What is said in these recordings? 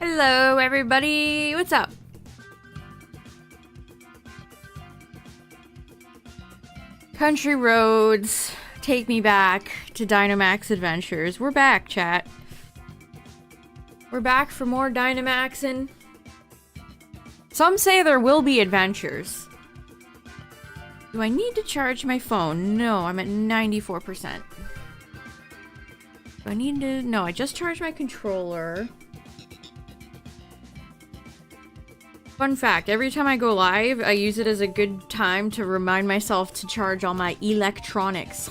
Hello, everybody. What's up? Country roads take me back to Dynamax adventures. We're back, chat. We're back for more Dynamaxing. Some say there will be adventures. Do I need to charge my phone? No, I'm at 94%. Do I need to? No, I just charged my controller. Fun fact, every time I go live, I use it as a good time to remind myself to charge all my electronics.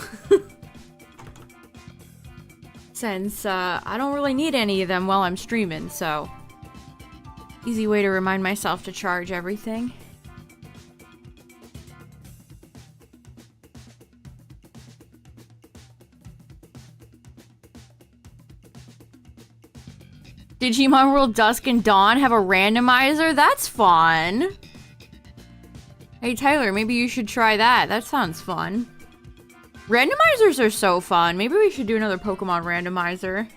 Since I don't really need any of them while I'm streaming, so easy way to remind myself to charge everything. Digimon World Dusk and Dawn have a randomizer? That's fun! Hey Tyler, maybe you should try that. That sounds fun. Randomizers are so fun. Maybe we should do another Pokemon randomizer.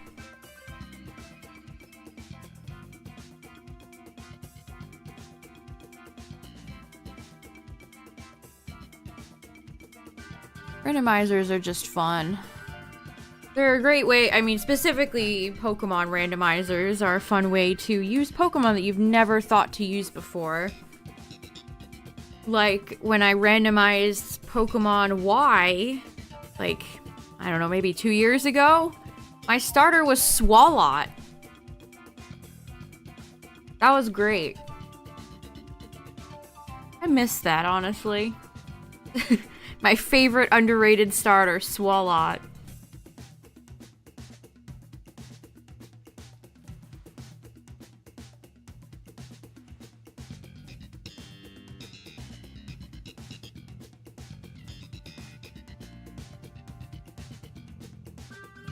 Randomizers are just fun. They're a great way, I mean, specifically Pokemon randomizers are a fun way to use Pokemon that you've never thought to use before. Like, when I randomized Pokemon Y, like, I don't know, maybe 2 years ago, my starter was Swalot. That was great. I miss that, honestly. My favorite underrated starter, Swalot.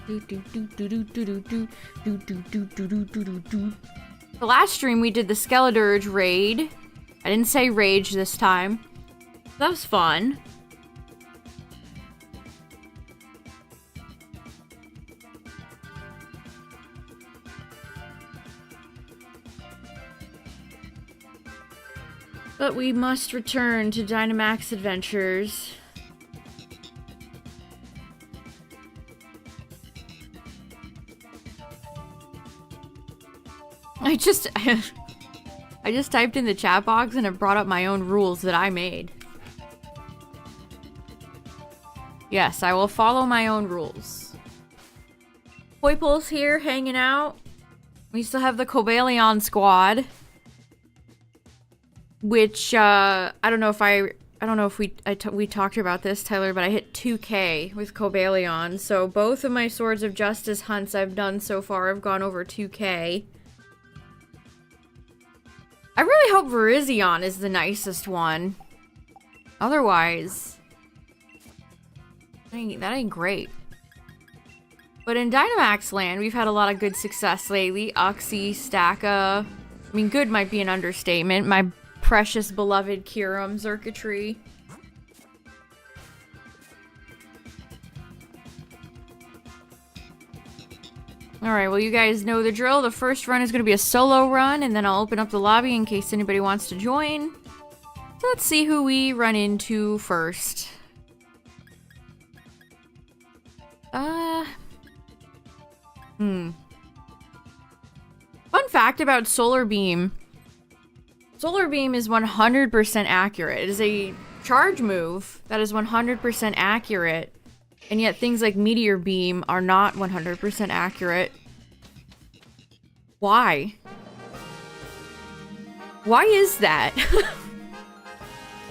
The last stream we did the Skeledirge raid. I didn't say rage this time. That was fun. But we must return to Dynamax adventures. I just typed in the chat box and it brought up my own rules that I made. Yes, I will follow my own rules. Poiple's here hanging out. We still have the Cobalion squad. Which, I don't know if we talked about this, Tyler, but I hit 2K with Cobalion. So both of my Swords of Justice hunts I've done so far have gone over 2K. I really hope Virizion is the nicest one. Otherwise, that ain't great. But in Dynamax land, we've had a lot of good success lately. Uxie, Stacka. I mean, good might be an understatement. My precious beloved Kyurem circuitry. Alright, well you guys know the drill. The first run is going to be a solo run, and then I'll open up the lobby in case anybody wants to join. So let's see who we run into first. Fun fact about Solar Beam. Solar Beam is 100% accurate. It is a charge move that is 100% accurate. And yet things like Meteor Beam are not 100% accurate. Why? Why is that?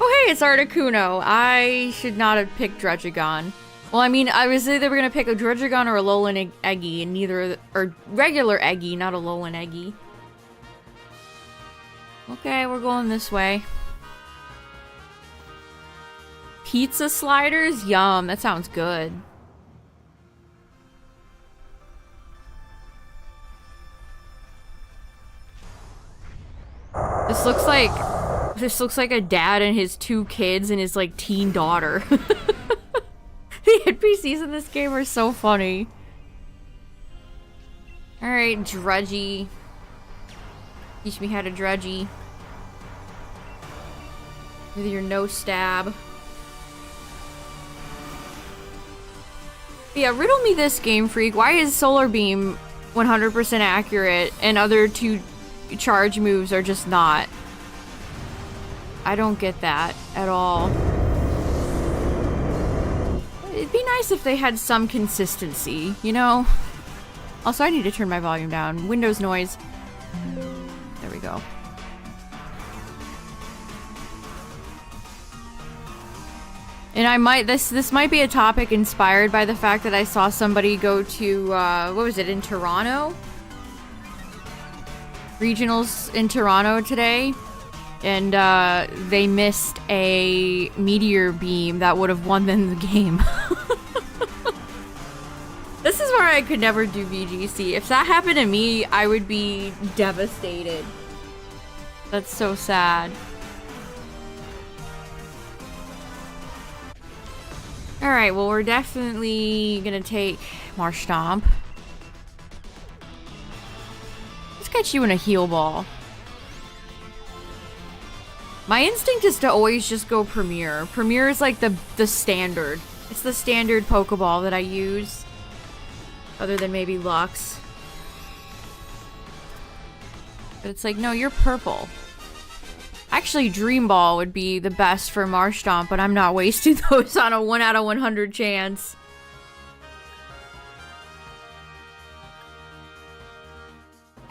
Oh hey, it's Articuno. I should not have picked Druddigon. Well, I mean, I was either gonna pick a Druddigon or a Alolan Eggy, and neither, or regular Eggy, not a Alolan Eggy. Okay, we're going this way. Pizza sliders? Yum, that sounds good. This looks like a dad and his 2 kids and his like teen daughter. The NPCs in this game are so funny. Alright, Drudgy. Teach me how to dredgy. With your no stab. Yeah, riddle me this, Game Freak. Why is Solar Beam 100% accurate and other two charge moves are just not? I don't get that at all. It'd be nice if they had some consistency, you know? Also, I need to turn my volume down. Windows noise. There we go. And I might, this might be a topic inspired by the fact that I saw somebody go to, what was it, in Toronto? Regionals in Toronto today. And, they missed a meteor beam that would have won them the game. This is where I could never do VGC. If that happened to me, I would be devastated. That's so sad. Alright, well, we're definitely gonna take Marshtomp. Let's get you in a heal ball. My instinct is to always just go Premier. Premier is like the standard. It's the standard Pokeball that I use. Other than maybe Lux. But it's like, no, you're purple. Actually, Dream Ball would be the best for Marshtomp, but I'm not wasting those on a 1 out of 100 chance.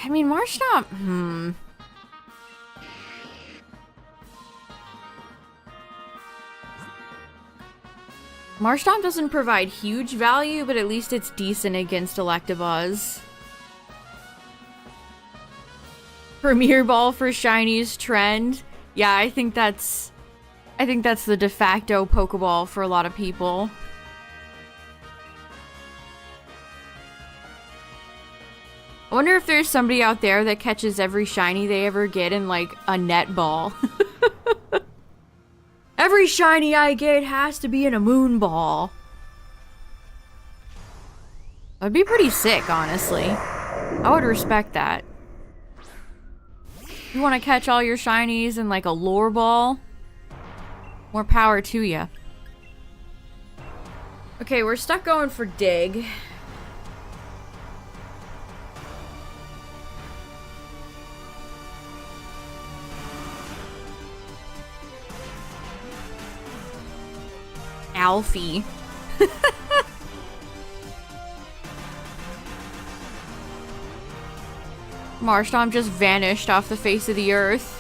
I mean, Marshtomp, Marshtomp doesn't provide huge value, but at least it's decent against Electabuzz. Premier Ball for Shinies trend. Yeah, I think that's the de facto Pokeball for a lot of people. I wonder if there's somebody out there that catches every shiny they ever get in like a net ball. Every shiny I get has to be in a moon ball. That'd be pretty sick, honestly. I would respect that. You want to catch all your shinies in like a lure ball? More power to ya. Okay, we're stuck going for Dig. Alfie. Marshtomp just vanished off the face of the earth.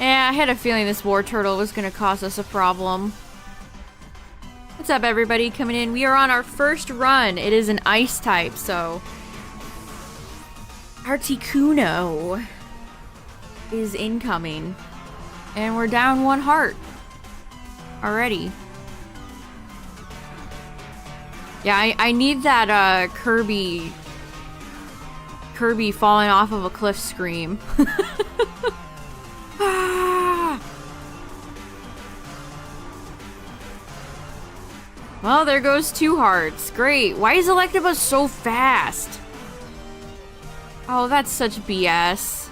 Yeah, I had a feeling this War Turtle was gonna cause us a problem. What's up, everybody coming in? We are on our first run. It is an ice type, so Articuno is incoming. And we're down 1 heart already. Yeah, I need that Kirby falling off of a cliff scream. Ah! Well, there goes 2 hearts. Great. Why is Electabuzz so fast? Oh, that's such BS.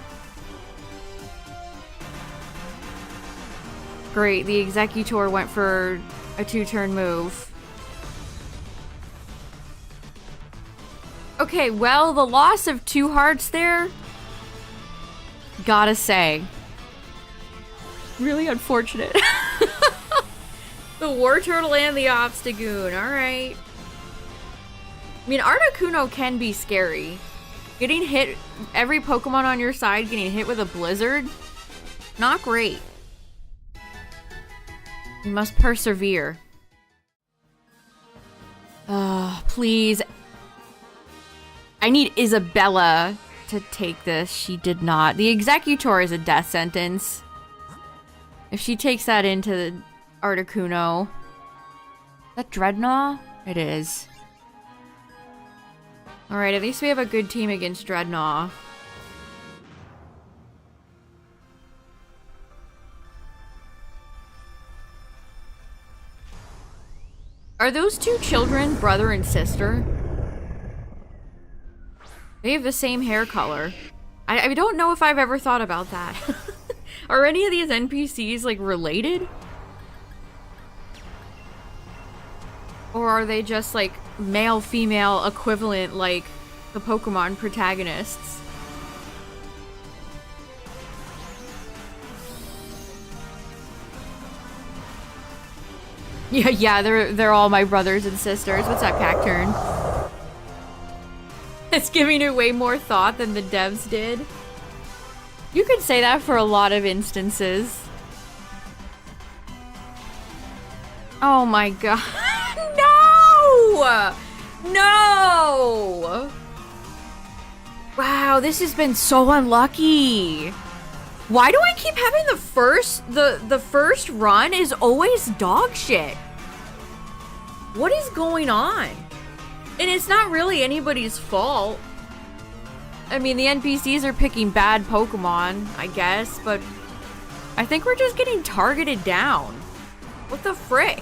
Great, the Executor went for a 2-turn move. Okay, well, the loss of 2 hearts there, gotta say, really unfortunate. The War Turtle and the Obstagoon, alright. I mean, Articuno can be scary. Getting hit, every Pokemon on your side getting hit with a Blizzard, not great. You must persevere. Please. I need Isabella to take this. She did not. The Executor is a death sentence. If she takes that into the Articuno. Is that Dreadnought? It is. Alright, at least we have a good team against Dreadnought. Are those 2 children brother and sister? They have the same hair color. I don't know if I've ever thought about that. Are any of these NPCs, like, related? Or are they just, like, male-female equivalent, like, the Pokemon protagonists? Yeah, they're all my brothers and sisters. What's up, Cacturn? It's giving it way more thought than the devs did. You could say that for a lot of instances. Oh my god. No! No! Wow, this has been so unlucky. Why do I keep having the first run is always dog shit? What is going on? And it's not really anybody's fault. I mean, the NPCs are picking bad Pokemon, I guess, but I think we're just getting targeted down. What the frick?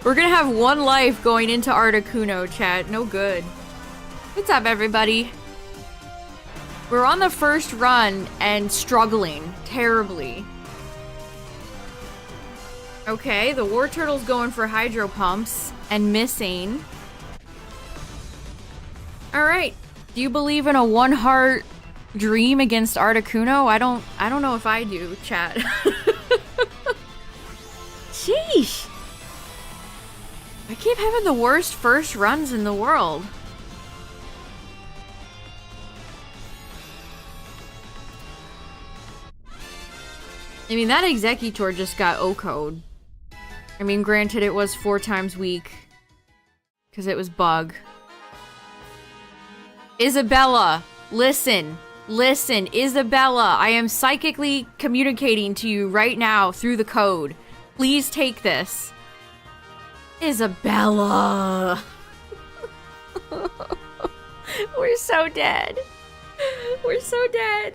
We're gonna have one life going into Articuno, chat. No good. What's up, everybody? We're on the first run and struggling terribly. Okay, the War Turtle's going for Hydro Pumps and missing. Alright. Do you believe in a one-heart dream against Articuno? I don't know if I do, chat. Sheesh. I keep having the worst first runs in the world. I mean, that Executor just got O-code. I mean, granted, it was 4 times weak. Because it was bug. Isabella, listen. Listen, Isabella, I am psychically communicating to you right now through the code. Please take this. Isabella. We're so dead. We're so dead.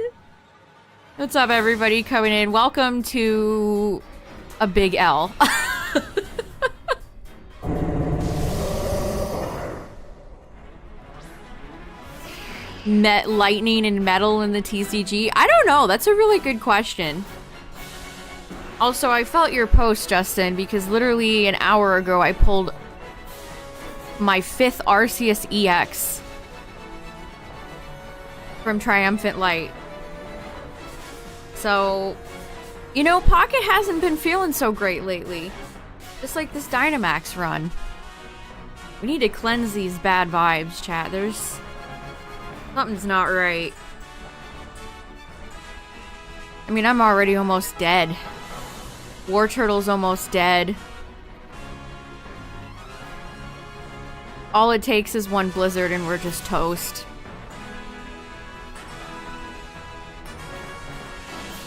What's up, everybody coming in? Welcome to a big L. Lightning and metal in the TCG? I don't know. That's a really good question. Also, I felt your post, Justin, because literally an hour ago I pulled my 5th Arceus EX from Triumphant Light. So, you know, Pocket hasn't been feeling so great lately. Just like this Dynamax run. We need to cleanse these bad vibes, chat. Something's not right. I mean, I'm already almost dead. War Turtle's almost dead. All it takes is one blizzard and we're just toast.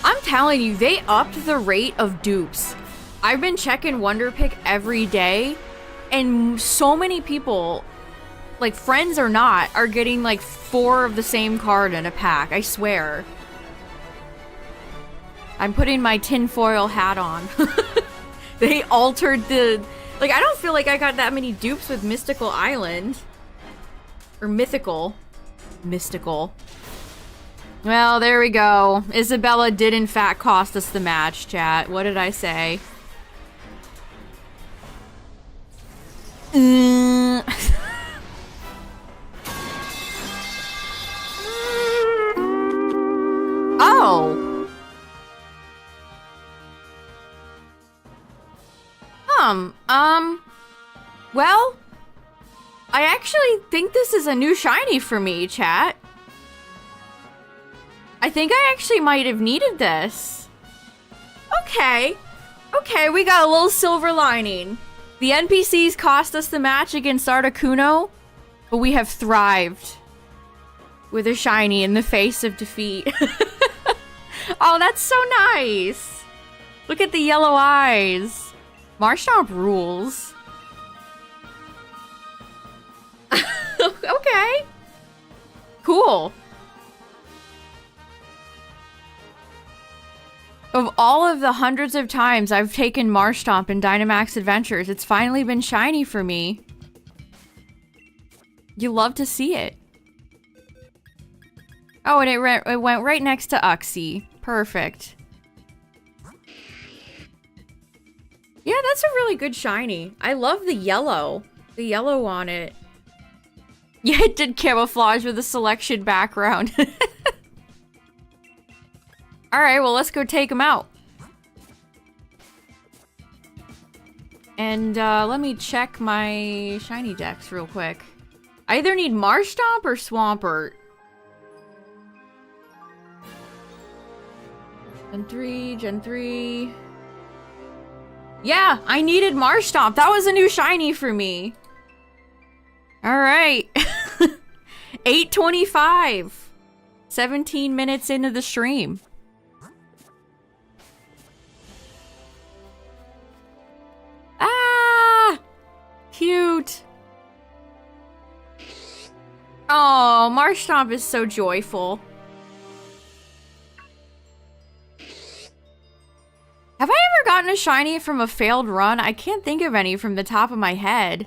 I'm telling you, they upped the rate of dupes. I've been checking Wonderpick every day, and so many people, like friends or not, are getting like 4 of the same card in a pack, I swear. I'm putting my tinfoil hat on. They altered the... Like, I don't feel like I got that many dupes with Mystical Island. Or Mythical. Mystical. Well, there we go. Isabella did in fact cost us the match, chat. What did I say? Oh! Well, I actually think this is a new shiny for me, chat. I think I actually might have needed this. Okay. Okay, we got a little silver lining. The NPCs cost us the match against Articuno, but we have thrived with a shiny in the face of defeat. Oh, that's so nice. Look at the yellow eyes. Marshtomp rules. Okay. Cool. Of all of the hundreds of times I've taken Marshtomp in Dynamax Adventures, it's finally been shiny for me. You love to see it. Oh, and it went right next to Uxie. Perfect. Yeah, that's a really good shiny. I love the yellow. The yellow on it. Yeah, it did camouflage with a selection background. Alright, well, let's go take him out. And let me check my shiny decks real quick. I either need Marshtomp or Swampert. Gen 3. Yeah, I needed Marshtomp. That was a new shiny for me. Alright. 8:25. 17 minutes into the stream. Ah! Cute. Oh, Marshtomp is so joyful. Have I ever gotten a shiny from a failed run? I can't think of any from the top of my head.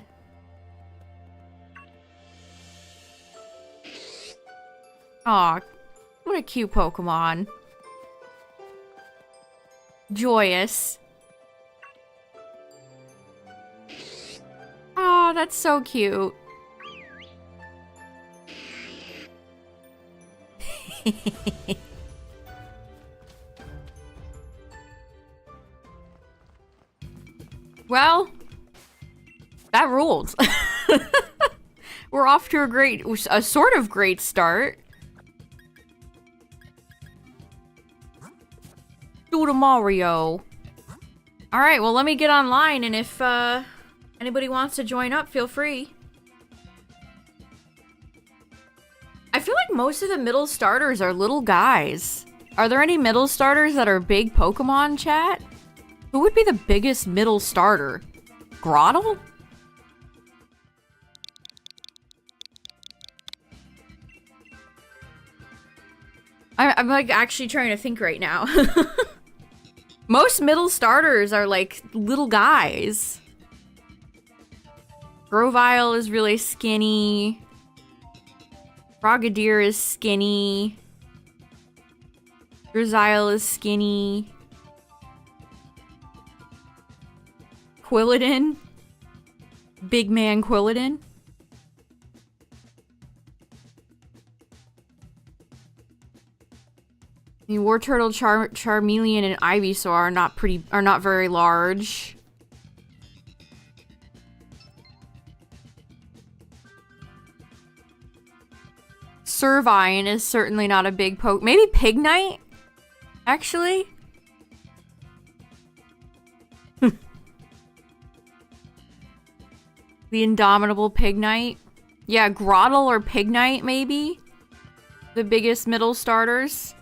Aw, what a cute Pokemon. Joyous. Aw, that's so cute. Well, that ruled. We're off to a sort of great start. Do the Mario. Alright, well, let me get online, and if anybody wants to join up, feel free. I feel like most of the middle starters are little guys. Are there any middle starters that are big Pokemon, chat? Who would be the biggest middle starter? Grottle? I'm like actually trying to think right now. Most middle starters are like little guys. Grovyle is really skinny. Frogadier is skinny. Drizzile is skinny. Quilladin. Big man Quilladin. I mean, Wartortle, Charmeleon, and Ivysaur are not very large. Servine is certainly not a big poke. Maybe Pignite? Actually? The Indomitable Pignite. Yeah, Grottle or Pignite, maybe? The biggest middle starters.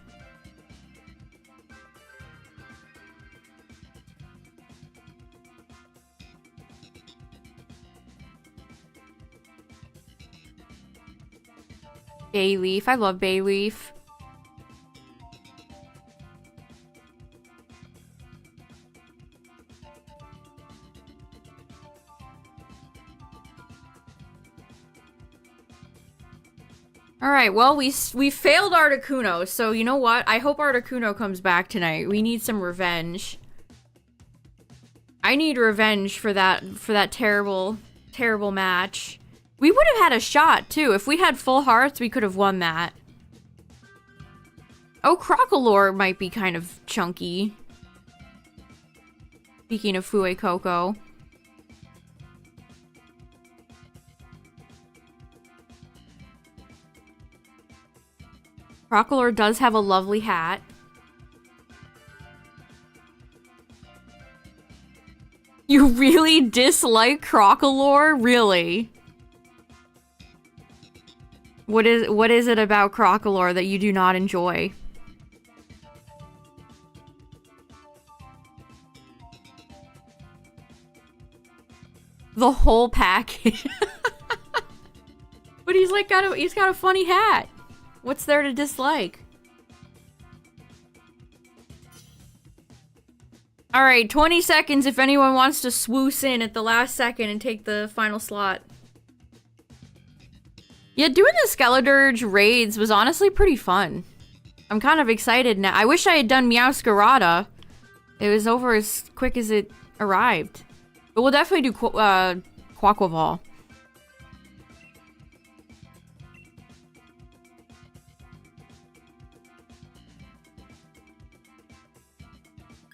Bayleaf. I love Bayleaf. Alright, well, we failed Articuno, so you know what? I hope Articuno comes back tonight. We need some revenge. I need revenge for that terrible, terrible match. We would have had a shot, too. If we had full hearts, we could have won that. Oh, Crocolore might be kind of chunky. Speaking of Fuecoco. Crocolore does have a lovely hat. You really dislike Crocolore? Really? What is it about Crocolore that you do not enjoy? The whole package. But he's like he's got a funny hat. What's there to dislike? Alright, 20 seconds if anyone wants to swoosh in at the last second and take the final slot. Yeah, doing the Skeledirge raids was honestly pretty fun. I'm kind of excited now. I wish I had done Meowscarada. It was over as quick as it arrived. But we'll definitely do Quaquaval.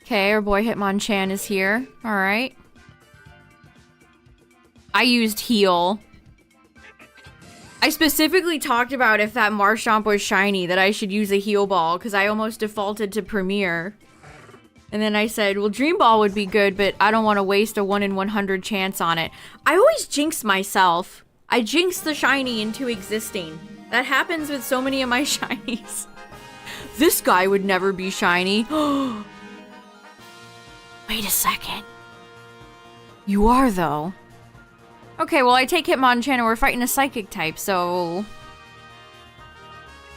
Okay, our boy Hitmonchan is here. Alright. I used Heal. I specifically talked about if that Marshtomp was shiny that I should use a Heal Ball because I almost defaulted to Premier. And then I said, well, Dream Ball would be good, but I don't want to waste a 1 in 100 chance on it. I always jinx myself. I jinx the shiny into existing. That happens with so many of my shinies. This guy would never be shiny. Wait a second. You are, though. Okay, well, I take Hitmonchan and we're fighting a Psychic type, so...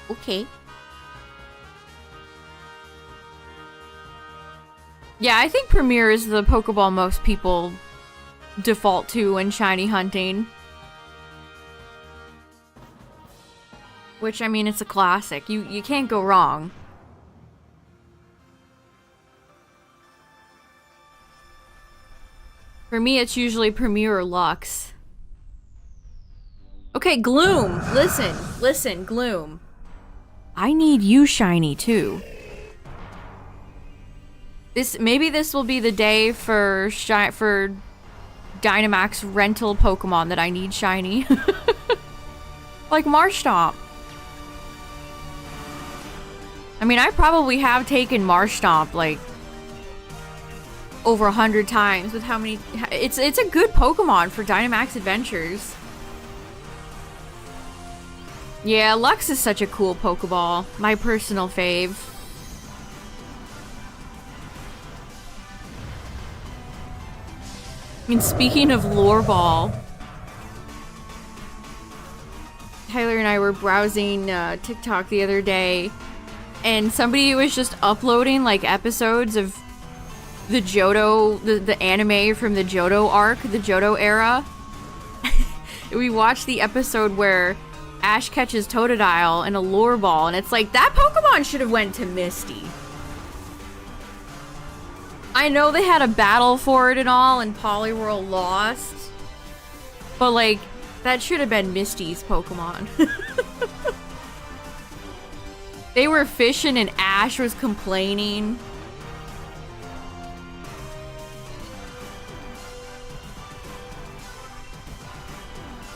Okay. Yeah, I think Premier is the Pokeball most people default to when shiny hunting. Which, I mean, it's a classic. You can't go wrong. For me, it's usually Premier or Lux. Okay, Gloom! Listen, Gloom. I need you shiny, too. Maybe this will be the day for Dynamax rental Pokemon that I need shiny. Like Marshtomp. I mean, I probably have taken Marshtomp, like, over 100 times with how many... It's a good Pokemon for Dynamax Adventures. Yeah, Lux is such a cool Pokeball. My personal fave. I mean, speaking of Lore Ball, Tyler and I were browsing TikTok the other day, and somebody was just uploading, like, episodes of the Johto, the anime from the Johto arc, the Johto era. We watched the episode where Ash catches Totodile in a Lure Ball, and it's like, that Pokemon should have went to Misty. I know they had a battle for it and all, and Poliwhirl lost. But, like, that should have been Misty's Pokemon. They were fishing and Ash was complaining.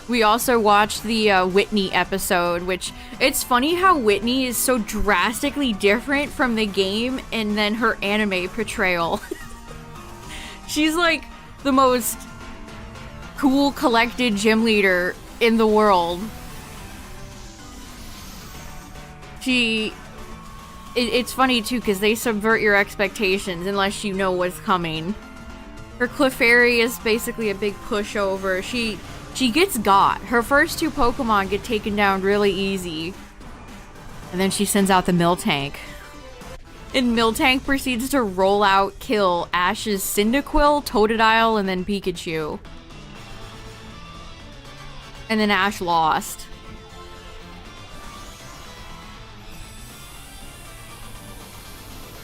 We also watched the Whitney episode, which it's funny how Whitney is so drastically different from the game and then her anime portrayal. She's like the most cool, collected gym leader in the world. It's funny too because they subvert your expectations unless you know what's coming. Her Clefairy is basically a big pushover. She gets got. Her first two Pokemon get taken down really easy. And then she sends out the Miltank. And Miltank proceeds to roll out, kill Ash's Cyndaquil, Totodile, and then Pikachu. And then Ash lost.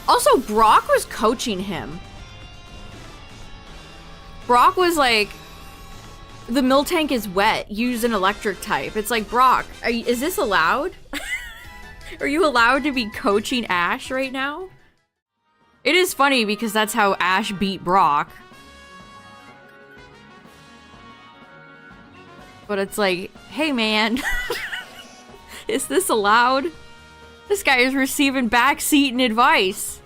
Also, Brock was coaching him. Brock was like, the Miltank is wet, use an electric type. It's like, Brock, is this allowed? Are you allowed to be coaching Ash right now? It is funny because that's how Ash beat Brock. But it's like, hey man, is this allowed? This guy is receiving backseat and advice.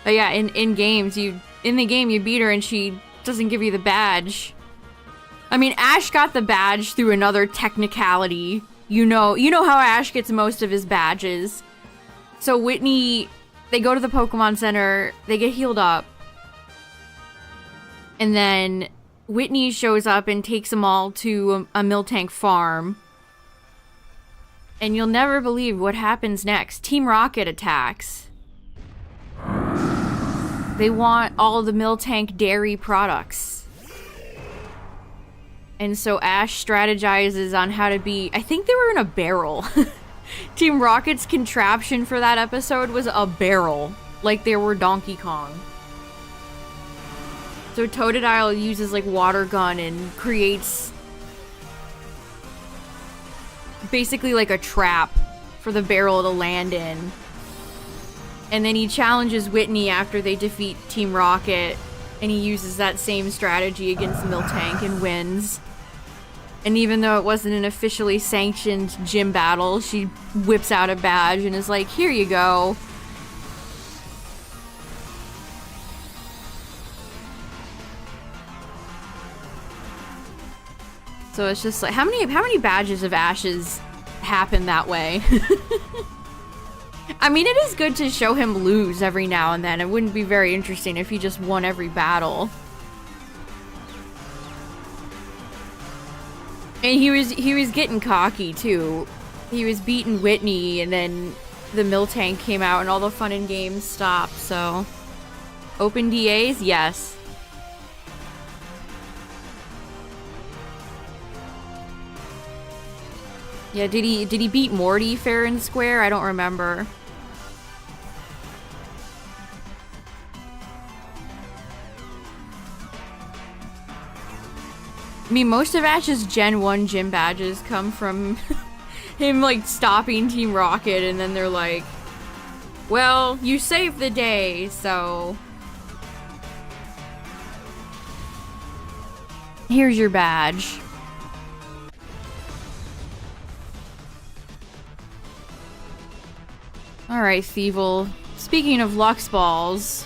But yeah, in the game you beat her and she doesn't give you the badge. I mean, Ash got the badge through another technicality. You know how Ash gets most of his badges. So Whitney, they go to the Pokemon Center, they get healed up. And then Whitney shows up and takes them all to a Miltank farm. And you'll never believe what happens next. Team Rocket attacks. They want all the Miltank dairy products. And so Ash strategizes on how to be... I think they were in a barrel. Team Rocket's contraption for that episode was a barrel. Like they were Donkey Kong. So Totodile uses like water gun and creates... basically like a trap for the barrel to land in. And then he challenges Whitney after they defeat Team Rocket, and he uses that same strategy against Miltank and wins. And even though it wasn't an officially sanctioned gym battle, she whips out a badge and is like, here you go. So it's just like, how many badges of Ash's happen that way? I mean, it is good to show him lose every now and then. It wouldn't be very interesting if he just won every battle. And he was getting cocky too. He was beating Whitney, and then the Miltank came out and all the fun and games stopped, so... Open DAs? Yes. Yeah, did he beat Morty fair and square? I don't remember. I mean, most of Ash's Gen 1 gym badges come from him, like, stopping Team Rocket, and then they're like, well, you saved the day, so... here's your badge. Alright, Thievel. Speaking of Lux Balls...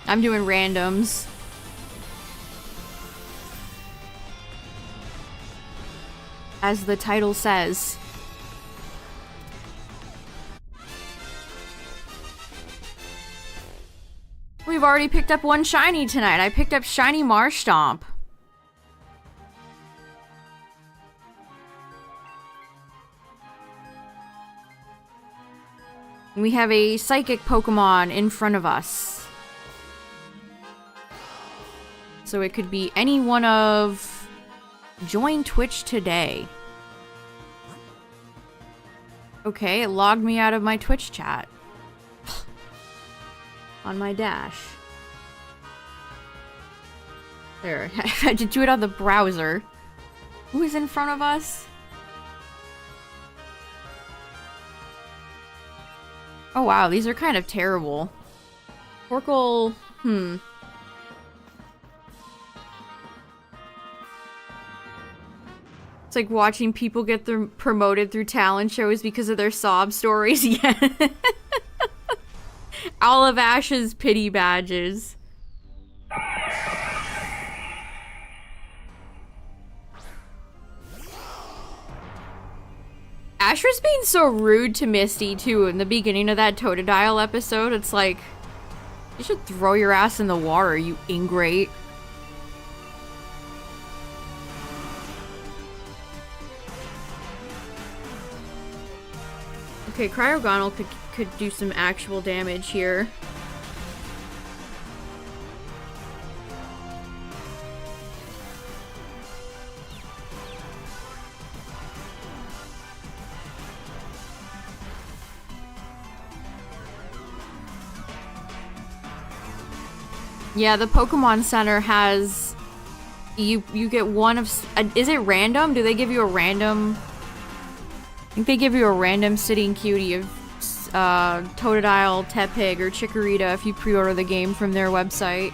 I'm doing randoms. As the title says. We've already picked up one shiny tonight. I picked up Shiny Marshtomp. We have a Psychic Pokemon in front of us. So it could be any one of... Join Twitch today. Okay, it logged me out of my Twitch chat. On my dash. There, I had to do it on the browser. Who is in front of us? Oh wow, these are kind of terrible. Torkoal, It's like watching people get promoted through talent shows because of their sob stories. Yeah. All of Ash's pity badges. Ash was being so rude to Misty, too, in the beginning of that Totodile episode. It's like, you should throw your ass in the water, you ingrate. Okay, Cryogonal could do some actual damage here. Yeah, the Pokemon Center has... You get one of... is it random? Do they give you a random... I think they give you a random sitting cutie of Totodile, Tepig, or Chikorita if you pre-order the game from their website.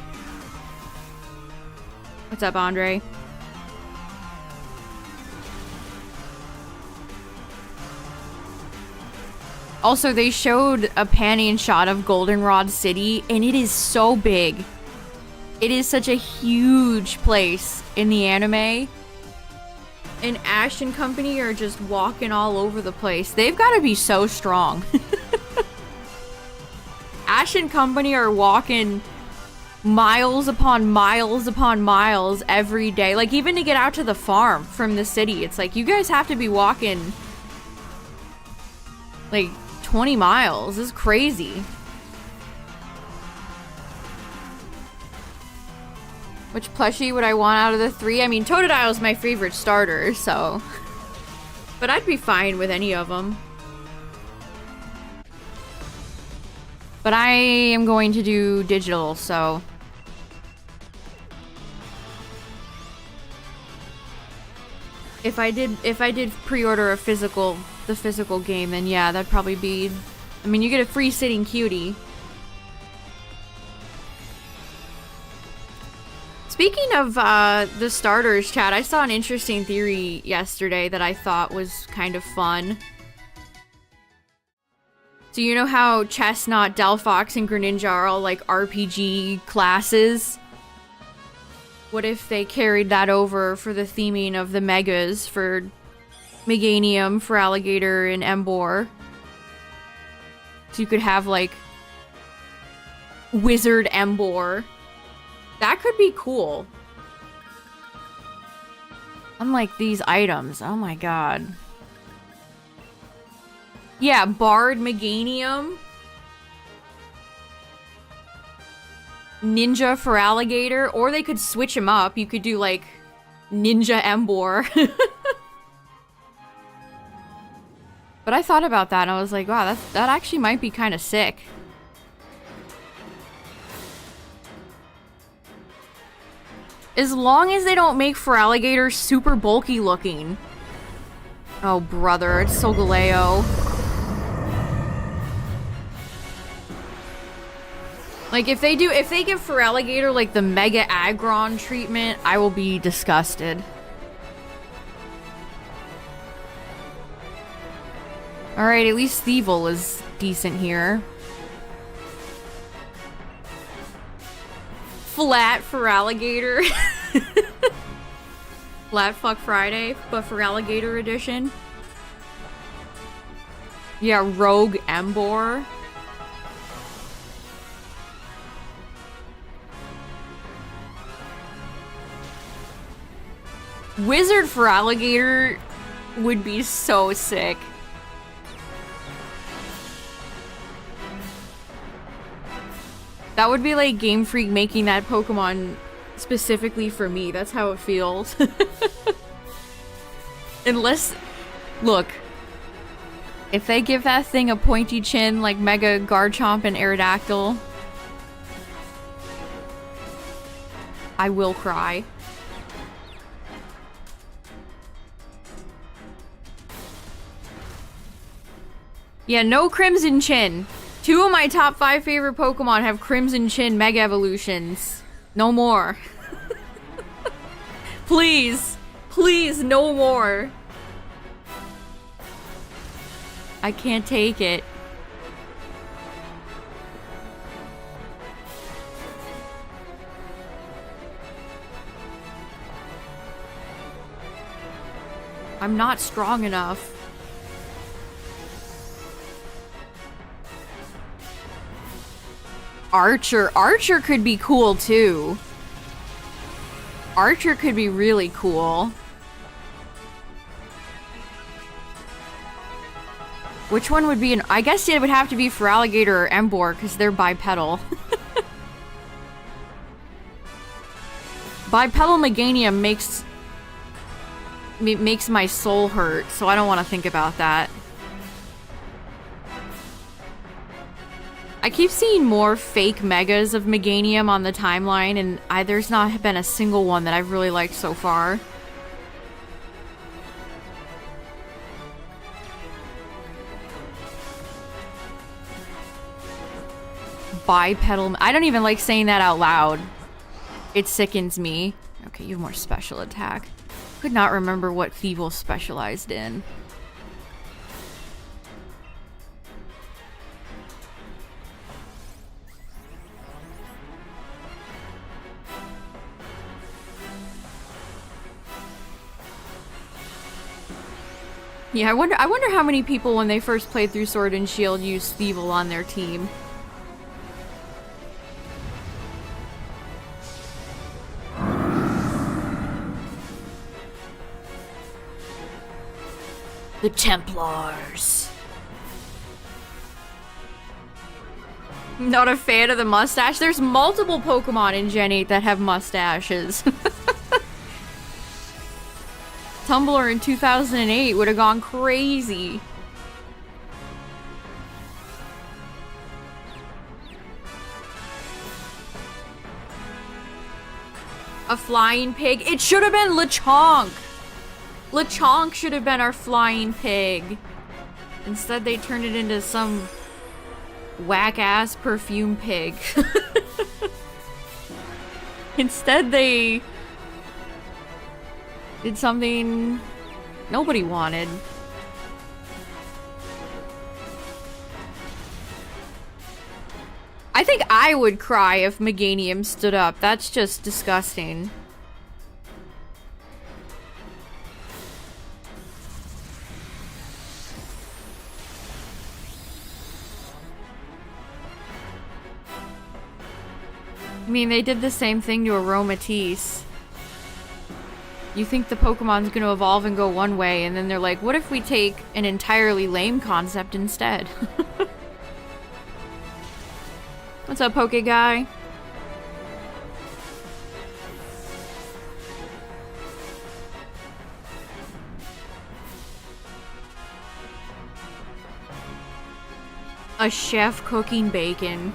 What's up, Andre? Also, they showed a panning shot of Goldenrod City, and it is so big. It is such a huge place in the anime. And Ash and company are just walking all over the place. They've got to be so strong. Ash and company are walking miles upon miles upon miles every day. Like, even to get out to the farm from the city, it's like, you guys have to be walking Like 20 miles. This is crazy. Which plushie would I want out of the 3? I mean, Totodile is my favorite starter, so... But I'd be fine with any of them. But I am going to do digital, so... If I did pre-order the physical game, then yeah, that'd probably be... I mean, you get a free sitting cutie. Speaking of the starters, chat, I saw an interesting theory yesterday that I thought was kind of fun. So you know how Chestnut, Delphox, and Greninja are all like RPG classes? What if they carried that over for the theming of the Megas for Meganium, for Alligator, and Emboar? So you could have like Wizard Emboar. That could be cool. Unlike these items. Oh my god. Yeah, Bard Meganium. Ninja for Alligator. Or they could switch them up. You could do like Ninja Emboar. But I thought about that and I was like, wow, that actually might be kind of sick. As long as they don't make Feraligatr super bulky looking. Oh, brother, it's Solgaleo. Like, if they give Feraligatr, like, the Mega Aggron treatment, I will be disgusted. Alright, at least Thievul is decent here. Flat Feraligatr. Flat Fuck Friday, but Feraligatr edition. Yeah, Rogue Emboar. Wizard Feraligatr would be so sick. That would be like Game Freak making that Pokemon specifically for me. That's how it feels. Unless... Look. If they give that thing a pointy chin like Mega Garchomp and Aerodactyl, I will cry. Yeah, no Crimson Chin. 2 of my top 5 favorite Pokemon have Crimson Chin Mega Evolutions. No more. Please. Please, no more. I can't take it. I'm not strong enough. Archer. Archer could be cool too. Archer could be really cool. Which one would be an... I guess it would have to be Feraligatr or Emboar because they're bipedal. Bipedal Meganium makes my soul hurt, so I don't want to think about that. I keep seeing more fake megas of Meganium on the timeline, and there's not been a single one that I've really liked so far. Bipedal... I don't even like saying that out loud. It sickens me. Okay, you have more special attack. Could not remember what Thievul specialized in. Yeah, I wonder how many people when they first played through Sword and Shield used Thievul on their team. The Templars. Not a fan of the mustache? There's multiple Pokemon in Gen 8 that have mustaches. Tumblr in 2008 would have gone crazy. A flying pig? It should have been Lechonk! Lechonk should have been our flying pig. Instead, they turned it into some whack-ass perfume pig. Instead, they did something nobody wanted. I think I would cry if Meganium stood up. That's just disgusting. I mean, they did the same thing to Aromatisse. You think the Pokemon's gonna evolve and go one way, and then they're like, what if we take an entirely lame concept instead? What's up, Poke Guy? A chef cooking bacon.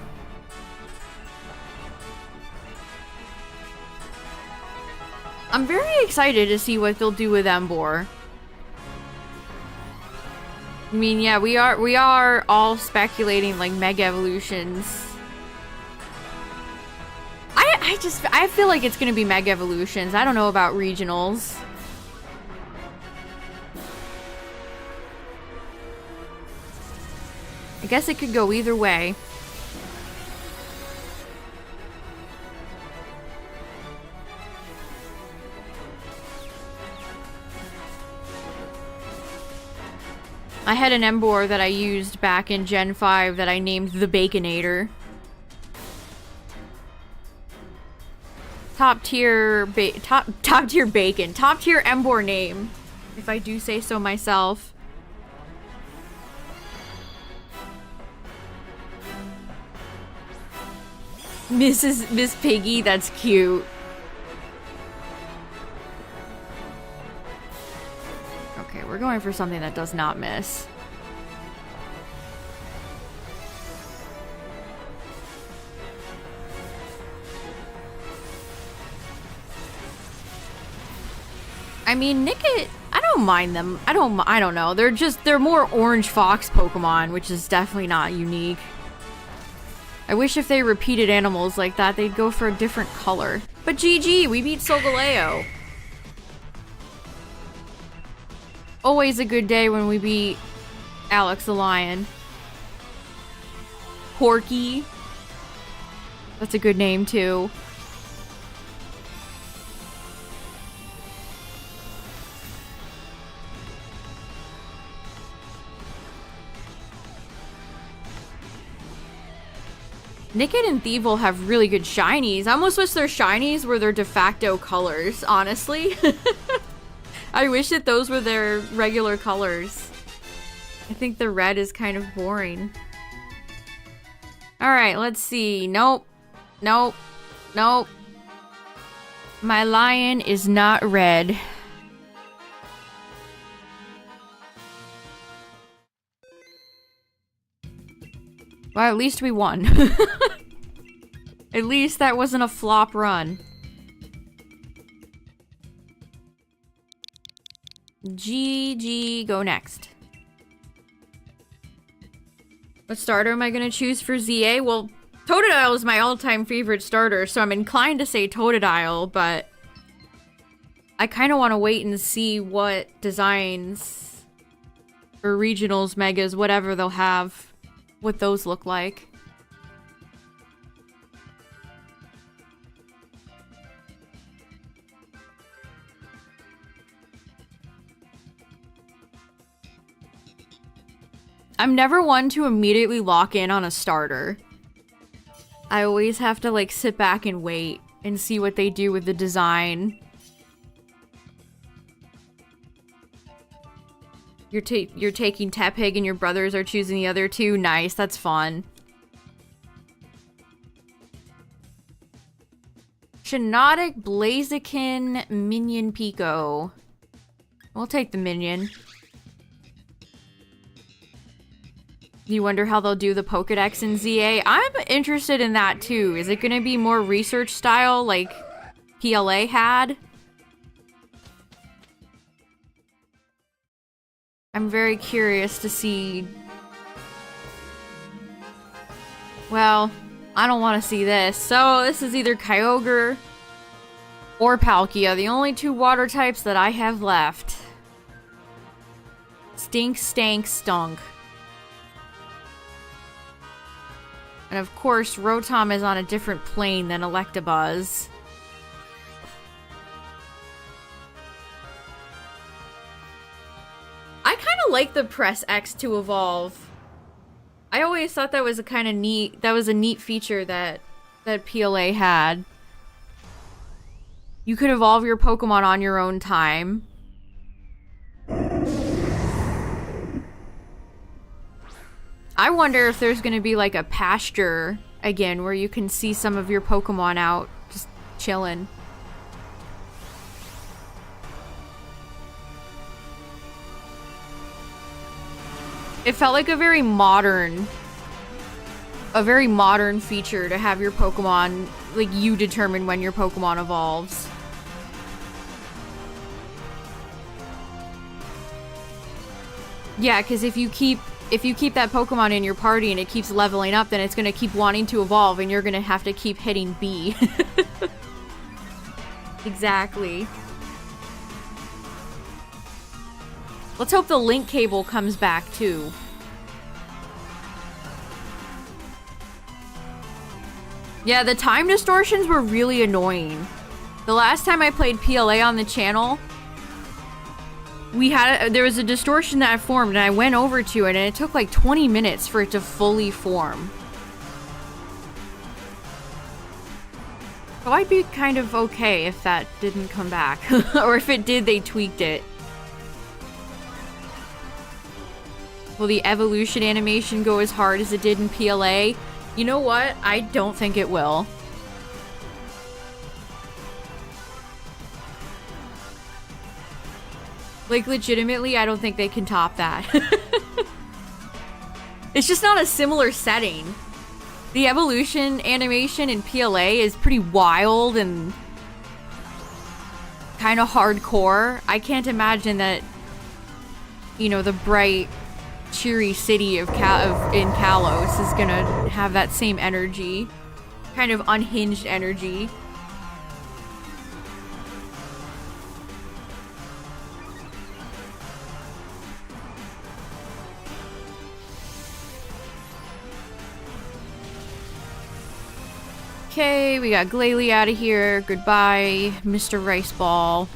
I'm very excited to see what they'll do with Emboar. I mean, yeah, we are all speculating like Mega Evolutions. I feel like it's gonna be Mega Evolutions. I don't know about regionals. I guess it could go either way. I had an Emboar that I used back in Gen 5 that I named the Baconator. Top tier bacon. Top tier Emboar name, if I do say so myself. Miss Piggy, that's cute. Okay, we're going for something that does not miss. I mean, Nickit, I don't mind them. I don't know. They're more orange fox Pokemon, which is definitely not unique. I wish if they repeated animals like that, they'd go for a different color. But GG, we beat Solgaleo. Always a good day when we beat Alex the Lion. Porky. That's a good name, too. Nickit and Thievul have really good shinies. I almost wish their shinies were their de facto colors, honestly. I wish that those were their regular colors. I think the red is kind of boring. Alright, let's see. Nope. Nope. Nope. My lion is not red. Well, at least we won. At least that wasn't a flop run. GG, go next. What starter am I gonna choose for ZA? Well, Totodile is my all-time favorite starter, so I'm inclined to say Totodile, but I kind of want to wait and see what designs or regionals, megas, whatever they'll have, what those look like. I'm never one to immediately lock in on a starter. I always have to like sit back and wait and see what they do with the design. You're taking Tepig and your brothers are choosing the other two? Nice, that's fun. Shinotic Blaziken Minion Pico. We'll take the minion. You wonder how they'll do the Pokedex in ZA? I'm interested in that too. Is it gonna be more research style like PLA had? I'm very curious to see. Well, I don't want to see this. So this is either Kyogre or Palkia, the only two water types that I have left. Stink, stank, stunk. And of course, Rotom is on a different plane than Electabuzz. I kind of like the Press X to evolve. I always thought that was a kind of neat, that was a neat feature that PLA had. You could evolve your Pokemon on your own time. I wonder if there's gonna be like a pasture again where you can see some of your Pokemon out just chilling. It felt like a very modern feature to have your Pokemon, like, you determine when your Pokemon evolves. Yeah, because if you keep that Pokemon in your party and it keeps leveling up, then it's gonna keep wanting to evolve and you're gonna have to keep hitting B. Exactly. Let's hope the link cable comes back, too. Yeah, the time distortions were really annoying. The last time I played PLA on the channel, there was a distortion that formed and I went over to it and it took like 20 minutes for it to fully form. So I'd be kind of okay if that didn't come back. Or if it did, they tweaked it. Will the evolution animation go as hard as it did in PLA? You know what? I don't think it will. Like, legitimately, I don't think they can top that. It's just not a similar setting. The evolution animation in PLA is pretty wild and kind of hardcore. I can't imagine that, you know, the bright, cheery city of in Kalos is gonna have that same energy. Kind of unhinged energy. Okay, we got Glalie out of here. Goodbye, Mr. Rice Ball.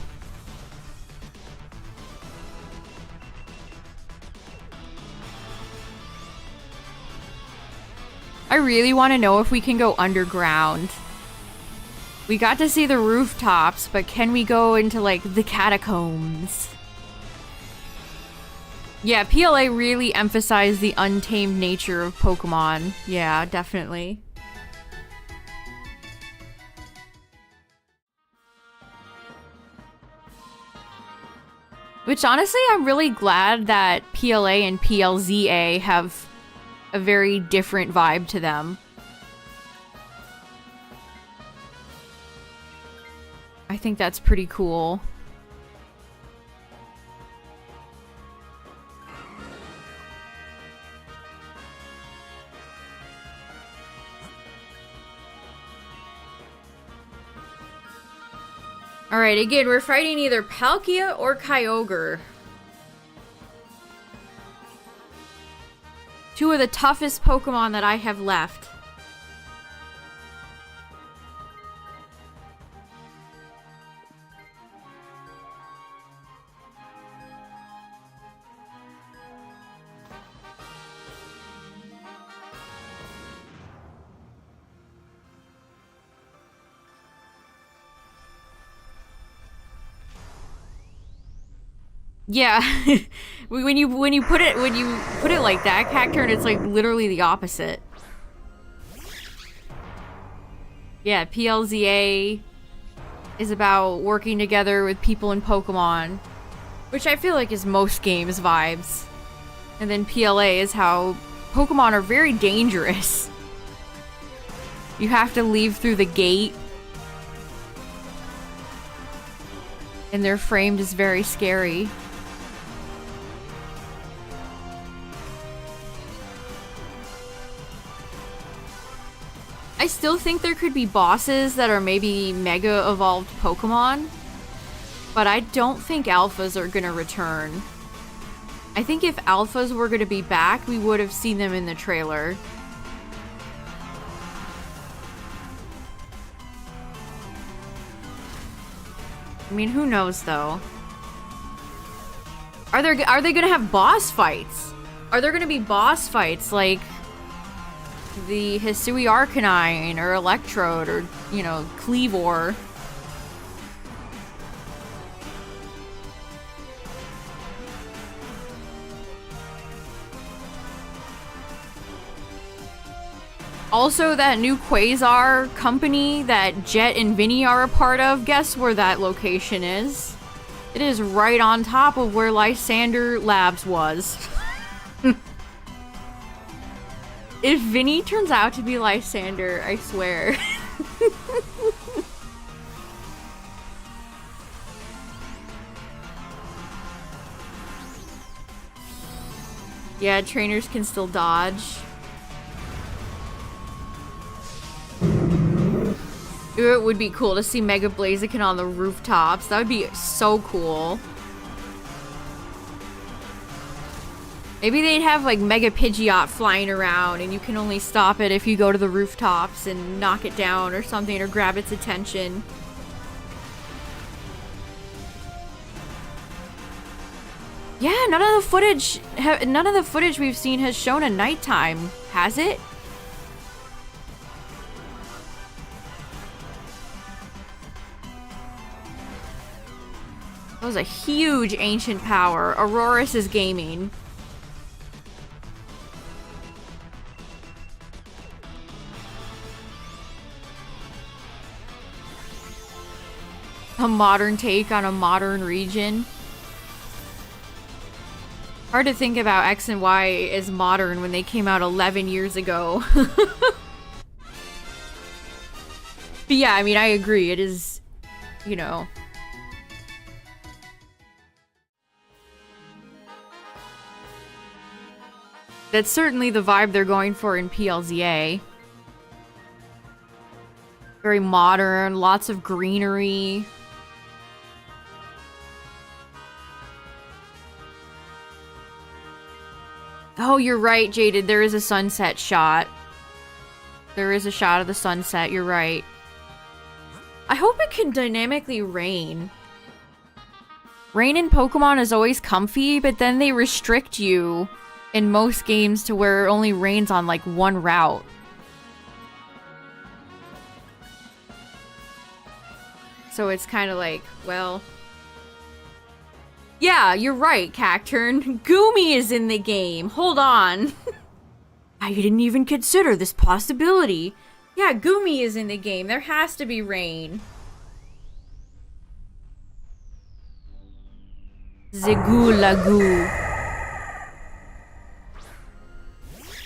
I really want to know if we can go underground. We got to see the rooftops, but can we go into, like, the catacombs? Yeah, PLA really emphasized the untamed nature of Pokemon. Yeah, definitely. Which, honestly, I'm really glad that PLA and PLZA have a very different vibe to them. I think that's pretty cool. Alright, again, we're fighting either Palkia or Kyogre. Two of the toughest Pokemon that I have left. Yeah, when you put it like that, Cacturne, it's like literally the opposite. Yeah, PLZA is about working together with people in Pokemon, which I feel like is most games' vibes. And then PLA is how Pokemon are very dangerous. You have to leave through the gate. And they're framed as very scary. I still think there could be bosses that are maybe mega evolved Pokemon, but I don't think alphas are gonna return. I think if alphas were gonna be back, we would have seen them in the trailer. I mean, who knows though? Are they gonna have boss fights? Are there gonna be boss fights like the Hisui Arcanine or Electrode or, you know, Cleavor? Also, that new Quasar company that Jet and Vinny are a part of, guess where that location is? It is right on top of where Lysander Labs was. If Vinny turns out to be Lysander, I swear. Yeah, trainers can still dodge. It would be cool to see Mega Blaziken on the rooftops. That would be so cool. Maybe they'd have like Mega Pidgeot flying around and you can only stop it if you go to the rooftops and knock it down or something or grab its attention. Yeah, none of the footage we've seen has shown a nighttime, has it? That was a huge ancient power. Aurorus is gaming. A modern take on a modern region. Hard to think about X and Y as modern when they came out 11 years ago. But yeah, I mean, I agree. It is, you know. That's certainly the vibe they're going for in PLZA. Very modern, lots of greenery. Oh, you're right, Jaded. There is a sunset shot. There is a shot of the sunset, you're right. I hope it can dynamically rain. Rain in Pokemon is always comfy, but then they restrict you in most games to where it only rains on like one route. So it's kind of like, well... Yeah, you're right, Cacturn. Goomy is in the game. Hold on. I didn't even consider this possibility. Yeah, Goomy is in the game. There has to be rain. Zigulagu.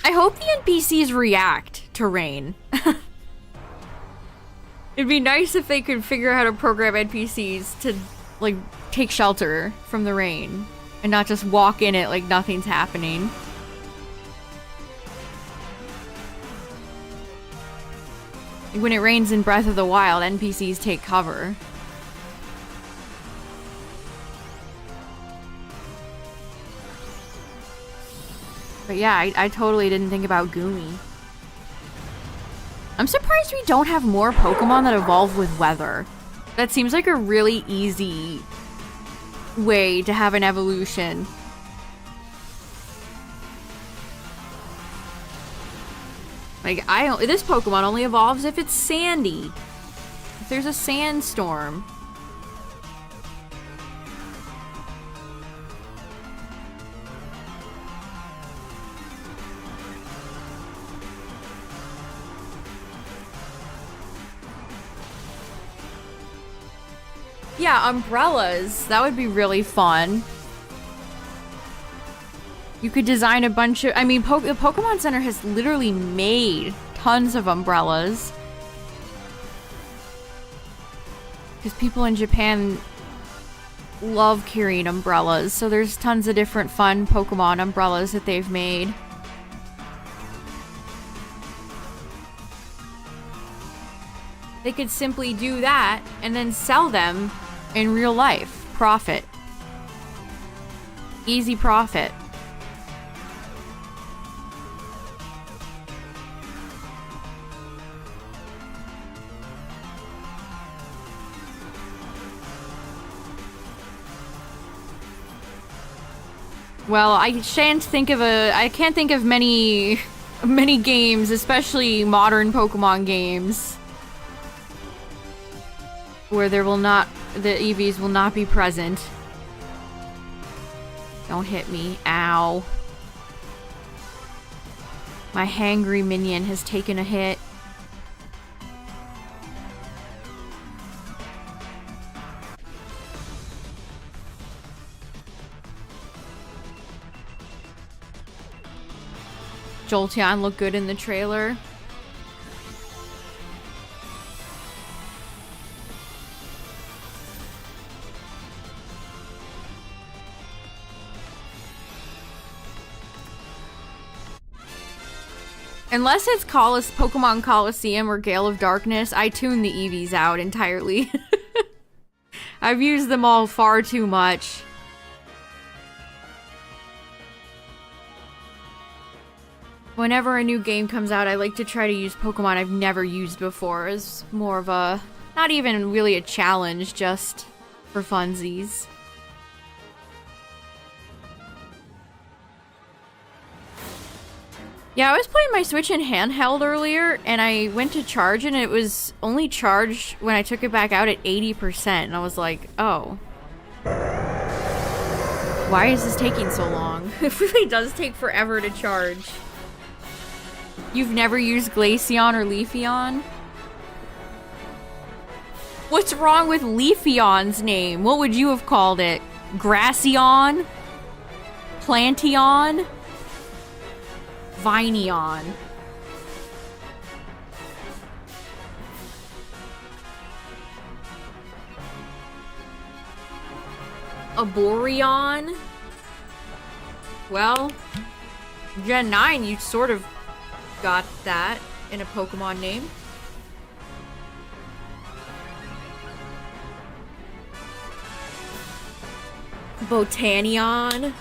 I hope the NPCs react to rain. It'd be nice if they could figure out how to program NPCs to, like, take shelter from the rain and not just walk in it like nothing's happening. When it rains in Breath of the Wild, NPCs take cover. But yeah, I totally didn't think about Goomy. I'm surprised we don't have more Pokemon that evolve with weather. That seems like a really easy way to have an evolution. Like, this Pokemon only evolves if it's sandy. If there's a sandstorm. Yeah, umbrellas. That would be really fun. You could design a bunch of... I mean, the Pokemon Center has literally made tons of umbrellas. Because people in Japan love carrying umbrellas. So there's tons of different fun Pokemon umbrellas that they've made. They could simply do that and then sell them in real life. Profit. Easy profit. Well, I can't think of many games, especially modern Pokemon games, where the EVs will not be present. Don't hit me. Ow. My hangry minion has taken a hit. Jolteon looked good in the trailer. Unless it's Pokemon Coliseum or Gale of Darkness, I tune the EVs out entirely. I've used them all far too much. Whenever a new game comes out, I like to try to use Pokemon I've never used before as more of a... not even really a challenge, just for funsies. Yeah, I was playing my Switch in handheld earlier, and I went to charge, and it was only charged when I took it back out at 80%, and I was like, oh. Why is this taking so long? It really does take forever to charge. You've never used Glaceon or Leafeon? What's wrong with Leafeon's name? What would you have called it? Grasseon? Planteon? Vineon? Aboreon? Well, Gen 9, you sort of got that in a Pokemon name. Botanion.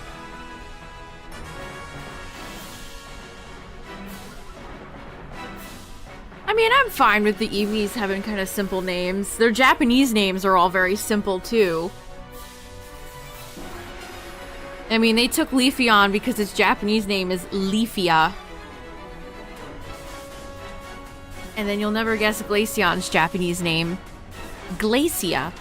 I mean, I'm fine with the EVs having kind of simple names. Their Japanese names are all very simple too. I mean, they took Leafeon because its Japanese name is Leafia. And then you'll never guess Glaceon's Japanese name. Glacia.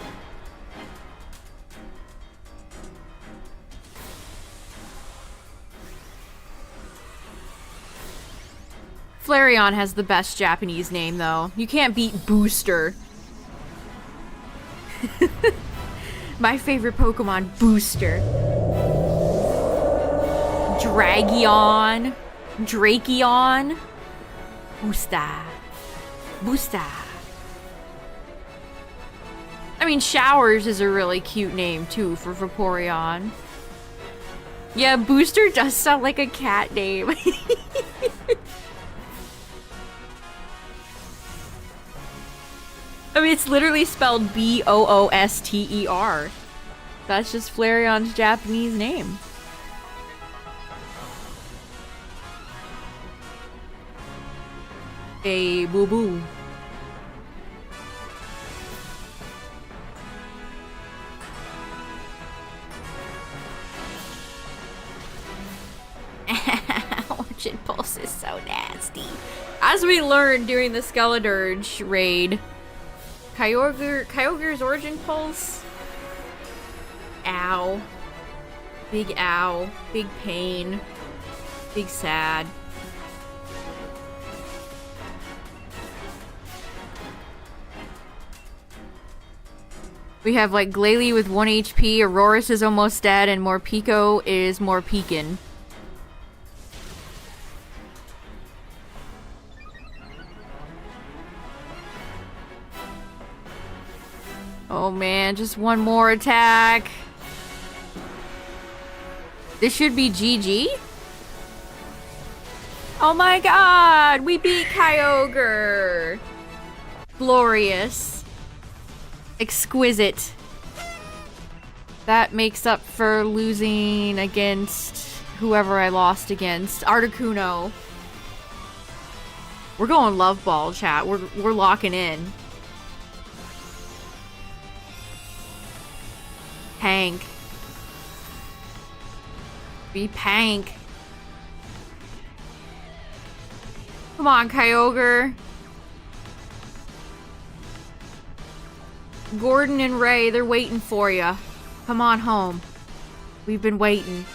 Flareon has the best Japanese name, though. You can't beat Booster. My favorite Pokemon, Booster. Dragion. Drakeon. Boosta. Boosta. I mean, Showers is a really cute name, too, for Vaporeon. Yeah, Booster does sound like a cat name. I mean, it's literally spelled B-O-O-S-T-E-R. That's just Flareon's Japanese name. Hey, boo-boo. Orchid Pulse is so nasty. As we learned during the Skeledirge raid, Kyogre's Origin Pulse? Ow. Big ow. Big pain. Big sad. We have like Glalie with 1 HP, Aurorus is almost dead, and Morpeko is more peekin'. Oh man, just one more attack. This should be GG. Oh my god, we beat Kyogre. Glorious. Exquisite. That makes up for losing against whoever I lost against. Articuno. We're going love ball, chat. We're locking in. Pank. Be Pank. Come on, Kyogre. Gordon and Ray, they're waiting for you. Come on home. We've been waiting.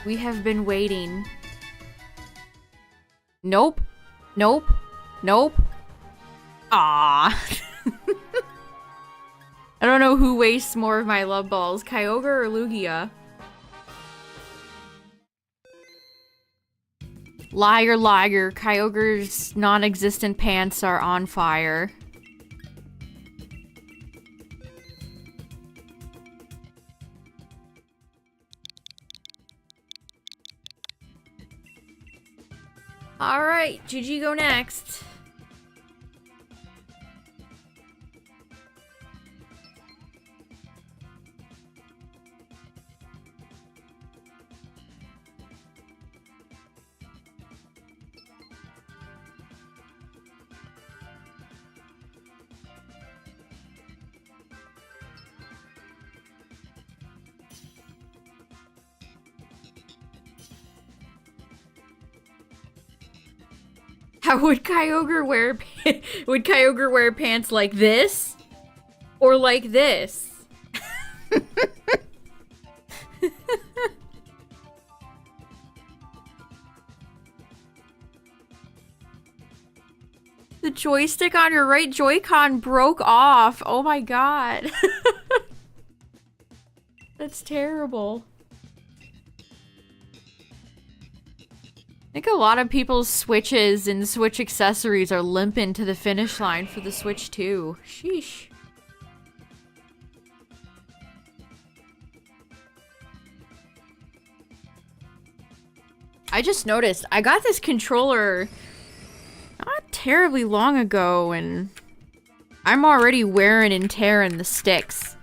We have been waiting. Nope. Nope. Nope. Ah. I don't know who wastes more of my love balls, Kyogre or Lugia. Liar, liar. Kyogre's non-existent pants are on fire. Alright, GG go next. How would Kyogre wear would Kyogre wear pants like this? Or like this? The joystick on your right Joy-Con broke off. Oh my god. That's terrible. I think a lot of people's Switches and Switch accessories are limping to the finish line for the Switch 2. Sheesh. I just noticed, I got this controller not terribly long ago, and I'm already wearing and tearing the sticks.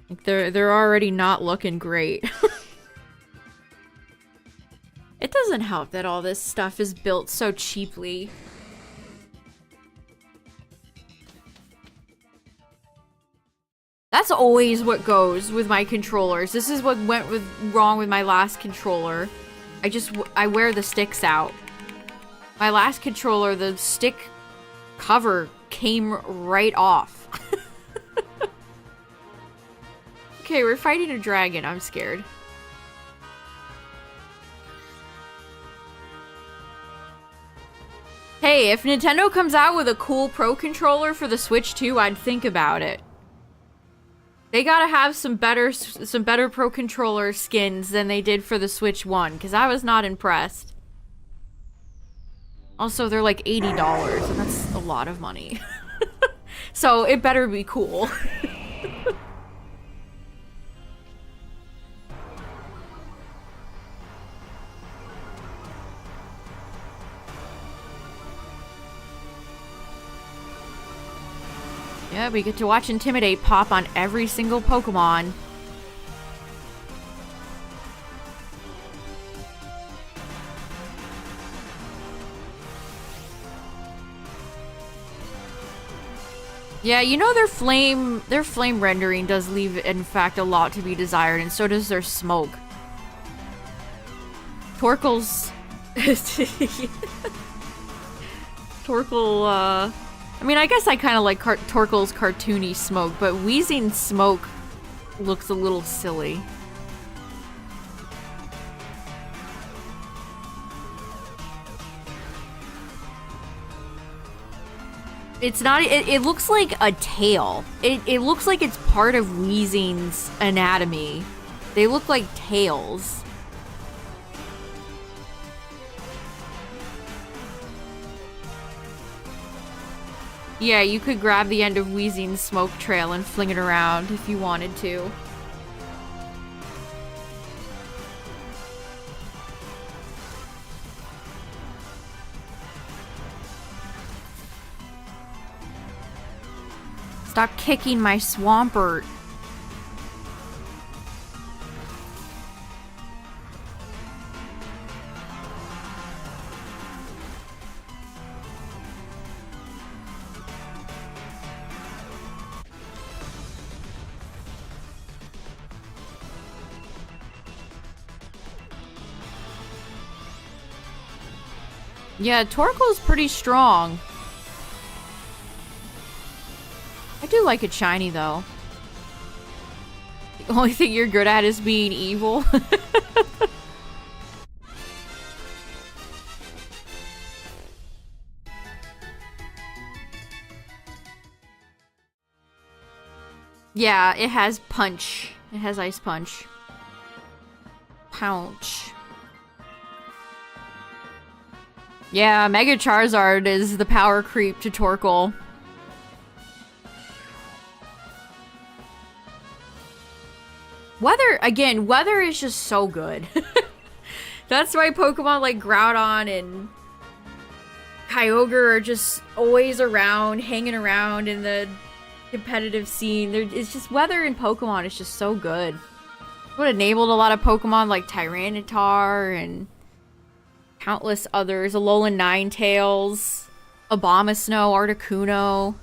Like they're already not looking great. It doesn't help that all this stuff is built so cheaply. That's always what goes with my controllers. This is what went wrong with my last controller. I wear the sticks out. My last controller, the stick cover came right off. Okay, we're fighting a dragon. I'm scared. Hey, if Nintendo comes out with a cool Pro Controller for the Switch 2, I'd think about it. They gotta have some better Pro Controller skins than they did for the Switch 1, because I was not impressed. Also, they're like $80, and that's a lot of money. So, it better be cool. Yeah, we get to watch Intimidate pop on every single Pokemon. Yeah, you know their flame rendering does leave, in fact, a lot to be desired, and so does their smoke. Torkoal's... Torkoal, I mean, I guess I kind of like Torkoal's cartoony smoke, but Weezing's smoke looks a little silly. It's not, it looks like a tail. It looks like it's part of Weezing's anatomy. They look like tails. Yeah, you could grab the end of Weezing's smoke trail and fling it around if you wanted to. Stop kicking my Swampert. Yeah, Torkoal's pretty strong. I do like it shiny, though. The only thing you're good at is being evil. Yeah, it has punch. It has ice punch. Pounce. Yeah, Mega Charizard is the power creep to Torkoal. Weather, again, weather is just so good. That's why Pokemon like Groudon and Kyogre are just always around, hanging around in the competitive scene. It's just weather in Pokemon is just so good. It would enabled a lot of Pokemon like Tyranitar and countless others. Alolan Ninetales, Abomasnow, Articuno.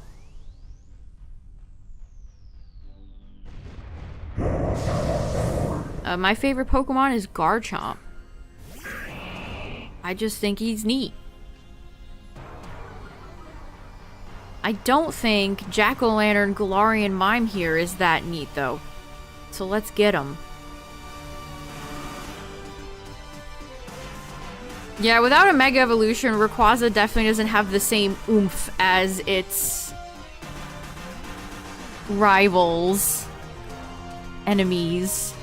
My favorite Pokemon is Garchomp. I just think he's neat. I don't think Jack-O-Lantern Galarian Mime here is that neat, though. So let's get him. Yeah, without a Mega Evolution, Rayquaza definitely doesn't have the same oomph as its rivals, enemies.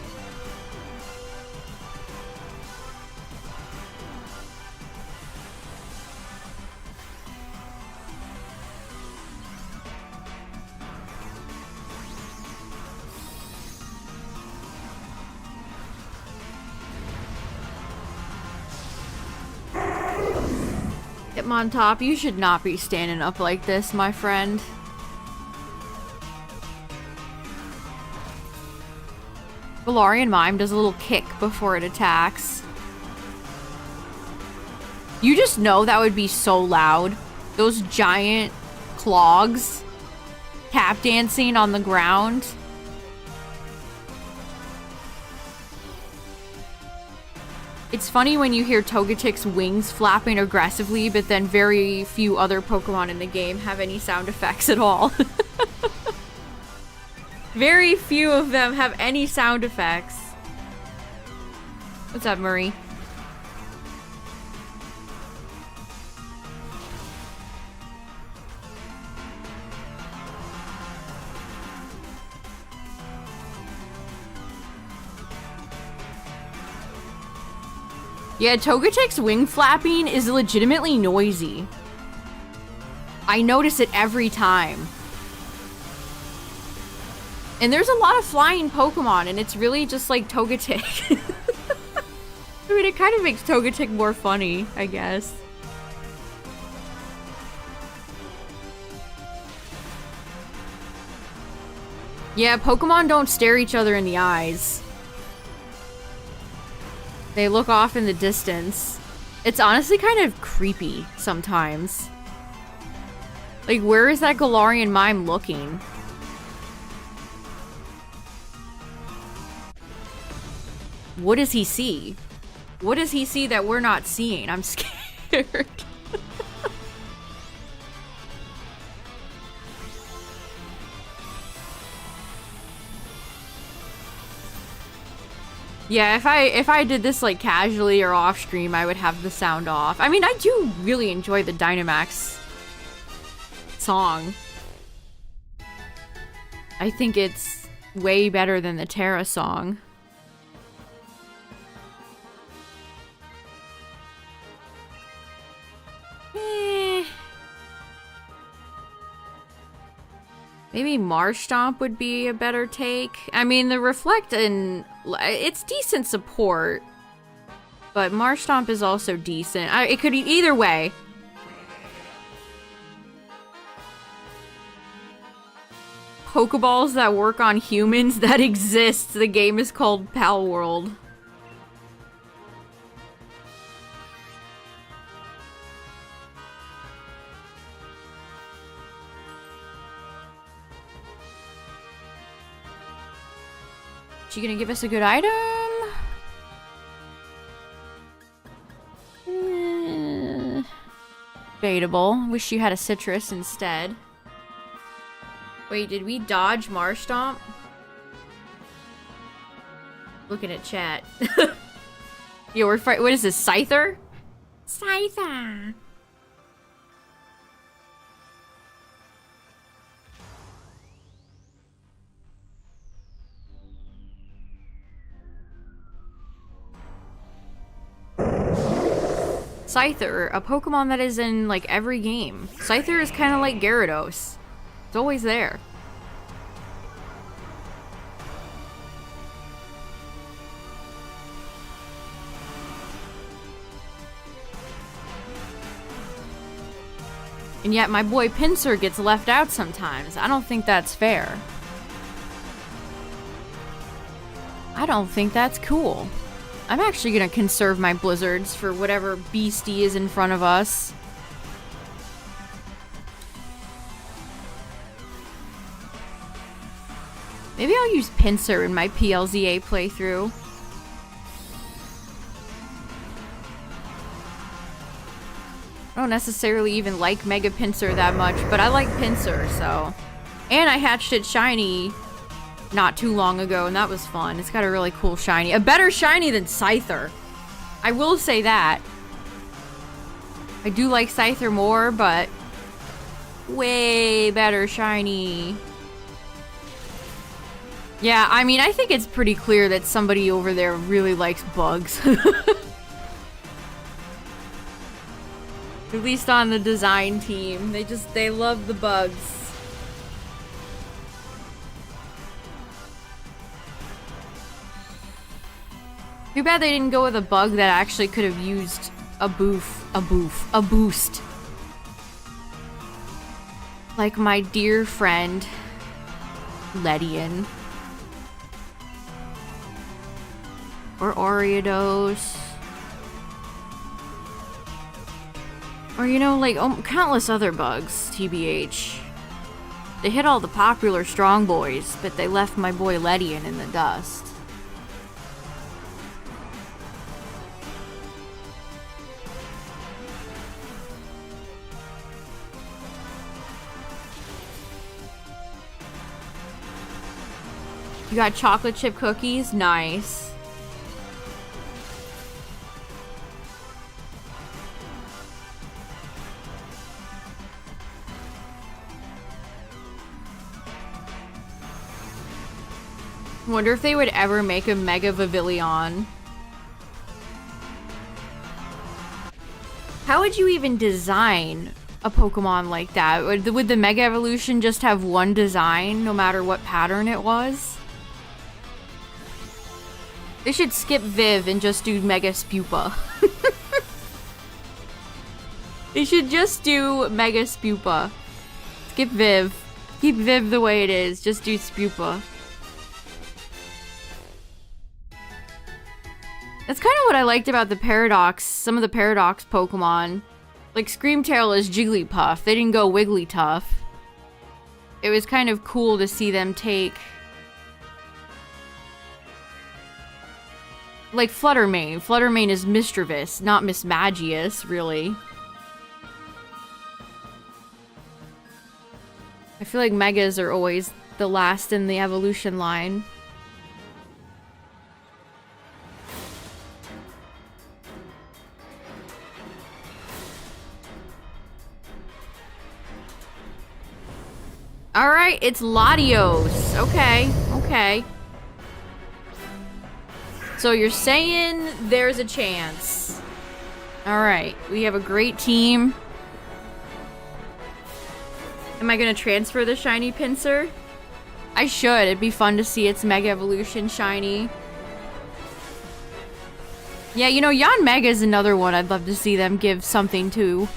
Hitmontop, you should not be standing up like this, my friend. Galarian Mime does a little kick before it attacks. You just know that would be so loud. Those giant clogs tap dancing on the ground. It's funny when you hear Togetic's wings flapping aggressively, but then very few other Pokemon in the game have any sound effects at all. Very few of them have any sound effects. What's up, Murray? Yeah, Togetic's wing flapping is legitimately noisy. I notice it every time. And there's a lot of flying Pokemon, and it's really just like Togetic. I mean, it kind of makes Togetic more funny, I guess. Yeah, Pokemon don't stare each other in the eyes. They look off in the distance. It's honestly kind of creepy sometimes. Like, where is that Galarian Mime looking? What does he see? What does he see that we're not seeing? I'm scared. Yeah, if I did this like casually or off stream, I would have the sound off. I mean, I do really enjoy the Dynamax song. I think it's way better than the Terra song. Maybe Marshtomp would be a better take. I mean, the Reflect and it's decent support, but Marshtomp is also decent. It could be either way. Pokeballs that work on humans that exist. The game is called Pal World. She gonna give us a good item? Debatable. Wish you had a citrus instead. Wait, did we dodge Marshtomp? Looking at chat. Yo, we're fighting. What is this? Scyther? Scyther. Scyther, a Pokemon that is in, like, every game. Scyther is kind of like Gyarados. It's always there. And yet my boy Pinsir gets left out sometimes. I don't think that's fair. I don't think that's cool. I'm actually gonna conserve my blizzards for whatever beastie is in front of us. Maybe I'll use Pinsir in my PLZA playthrough. I don't necessarily even like Mega Pinsir that much, but I like Pinsir, so. And I hatched it shiny not too long ago, and that was fun. It's got a really cool shiny. A better shiny than Scyther. I will say that. I do like Scyther more, but way better shiny. Yeah, I mean, I think it's pretty clear that somebody over there really likes bugs. At least on the design team. They love the bugs. Too bad they didn't go with a bug that actually could have used a boost. Like my dear friend, Ledian. Or Ariados. Or, you know, like, countless other bugs, TBH. They hit all the popular strong boys, but they left my boy Ledian in the dust. You got chocolate chip cookies? Nice. Wonder if they would ever make a Mega Pavilion. How would you even design a Pokemon like that? Would the Mega Evolution just have one design, no matter what pattern it was? They should skip Viv and just do Mega Spupa. They should just do Mega Spupa. Skip Viv. Keep Viv the way it is. Just do Spupa. That's kind of what I liked about the Paradox, some of the Paradox Pokemon. Like Screamtail is Jigglypuff. They didn't go Wigglytuff. It was kind of cool to see them take... like Fluttermane. Fluttermane is Mischievous, not Mismagius, really. I feel like Megas are always the last in the evolution line. Alright, it's Latios. Okay, okay. So you're saying there's a chance. Alright, we have a great team. Am I gonna transfer the shiny Pinsir? I should. It'd be fun to see its Mega Evolution shiny. Yeah, you know, Yon Mega is another one I'd love to see them give something to.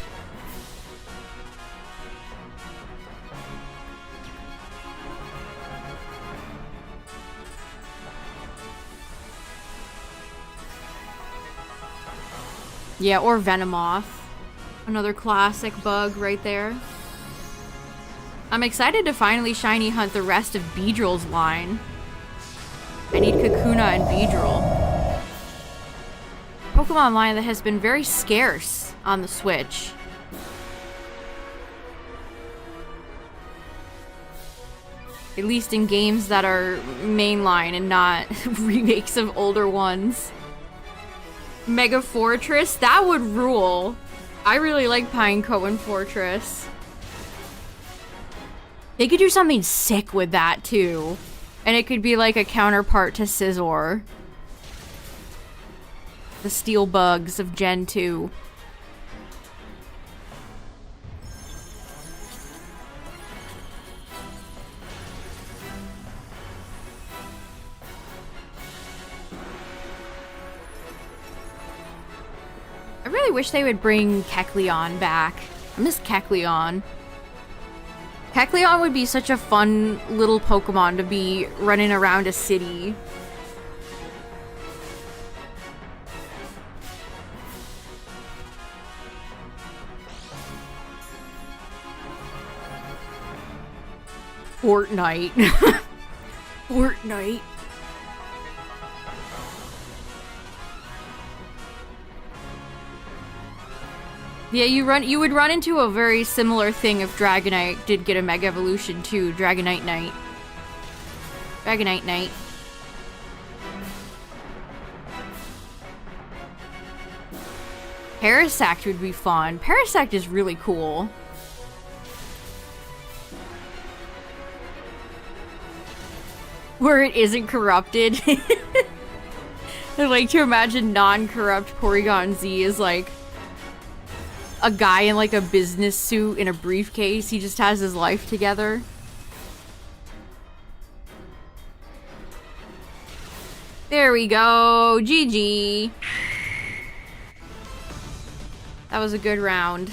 Yeah, or Venomoth. Another classic bug right there. I'm excited to finally shiny hunt the rest of Beedrill's line. I need Kakuna and Beedrill. Pokemon line that has been very scarce on the Switch. At least in games that are mainline and not remakes of older ones. Mega Fortress? That would rule. I really like Pineco and Fortress. They could do something sick with that, too. And it could be like a counterpart to Scizor. The Steel Bugs of Gen 2. I really wish they would bring Kecleon back. I miss Kecleon. Kecleon would be such a fun little Pokemon to be running around a city. Fortnite. Fortnite. Yeah, you would run into a very similar thing if Dragonite did get a Mega Evolution too. Dragonite Knight. Dragonite Knight. Parasect would be fun. Parasect is really cool. Where it isn't corrupted. I like to imagine non-corrupt Porygon Z is like a guy in like a business suit in a briefcase. He just has his life together. There we go. GG. That was a good round.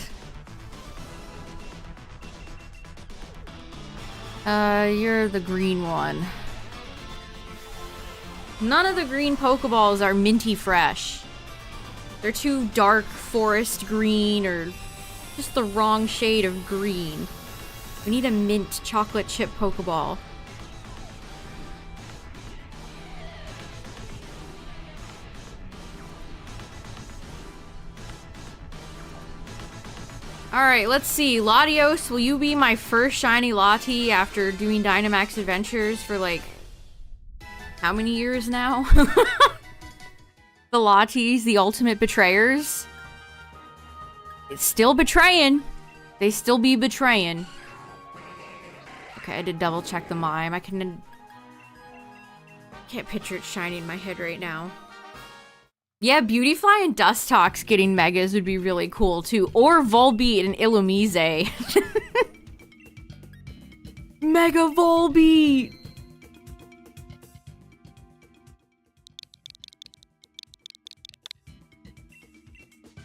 You're the green one. None of the green Pokeballs are minty fresh. They're too dark forest green or just the wrong shade of green. We need a mint chocolate chip Pokeball. Alright, let's see. Latios, will you be my first shiny Lati after doing Dynamax Adventures for like how many years now? The Latis, the ultimate betrayers. It's still betraying. They still be betraying. Okay, I did double check the mime. I can't picture it shiny in my head right now. Yeah, Beautyfly and Dustox getting megas would be really cool too. Or Volbeat and Illumise. Mega Volbeat!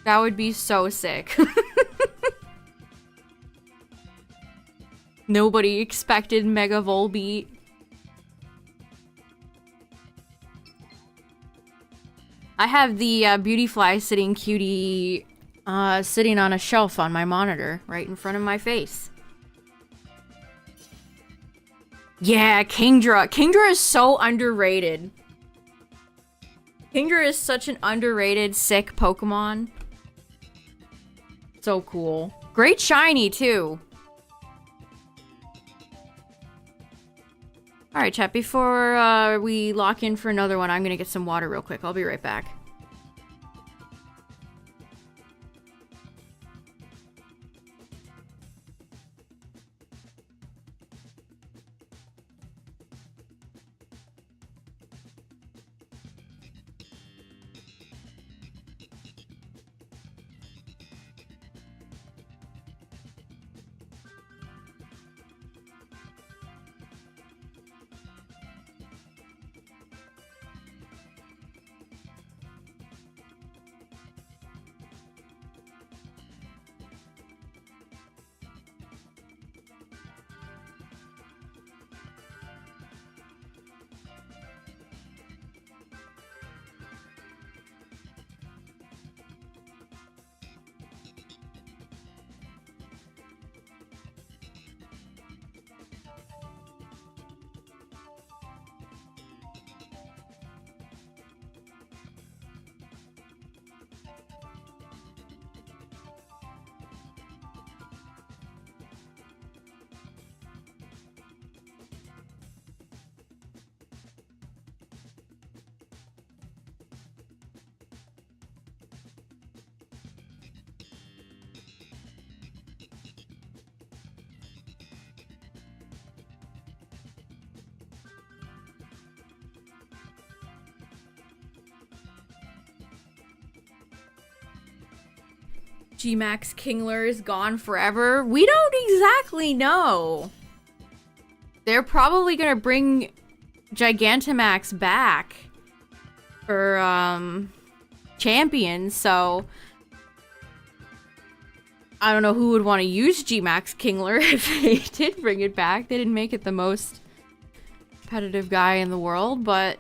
That would be so sick. Nobody expected Mega Volbeat. I have the Beautyfly sitting cutie sitting on a shelf on my monitor right in front of my face. Yeah, Kingdra. Kingdra is so underrated. Kingdra is such an underrated, sick Pokemon. So cool. Great shiny, too. Alright, chat, before we lock in for another one, I'm gonna get some water real quick. I'll be right back. Gmax Kingler is gone forever? We don't exactly know. They're probably gonna bring Gigantamax back for champions, so I don't know who would want to use Gmax Kingler if they did bring it back. They didn't make it the most competitive guy in the world, but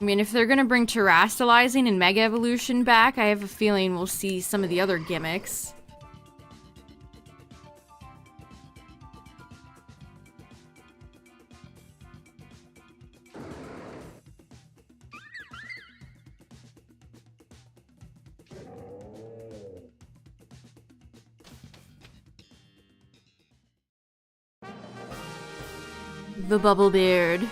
I mean, if they're gonna bring Terastallizing and Mega Evolution back, I have a feeling we'll see some of the other gimmicks. The Bubble Beard.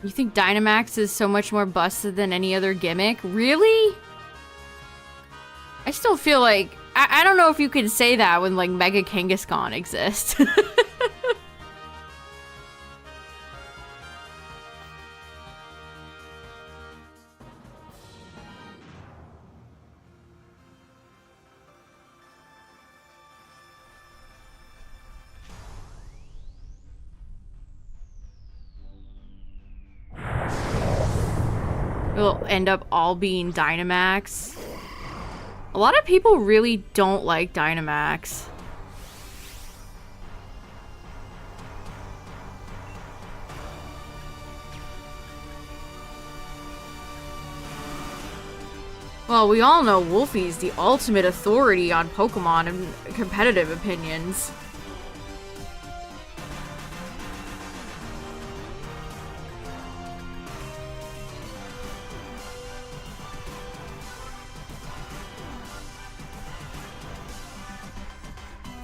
You think Dynamax is so much more busted than any other gimmick? Really? I still feel like... I don't know if you could say that when, like, Mega Kangaskhan exists. It'll end up all being Dynamax. A lot of people really don't like Dynamax. Well, we all know Wolfie's the ultimate authority on Pokemon and competitive opinions.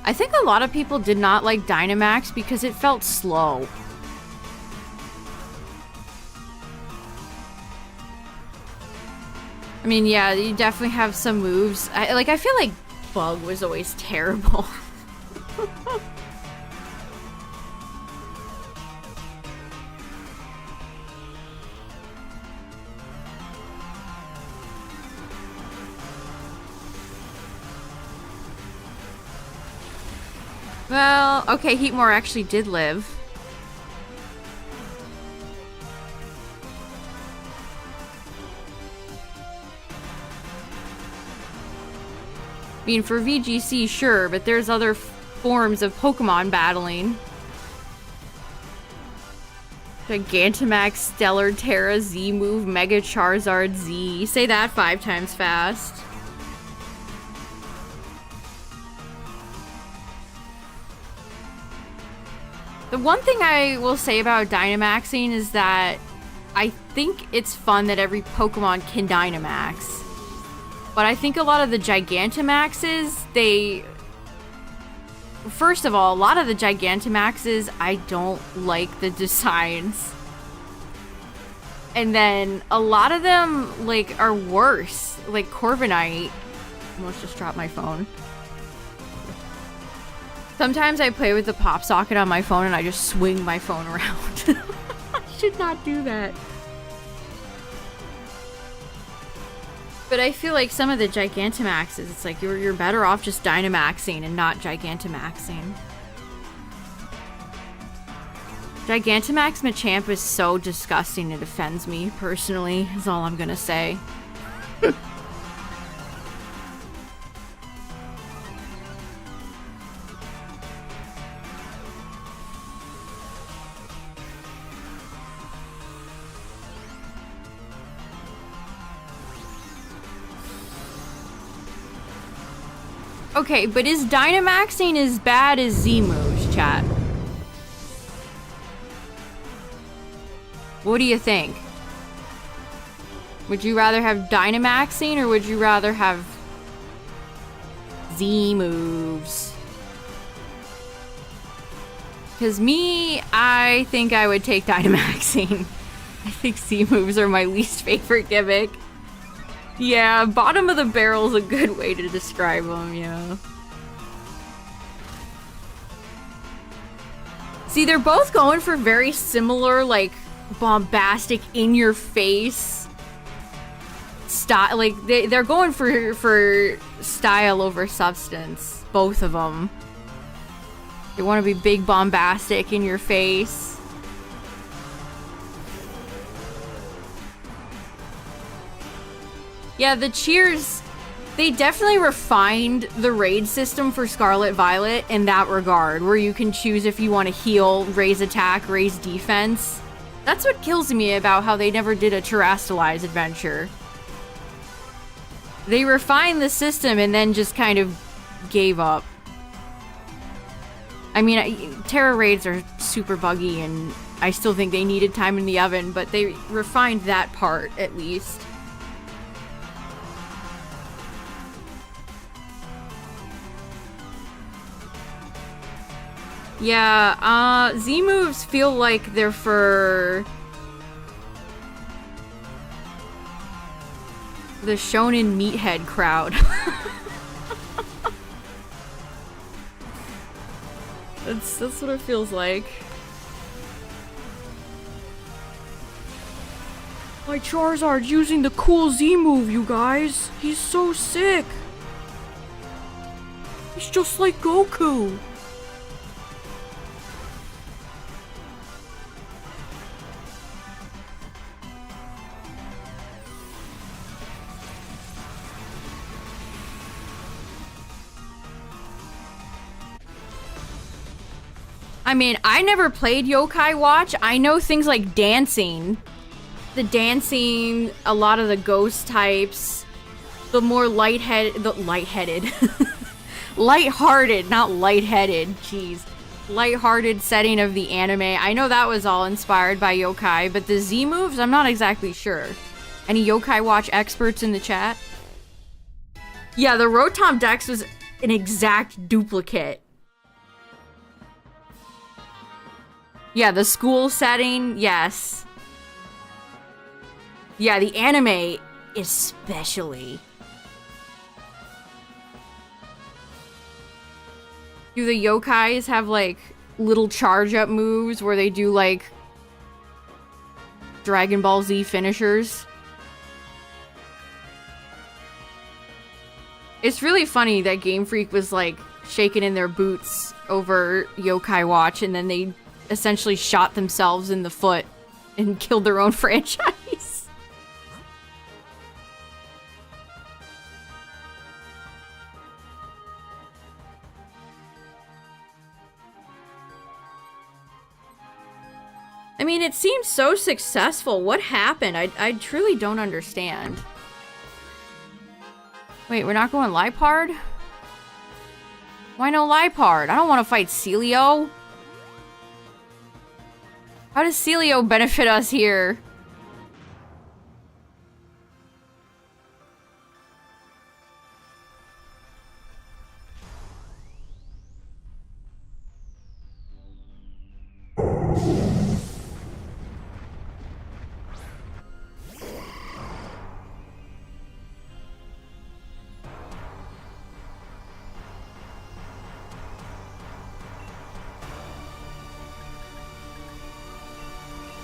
I think a lot of people did not like Dynamax because it felt slow. I mean, yeah, you definitely have some moves. I feel like Bug was always terrible. Well, okay, Heatmore actually did live. I mean, for VGC, sure, but there's other forms of Pokemon battling. Gigantamax, Stellar Terra, Z-Move, Mega Charizard, Z. Say that 5 times fast. The one thing I will say about Dynamaxing is that I think it's fun that every Pokemon can Dynamax. But I think a lot of the Gigantamaxes, they... First of all, a lot of the Gigantamaxes, I don't like the designs. And then a lot of them, like, are worse. Like Corviknight. Almost just dropped my phone. Sometimes I play with the pop socket on my phone and I just swing my phone around. I should not do that. But I feel like some of the Gigantamaxes, it's like you're better off just Dynamaxing and not Gigantamaxing. Gigantamax Machamp is so disgusting it offends me, personally, is all I'm gonna say. Okay, but is Dynamaxing as bad as Z-Moves, chat? What do you think? Would you rather have Dynamaxing or would you rather have Z-Moves? Because me, I think I would take Dynamaxing. I think Z-Moves are my least favorite gimmick. Yeah, bottom of the barrel is a good way to describe them, yeah. See, they're both going for very similar, like, bombastic, in-your-face style. Like, they're going for style over substance. Both of them. They want to be big, bombastic, in your face. Yeah, the cheers, they definitely refined the raid system for Scarlet Violet in that regard, where you can choose if you want to heal, raise attack, raise defense. That's what kills me about how they never did a Terrastalize adventure. They refined the system and then just kind of gave up. I mean, Terra raids are super buggy, and I still think they needed time in the oven, but they refined that part, at least. Yeah, Z moves feel like they're for the shonen meathead crowd. That's what it feels like. My Charizard's using the cool Z move, you guys. He's so sick. He's just like Goku. I mean, I never played Yokai Watch. I know things like dancing. The dancing, a lot of the ghost types, the more lightheaded, lighthearted, not lightheaded, jeez. Lighthearted setting of the anime. I know that was all inspired by Yokai, but the Z moves, I'm not exactly sure. Any Yokai Watch experts in the chat? Yeah, the Rotom Dex was an exact duplicate. Yeah, the school setting, yes. Yeah, the anime especially. Do the yokais have, like, little charge-up moves where they do, like, Dragon Ball Z finishers? It's really funny that Game Freak was, like, shaking in their boots over Yokai Watch, and then they essentially shot themselves in the foot and killed their own franchise. I mean, it seems so successful. What happened? I truly don't understand. Wait, we're not going Lipard? Why no Lipard? I don't want to fight Celio. How does Celio benefit us here?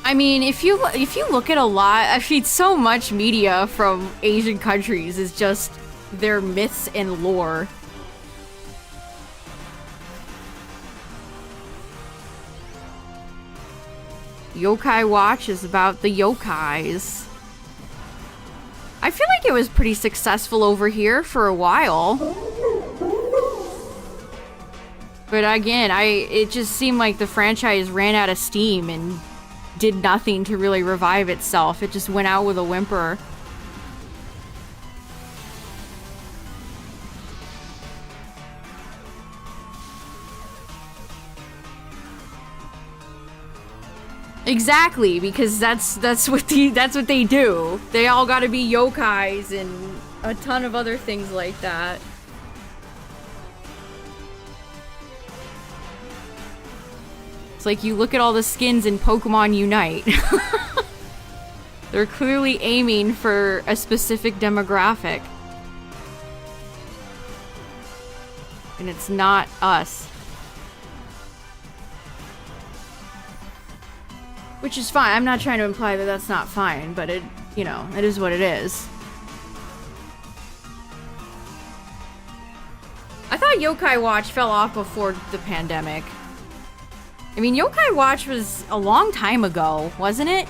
I mean, if you look at a lot, I mean, so much media from Asian countries is just their myths and lore. Yokai Watch is about the yokais. I feel like it was pretty successful over here for a while. But again, it just seemed like the franchise ran out of steam and did nothing to really revive itself. It just went out with a whimper. Exactly, because that's what they do. They all gotta be yokais and a ton of other things like that. It's like you look at all the skins in Pokemon Unite. They're clearly aiming for a specific demographic. And it's not us. Which is fine. I'm not trying to imply that that's not fine, but it, you know, it is what it is. I thought Yokai Watch fell off before the pandemic. I mean, Yokai Watch was a long time ago, wasn't it?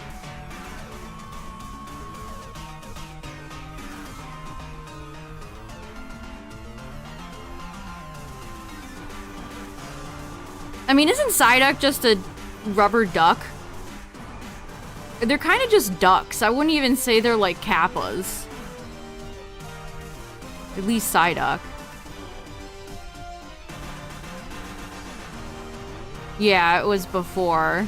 I mean, isn't Psyduck just a rubber duck? They're kind of just ducks. I wouldn't even say they're like Kappas. At least Psyduck. Yeah, it was before.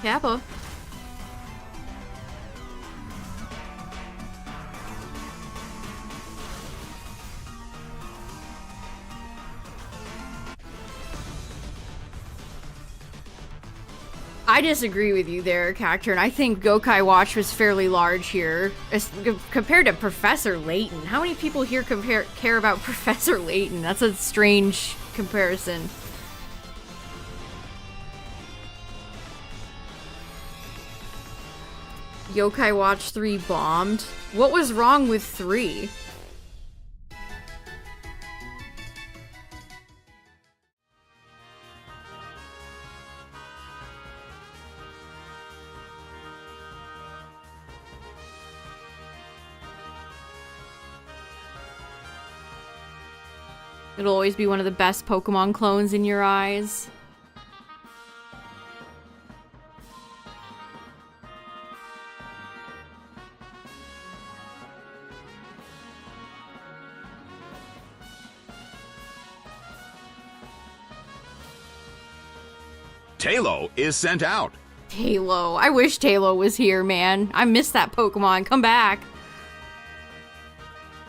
Kappa. I disagree with you there, Cacturn. I think Yokai Watch was fairly large here, compared to Professor Layton. How many people here care about Professor Layton? That's a strange comparison. Yokai Watch 3 bombed? What was wrong with 3? It'll always be one of the best Pokemon clones in your eyes. Tailo is sent out. Tailo. I wish Tailo was here, man. I miss that Pokemon. Come back.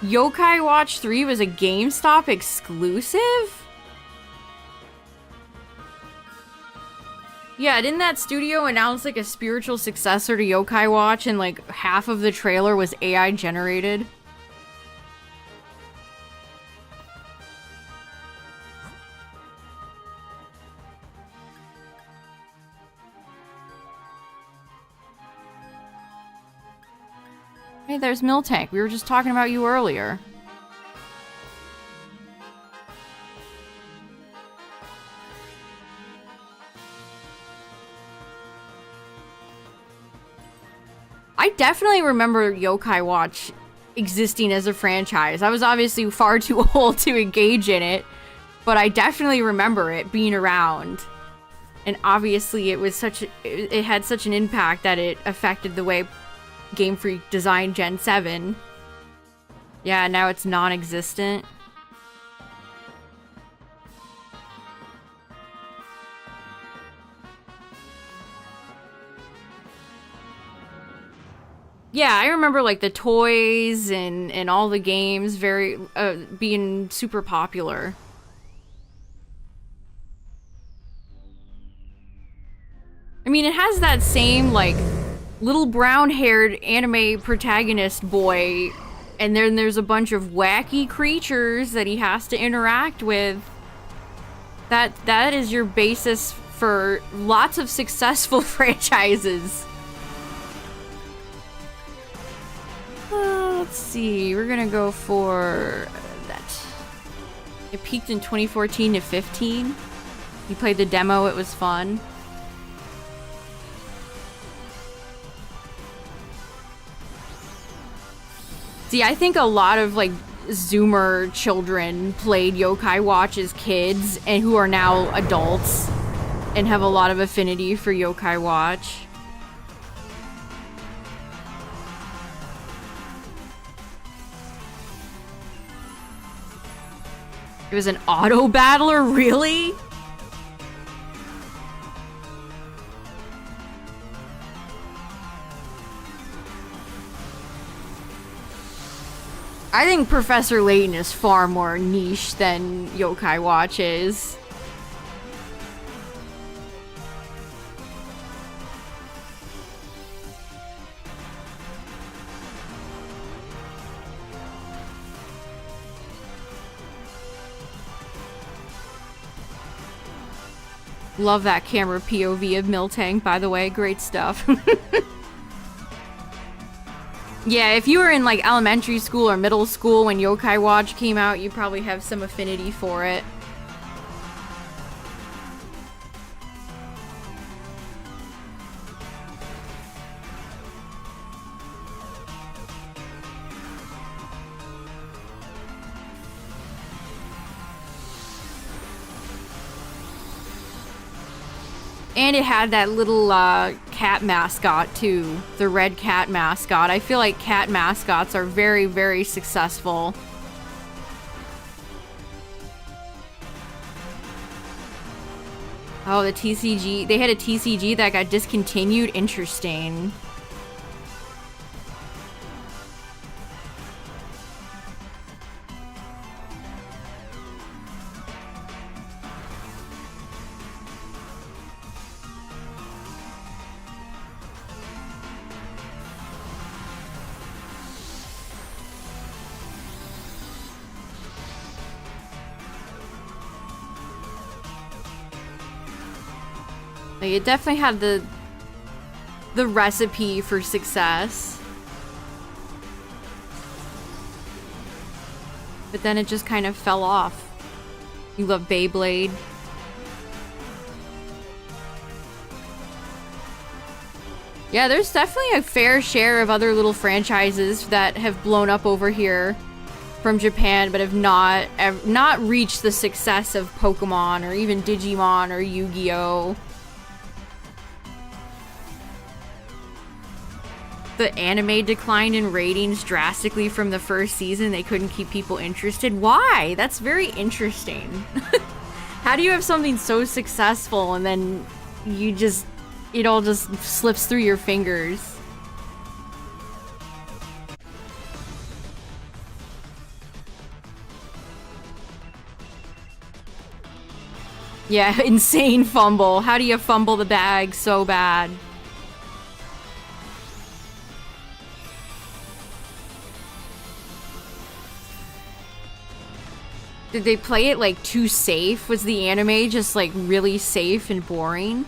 Yokai Watch 3 was a GameStop exclusive? Yeah, didn't that studio announce like a spiritual successor to Yokai Watch and like half of the trailer was AI generated? Hey, there's Miltank. We were just talking about you earlier. I definitely remember Yokai Watch existing as a franchise. I was obviously far too old to engage in it, but I definitely remember it being around. And obviously it had such an impact that it affected the way Game Freak designed Gen 7. Yeah, now it's non-existent. Yeah, I remember like the toys and all the games being super popular. I mean, it has that same like little brown-haired anime protagonist boy, and then there's a bunch of wacky creatures that he has to interact with. That is your basis for lots of successful franchises. Let's see, we're gonna go for that. It peaked in 2014 to 15. You played the demo, it was fun. See, I think a lot of like Zoomer children played Yokai Watch as kids and who are now adults and have a lot of affinity for Yokai Watch. It was an auto battler, really? I think Professor Layton is far more niche than Yokai Watch is. Love that camera POV of Miltank, by the way. Great stuff. Yeah, if you were in like elementary school or middle school when Yokai Watch came out, you probably have some affinity for it. And it had that little cat mascot too, the red cat mascot. I feel like cat mascots are very, very successful. Oh, the TCG. They had a TCG that got discontinued. Interesting. Like, it definitely had the recipe for success. But then it just kind of fell off. You love Beyblade. Yeah, there's definitely a fair share of other little franchises that have blown up over here from Japan, but have not reached the success of Pokemon or even Digimon or Yu-Gi-Oh! The anime declined in ratings drastically from the first season. They couldn't keep people interested. Why? That's very interesting. How do you have something so successful and then it all just slips through your fingers? Yeah, insane fumble. How do you fumble the bag so bad? Did they play it like too safe? Was the anime just like really safe and boring?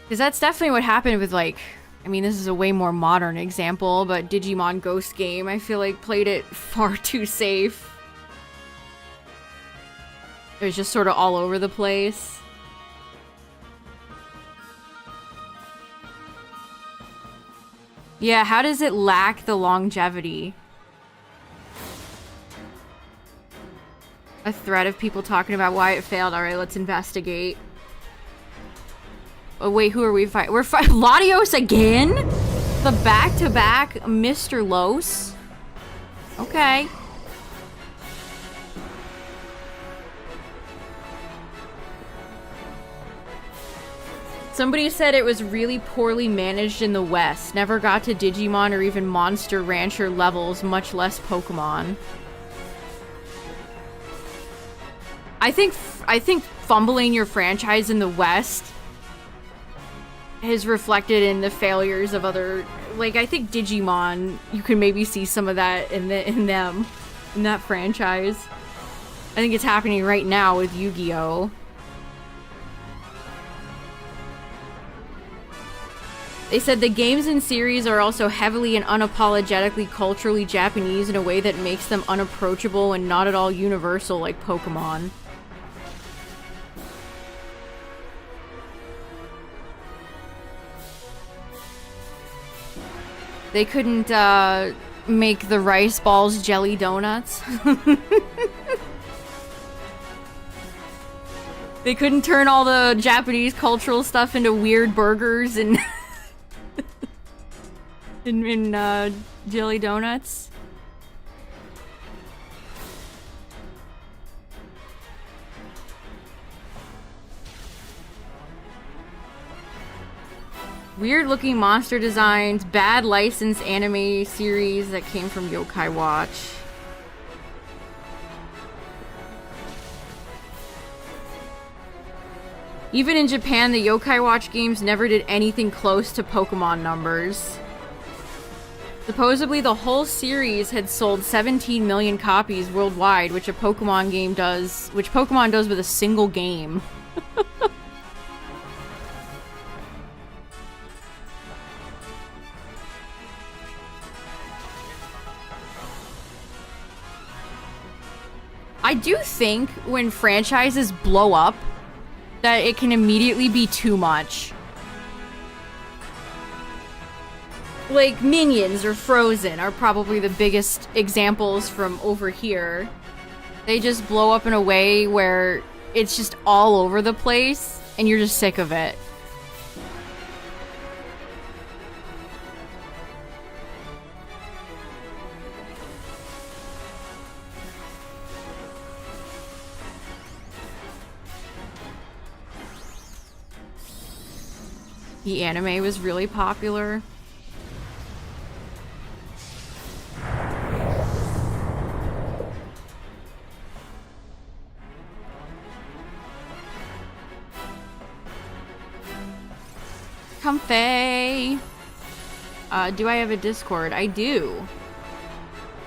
Because that's definitely what happened with like, I mean, this is a way more modern example, but Digimon Ghost Game, I feel like played it far too safe. It was just sort of all over the place. Yeah, how does it lack the longevity? A thread of people talking about why it failed. Alright, let's investigate. Oh wait, who are we fighting? We're fighting Latios again? The back-to-back Mr. Los? Okay. Somebody said it was really poorly managed in the West. Never got to Digimon or even Monster Rancher levels, much less Pokemon. I think fumbling your franchise in the West has reflected in the failures of other, like, I think Digimon, you can maybe see some of that in that franchise. I think it's happening right now with Yu-Gi-Oh! They said the games and series are also heavily and unapologetically culturally Japanese in a way that makes them unapproachable and not at all universal like Pokemon. They couldn't make the rice balls jelly donuts. They couldn't turn all the Japanese cultural stuff into weird burgers and in jelly donuts. Weird looking monster designs, bad licensed anime series that came from Yokai Watch. Even in Japan, the Yokai Watch games never did anything close to Pokemon numbers. Supposedly, the whole series had sold 17 million copies worldwide, which Pokemon does with a single game. I do think when franchises blow up, that it can immediately be too much. Like, Minions or Frozen are probably the biggest examples from over here. They just blow up in a way where it's just all over the place, and you're just sick of it. The anime was really popular. Comfy. Do I have a Discord? I do.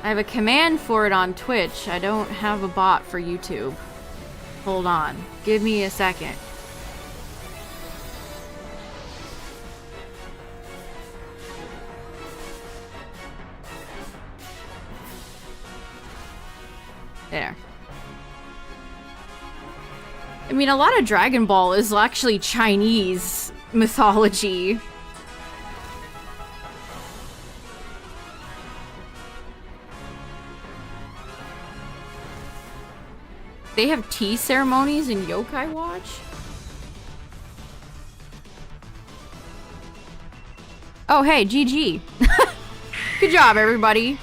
I have a command for it on Twitch. I don't have a bot for YouTube. Hold on. Give me a second. There. I mean, a lot of Dragon Ball is actually Chinese mythology. They have tea ceremonies in Yokai Watch? Oh, hey, GG. Good job, everybody.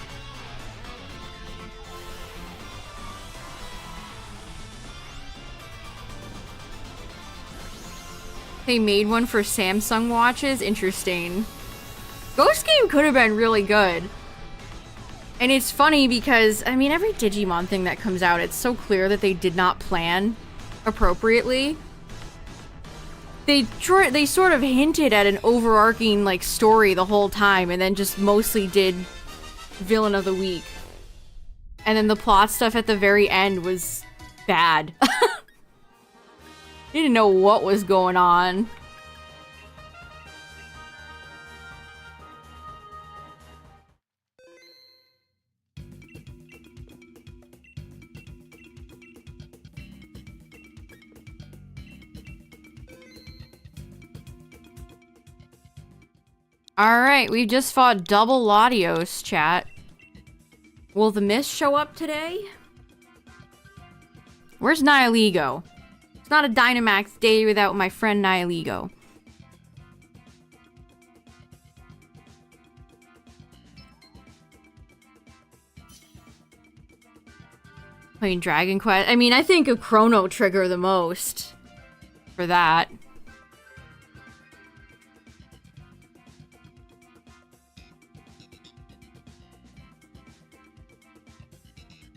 They made one for Samsung watches? Interesting. Ghost Game could have been really good. And it's funny because, I mean, every Digimon thing that comes out, it's so clear that they did not plan appropriately. They sort of hinted at an overarching, like, story the whole time, and then just mostly did Villain of the Week. And then the plot stuff at the very end was bad. Didn't know what was going on. Alright, we just fought double Latios, chat. Will the mist show up today? Where's Nihilego? It's not a Dynamax day without my friend Nihilego. Playing Dragon Quest. I mean, I think of Chrono Trigger the most for that.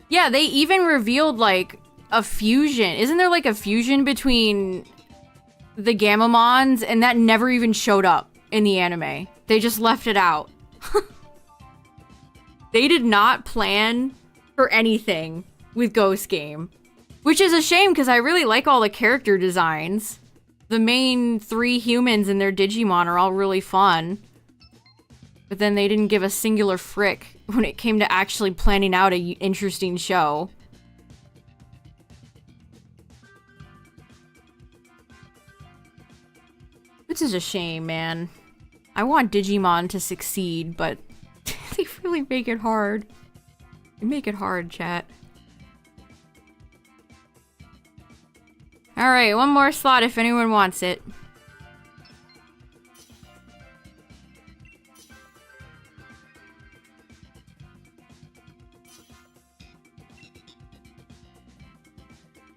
Yeah, they even revealed, like, a fusion. Isn't there, like, a fusion between the Gamamons? And that never even showed up in the anime. They just left it out. They did not plan for anything with Ghost Game. Which is a shame, because I really like all the character designs. The main 3 humans and their Digimon are all really fun. But then they didn't give a singular frick when it came to actually planning out an interesting show. This is a shame, man. I want Digimon to succeed, but they really make it hard. They make it hard, chat. Alright, one more slot if anyone wants it.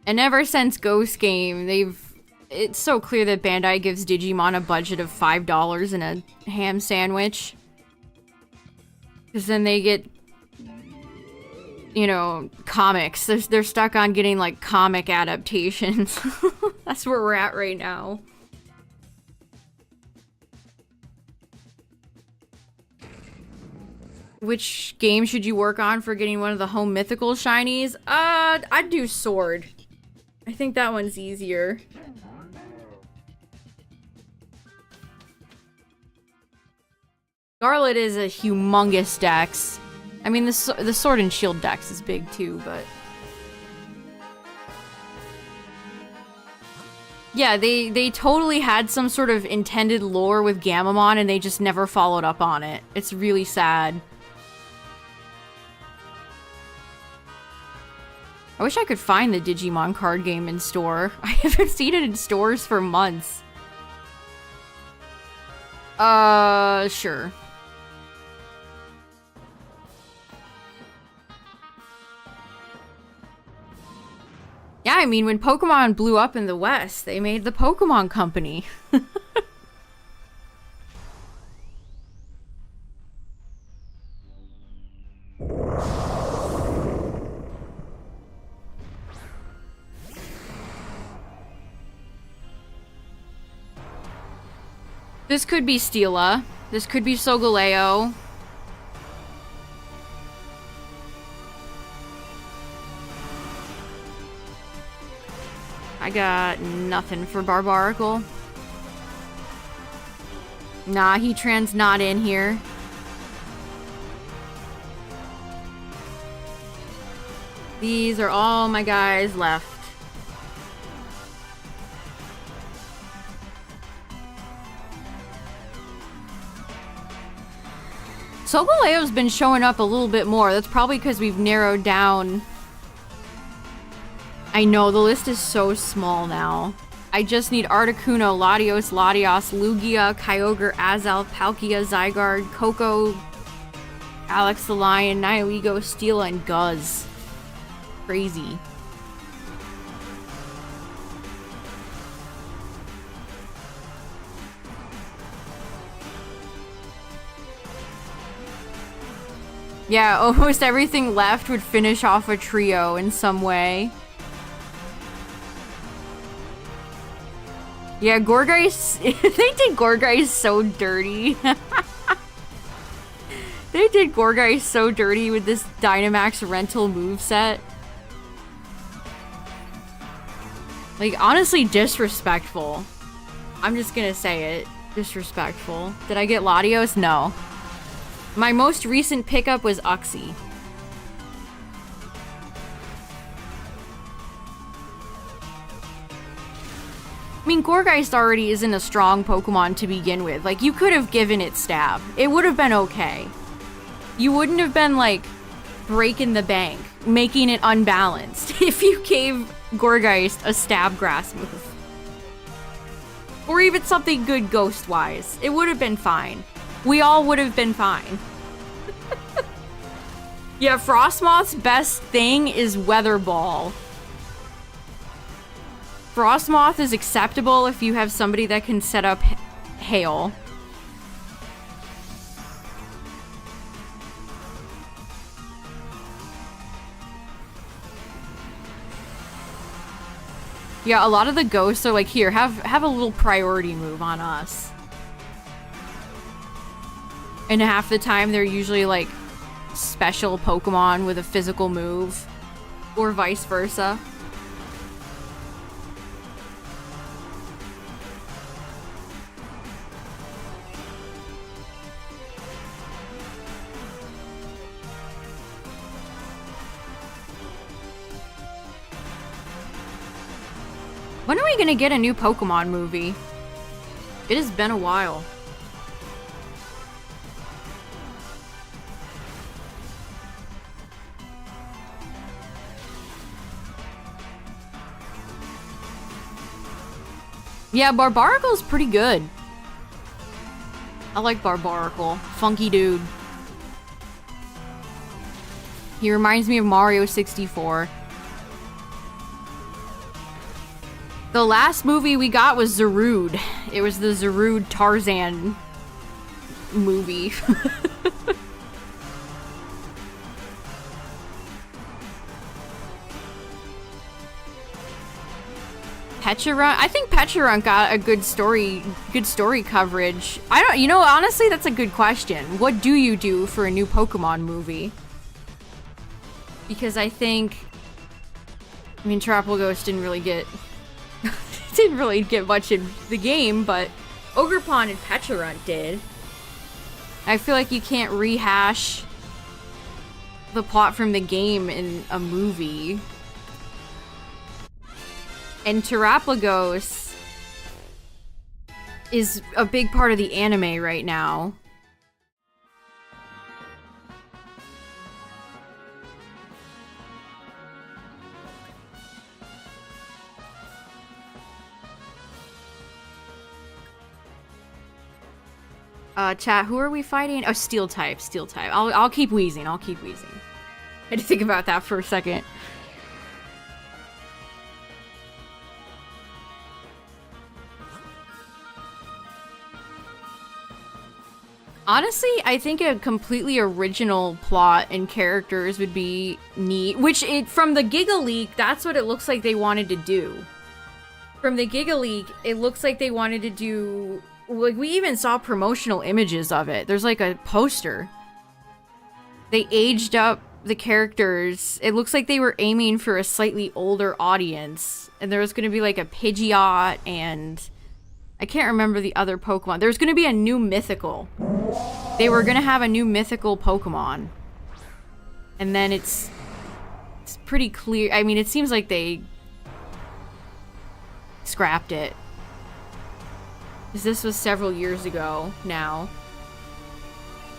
And ever since Ghost Game, it's so clear that Bandai gives Digimon a budget of $5 and a ham sandwich. Because then they get you know, comics. They're stuck on getting, like, comic adaptations. That's where we're at right now. Which game should you work on for getting one of the home mythical shinies? I'd do Sword. I think that one's easier. Scarlet is a humongous dex. I mean, the Sword and Shield dex is big too, but... yeah, they totally had some sort of intended lore with Gamamon and they just never followed up on it. It's really sad. I wish I could find the Digimon card game in store. I haven't seen it in stores for months. Sure. Yeah, I mean, when Pokemon blew up in the West, they made the Pokemon Company. This could be Steela. This could be Solgaleo. I got nothing for Barbaracle. Nah, Heatran's not in here. These are all my guys left. Solgaleo's been showing up a little bit more. That's probably because we've narrowed down. I know, the list is so small now. I just need Articuno, Latios, Latios, Lugia, Kyogre, Azel, Palkia, Zygarde, Coco, Alex the Lion, Nihilego, Steela, and Guzz. Crazy. Yeah, almost everything left would finish off a trio in some way. Yeah, Gourgeist, they did Gourgeist so dirty. They did Gourgeist so dirty with this Dynamax rental moveset. Like, honestly, disrespectful. I'm just gonna say it. Disrespectful. Did I get Latios? No. My most recent pickup was Uxie. I mean, Gourgeist already isn't a strong Pokemon to begin with. Like, you could have given it Stab. It would have been okay. You wouldn't have been, like, breaking the bank, making it unbalanced, if you gave Gourgeist a Stab Grass move. Or even something good Ghost-wise. It would have been fine. We all would have been fine. Yeah, Frostmoth's best thing is Weather Ball. Frostmoth is acceptable if you have somebody that can set up hail. Yeah, a lot of the ghosts are like, here, have a little priority move on us. And half the time they're usually like special Pokemon with a physical move. Or vice versa. When are we gonna get a new Pokemon movie? It has been a while. Yeah, Barbaracle's pretty good. I like Barbaracle. Funky dude. He reminds me of Mario 64. The last movie we got was Zarude. It was the Zarude Tarzan movie. Pecharunt. I think Pecharunt got a good story coverage. I don't, you know, honestly, that's a good question. What do you do for a new Pokemon movie? Because I mean, Terapagos didn't really get much in the game, but Ogerpon and Pecharunt did. I feel like you can't rehash the plot from the game in a movie. And Terapagos is a big part of the anime right now. Chat, who are we fighting? Oh, Steel type. I'll keep wheezing. I had to think about that for a second. Honestly, I think a completely original plot and characters would be neat. Which, from the Giga Leak, that's what it looks like they wanted to do. From the Giga Leak, it looks like they wanted to do... Like, we even saw promotional images of it. There's like a poster. They aged up the characters. It looks like they were aiming for a slightly older audience. And there was going to be like a Pidgeot and... I can't remember the other Pokemon. There's going to be a new mythical. They were going to have a new mythical Pokemon. And then it's pretty clear. I mean, it seems like they scrapped it. Because this was several years ago now.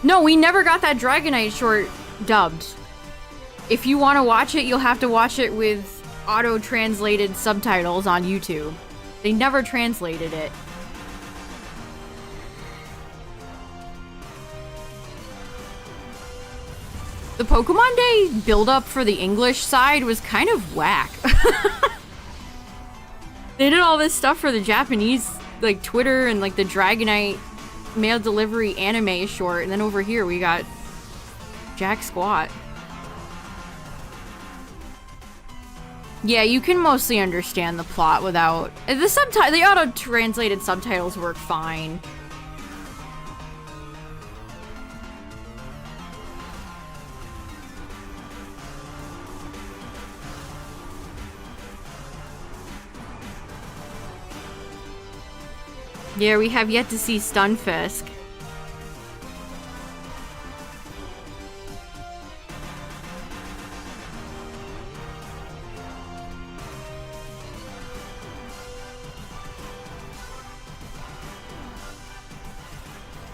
No, we never got that Dragonite short dubbed. If you want to watch it, you'll have to watch it with auto-translated subtitles on YouTube. They never translated it. The Pokemon Day build-up for the English side was kind of whack. They did all this stuff for the Japanese, like, Twitter and, like, the Dragonite mail delivery anime short, and then over here we got jack squat. Yeah, you can mostly understand the plot without... The auto-translated subtitles work fine. Yeah, we have yet to see Stunfisk.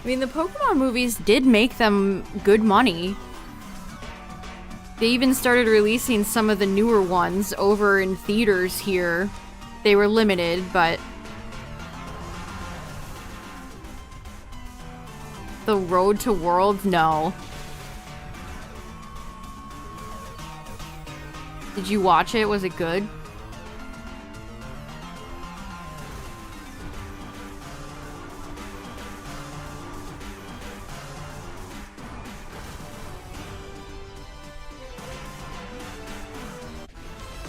I mean, the Pokemon movies did make them good money. They even started releasing some of the newer ones over in theaters here. They were limited, but... The Road to World? No. Did you watch it? Was it good?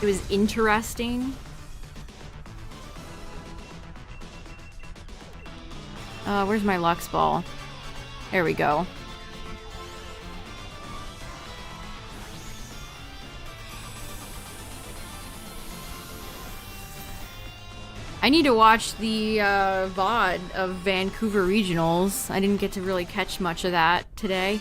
It was interesting. Where's my Lux Ball? There we go. I need to watch the VOD of Vancouver Regionals. I didn't get to really catch much of that today.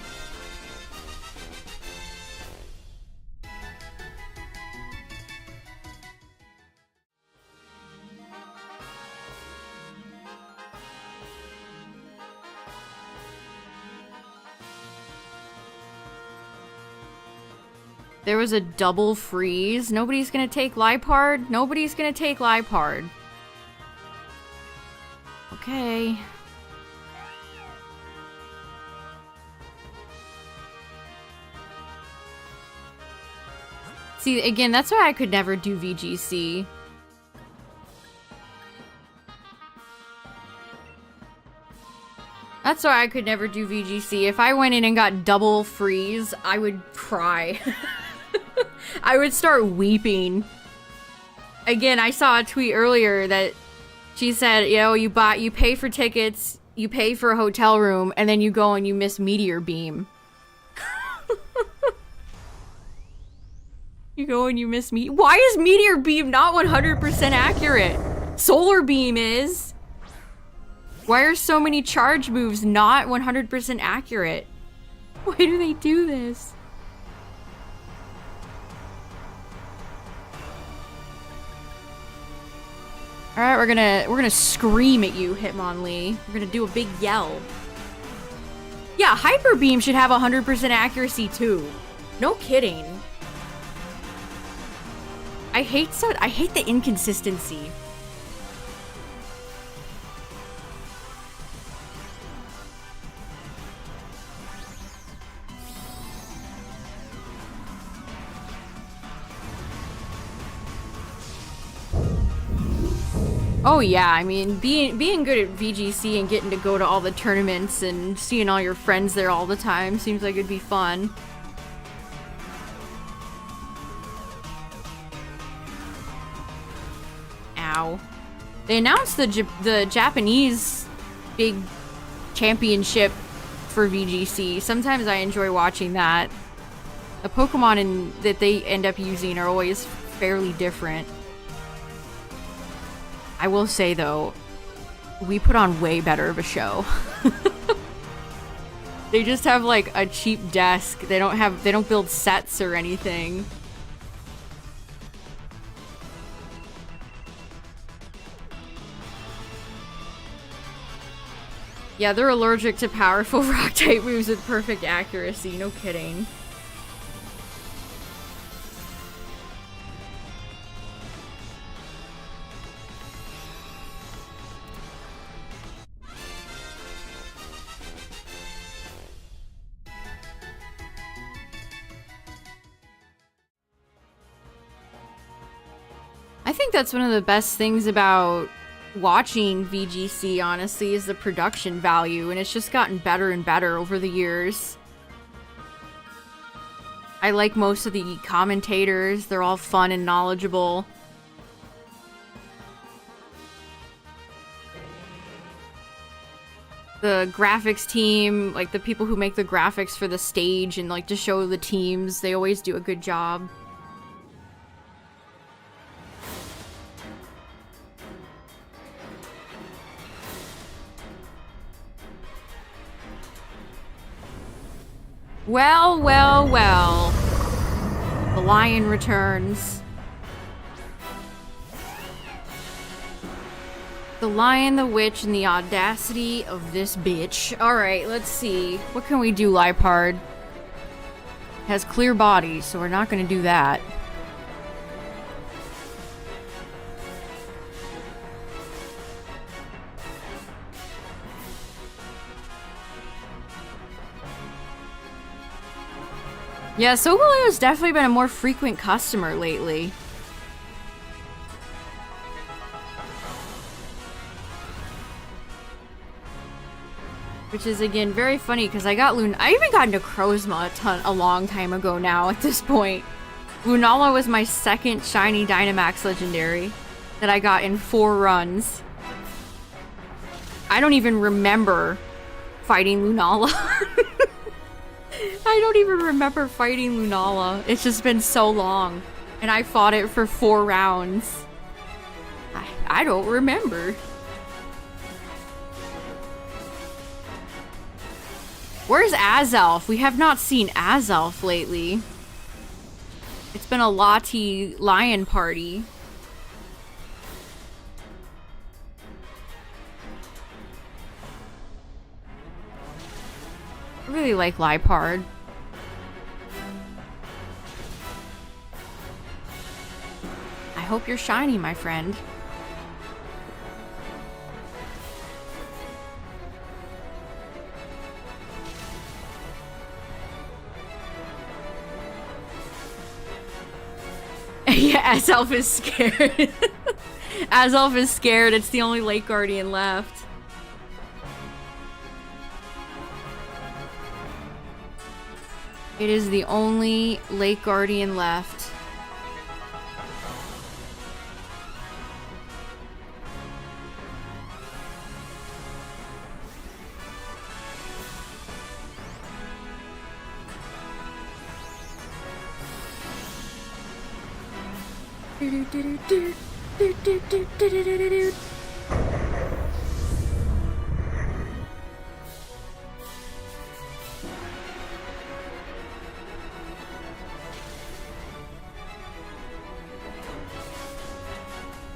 There was a double freeze. Nobody's gonna take Liepard? Nobody's gonna take Liepard. Okay. See, again, that's why I could never do VGC. That's why I could never do VGC. If I went in and got double freeze, I would cry. I would start weeping. Again, I saw a tweet earlier that she said, you know, you pay for tickets, you pay for a hotel room, and then you go and you miss Meteor Beam. You go and you miss me. Why is Meteor Beam not 100% accurate? Solar Beam is. Why are so many charge moves not 100% accurate? Why do they do this? All right, we're gonna scream at you, Hitmonlee. We're gonna do a big yell. Yeah, Hyper Beam should have 100% accuracy too. No kidding. I hate the inconsistency. Oh yeah, I mean, being good at VGC and getting to go to all the tournaments and seeing all your friends there all the time seems like it'd be fun. Ow. They announced the Japanese big championship for VGC. Sometimes I enjoy watching that. The Pokemon that they end up using are always fairly different. I will say though, we put on way better of a show. They just have like a cheap desk. They don't build sets or anything. Yeah, they're allergic to powerful rock type moves with perfect accuracy, no kidding. I think that's one of the best things about watching VGC, honestly, is the production value, and it's just gotten better and better over the years. I like most of the commentators. They're all fun and knowledgeable. The graphics team, like the people who make the graphics for the stage and like to show the teams, they always do a good job. Well, well, well. The lion returns. The lion, the witch, and the audacity of this bitch. Alright, let's see. What can we do, Lipard? Has clear body, so we're not gonna do that. Yeah, Sogaleo definitely been a more frequent customer lately. Which is, again, very funny, because I even got into Crozma a long time ago now, at this point. Lunala was my second shiny Dynamax legendary that I got in 4 runs. I don't even remember fighting Lunala. I don't even remember fighting Lunala. It's just been so long. And I fought it for 4 rounds. I don't remember. Where's Azelf? We have not seen Azelf lately. It's been a Lati lion party. I really like Lipard. I hope you're shiny, my friend. Yeah, Azelf is scared. Azelf is scared. It's the only Lake Guardian left. It is the only Lake Guardian left.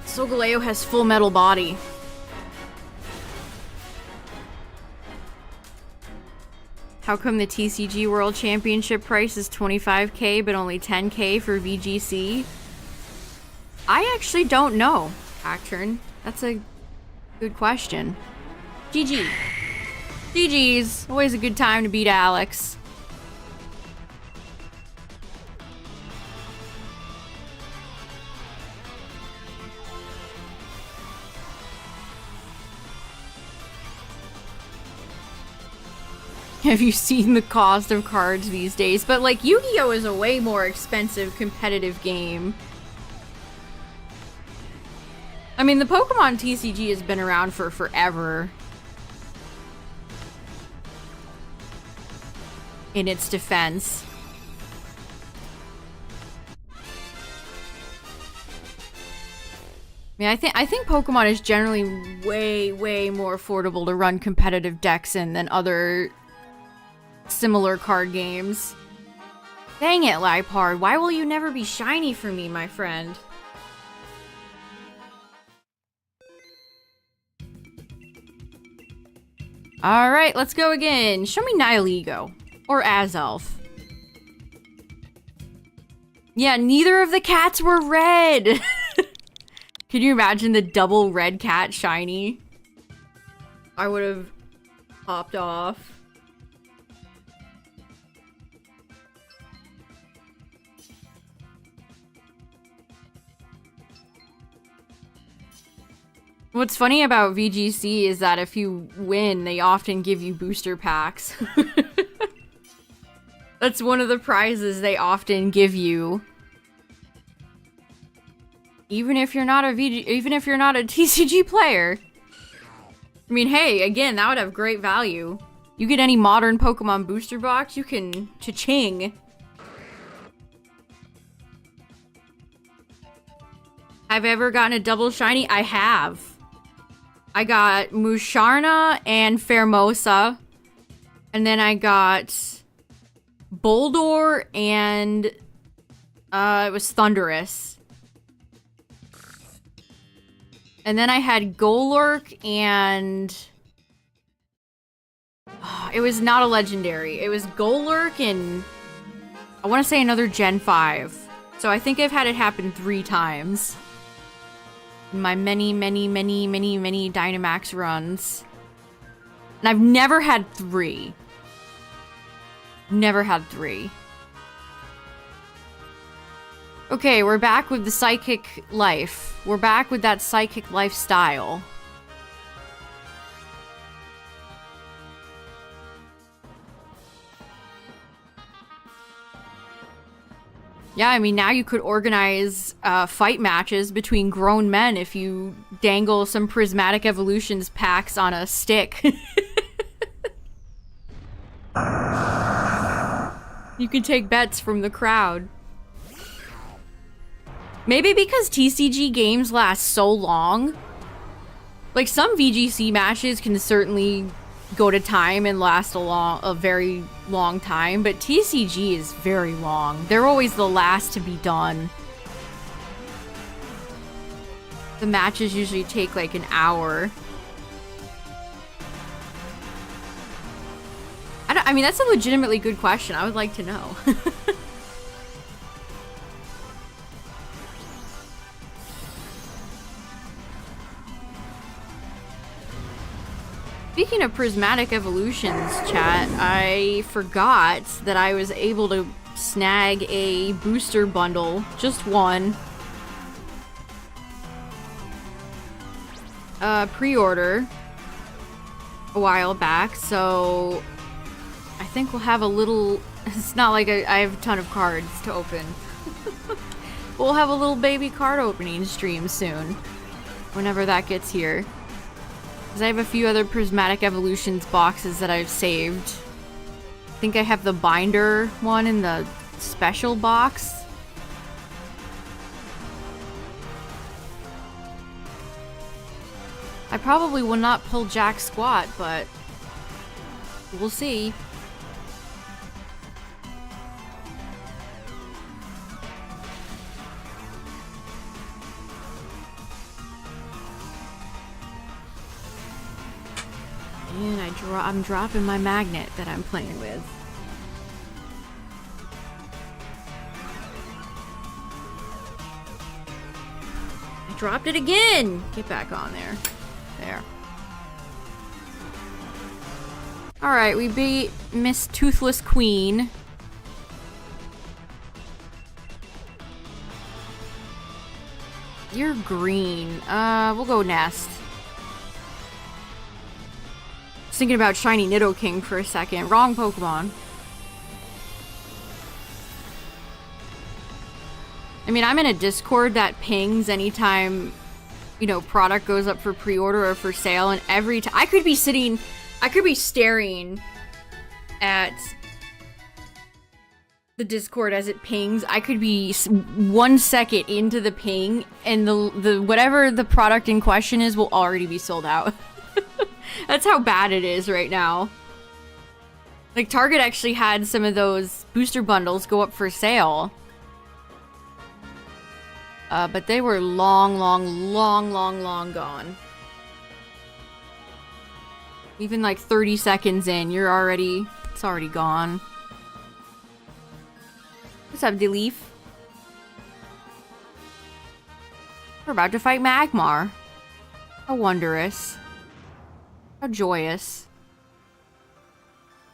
Solgaleo has full metal body. How come the TCG World Championship price is 25k but only 10k for VGC? I actually don't know, Acturn. That's a good question. GG. GG's. Always a good time to beat Alex. Have you seen the cost of cards these days? But like, Yu-Gi-Oh! Is a way more expensive competitive game. I mean, the Pokemon TCG has been around for forever. In its defense. I mean, I think Pokemon is generally way more affordable to run competitive decks in than other similar card games. Dang it, Lipard. Why will you never be shiny for me, my friend? Alright, let's go again. Show me Nihilego. Or Azelf. Yeah, neither of the cats were red! Can you imagine the double red cat shiny? I would have popped off. What's funny about VGC is that if you win, they often give you booster packs. That's one of the prizes they often give you. Even if you're not a TCG player. I mean, hey, again, that would have great value. You get any modern Pokemon booster box, you can cha-ching. Have I ever gotten a double shiny? I have. I got Musharna and Fairmosa. And then I got Boldor and it was Thundurus. And then I had Golurk and it was not a legendary. It was Golurk and I want to say another Gen 5. So I think I've had it happen 3 times. In my many Dynamax runs. And I've never had 3. Never had 3. Okay, we're back with the psychic life. We're back with that psychic lifestyle. Yeah, I mean, now you could organize fight matches between grown men if you dangle some Prismatic Evolutions packs on a stick. You can take bets from the crowd. Maybe because TCG games last so long. Like, some VGC matches can certainly go to time and last a very long time, but TCG is very long. They're always the last to be done. The matches usually take like an hour. I mean, that's a legitimately good question. I would like to know. Speaking of Prismatic Evolutions, chat, I forgot that I was able to snag a booster bundle, just one, pre-order a while back, so I think we'll have a little, it's not like I have a ton of cards to open. We'll have a little baby card opening stream soon, whenever that gets here. Because I have a few other Prismatic Evolutions boxes that I've saved. I think I have the binder one in the special box. I probably will not pull jack squat, but we'll see. And I'm dropping my magnet that I'm playing with. I dropped it again! Get back on there. There. Alright, we beat Miss Toothless Queen. You're green. We'll go Nest. Was thinking about Shiny Nidoking for a second. Wrong Pokemon. I mean, I'm in a Discord that pings anytime, you know, product goes up for pre-order or for sale, and every time I could be staring at the Discord as it pings. I could be 1 second into the ping, and the whatever the product in question is will already be sold out. That's how bad it is right now. Like, Target actually had some of those booster bundles go up for sale. But they were long gone. Even like 30 seconds in, it's already gone. What's up, Deleaf? We're about to fight Magmar. How wondrous. How joyous.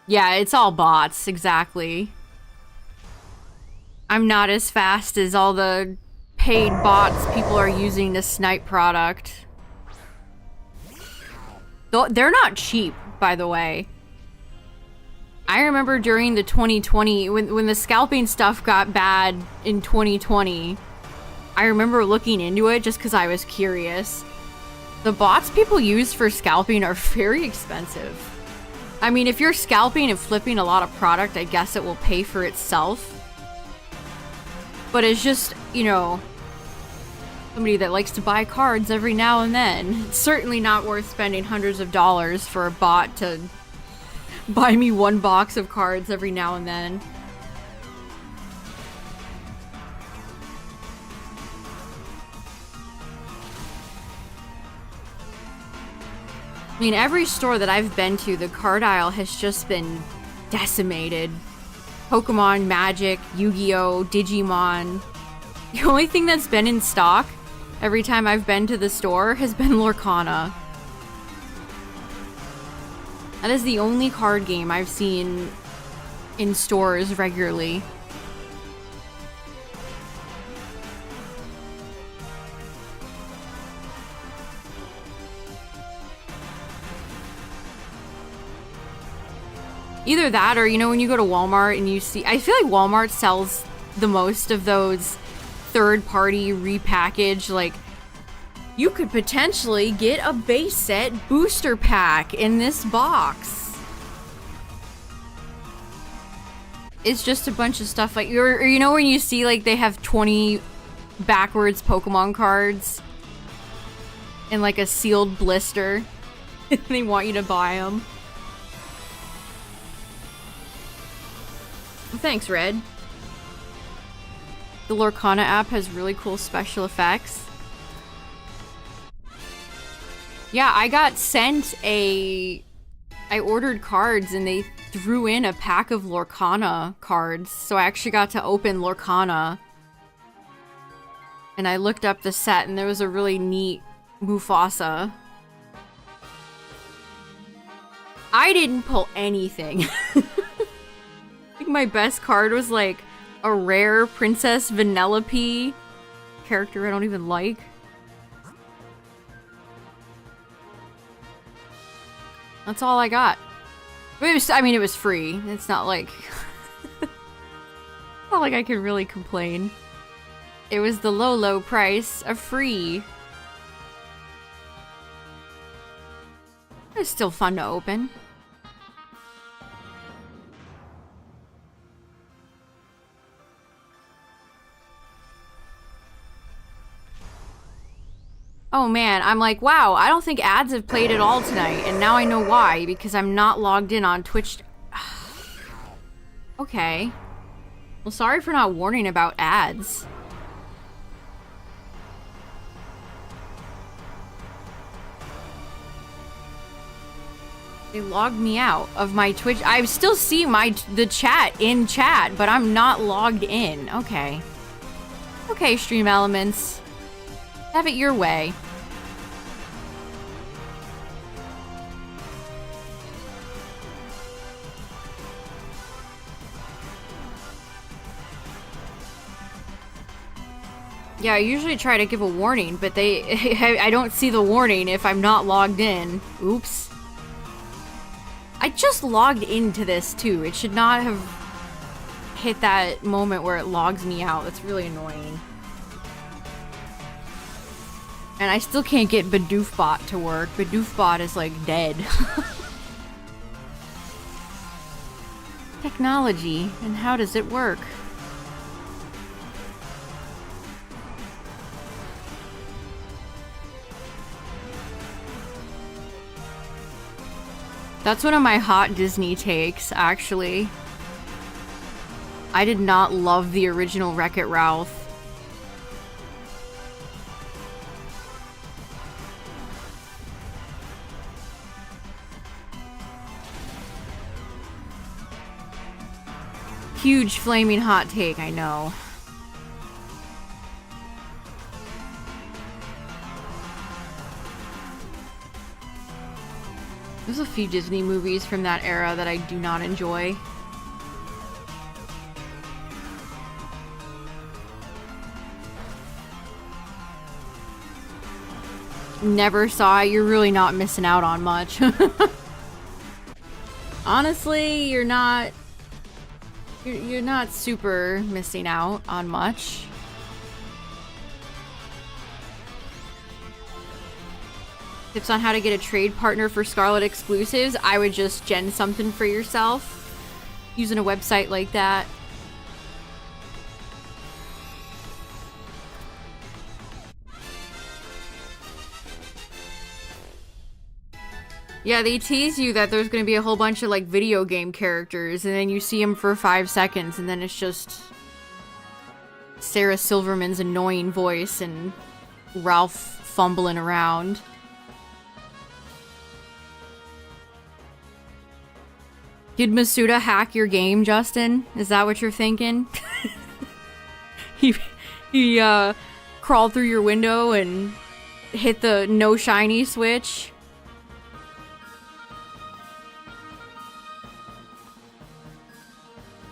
Yeah, it's all bots, exactly. I'm not as fast as all the paid bots people are using to snipe product. They're not cheap, by the way. I remember during the 2020, when the scalping stuff got bad in 2020, I remember looking into it just because I was curious. The bots people use for scalping are very expensive. I mean, if you're scalping and flipping a lot of product, I guess it will pay for itself. But it's just, you know, somebody that likes to buy cards every now and then. It's certainly not worth spending hundreds of dollars for a bot to buy me one box of cards every now and then. I mean, every store that I've been to, the card aisle has just been decimated. Pokemon, Magic, Yu-Gi-Oh, Digimon. The only thing that's been in stock every time I've been to the store has been Lorcana. That is the only card game I've seen in stores regularly. Either that or, you know, when you go to Walmart and you see... I feel like Walmart sells the most of those third-party repackaged, like, you could potentially get a base set booster pack in this box. It's just a bunch of stuff like... Or you know when you see, like, they have 20 backwards Pokemon cards in, like, a sealed blister. And they want you to buy them. Thanks, Red. The Lorcana app has really cool special effects. Yeah, I got sent I ordered cards and they threw in a pack of Lorcana cards. So I actually got to open Lorcana. And I looked up the set and there was a really neat Mufasa. I didn't pull anything. I think my best card was like a rare Princess Vanellope character I don't even like. That's all I got. But it was, I mean, it was free. It's not like... not like I could really complain. It was the low price of free. It was still fun to open. Oh man, I'm like, wow, I don't think ads have played at all tonight, and now I know why, because I'm not logged in on Twitch. Okay. Well, sorry for not warning about ads. They logged me out of my Twitch. I still see the chat in chat, but I'm not logged in. Okay. Okay, Stream Elements. Have it your way. Yeah, I usually try to give a warning, but I don't see the warning if I'm not logged in. Oops. I just logged into this too. It should not have hit that moment where it logs me out. That's really annoying. And I still can't get Bidoofbot to work. Bidoofbot is like dead. Technology, and how does it work? That's one of my hot Disney takes, actually. I did not love the original Wreck-It Ralph. Huge flaming hot take, I know. There's a few Disney movies from that era that I do not enjoy. Never saw it. You're really not missing out on much. Honestly, you're not super missing out on much. Tips on how to get a trade partner for Scarlet exclusives. I would just gen something for yourself using a website like that. Yeah, they tease you that there's gonna be a whole bunch of like video game characters, and then you see them for 5 seconds, and then it's just Sarah Silverman's annoying voice and Ralph fumbling around. Did Masuda hack your game, Justin? Is that what you're thinking? he crawled through your window and hit the no shiny switch?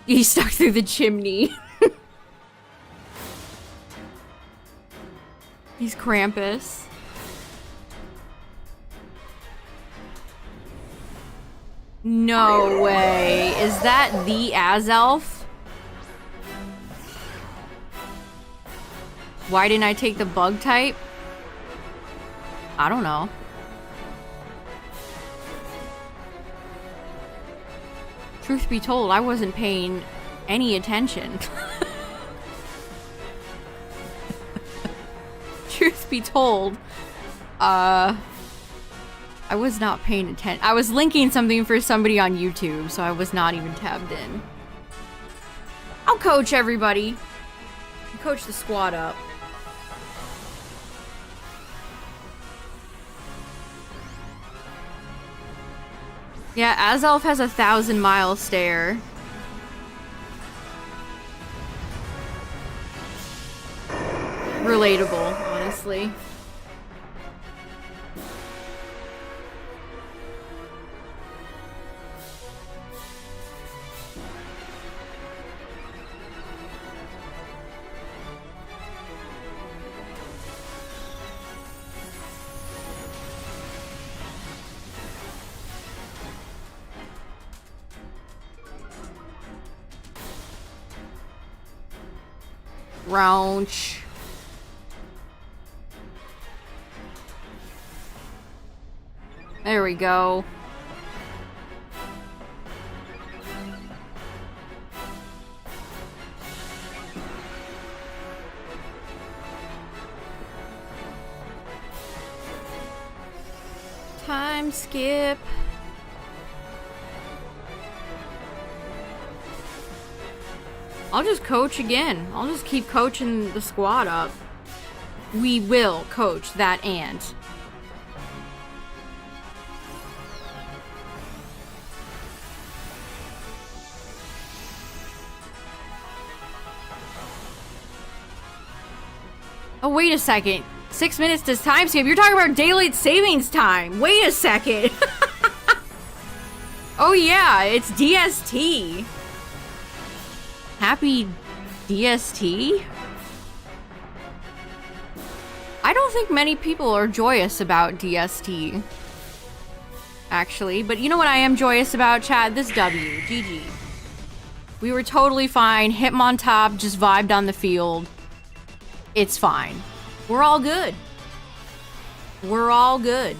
He stuck through the chimney. He's Krampus. No way. Is that the Azelf? Why didn't I take the bug type? I don't know. Truth be told, I wasn't paying any attention. Truth be told, I was not paying attention. I was linking something for somebody on YouTube, so I was not even tabbed in. I'll coach everybody. Coach the squad up. Yeah, Azelf has a 1,000-mile stare. Relatable, honestly. Rounch. There we go. Time skip. I'll just coach again. I'll just keep coaching the squad up. We will coach that ant. Oh, wait a second. 6 minutes to time skip. You're talking about daylight savings time. Wait a second. Oh yeah, it's DST. Happy DST? I don't think many people are joyous about DST. Actually, but you know what I am joyous about, chat? This W. GG. We were totally fine. Hitmontop just vibed on the field. It's fine. We're all good. We're all good.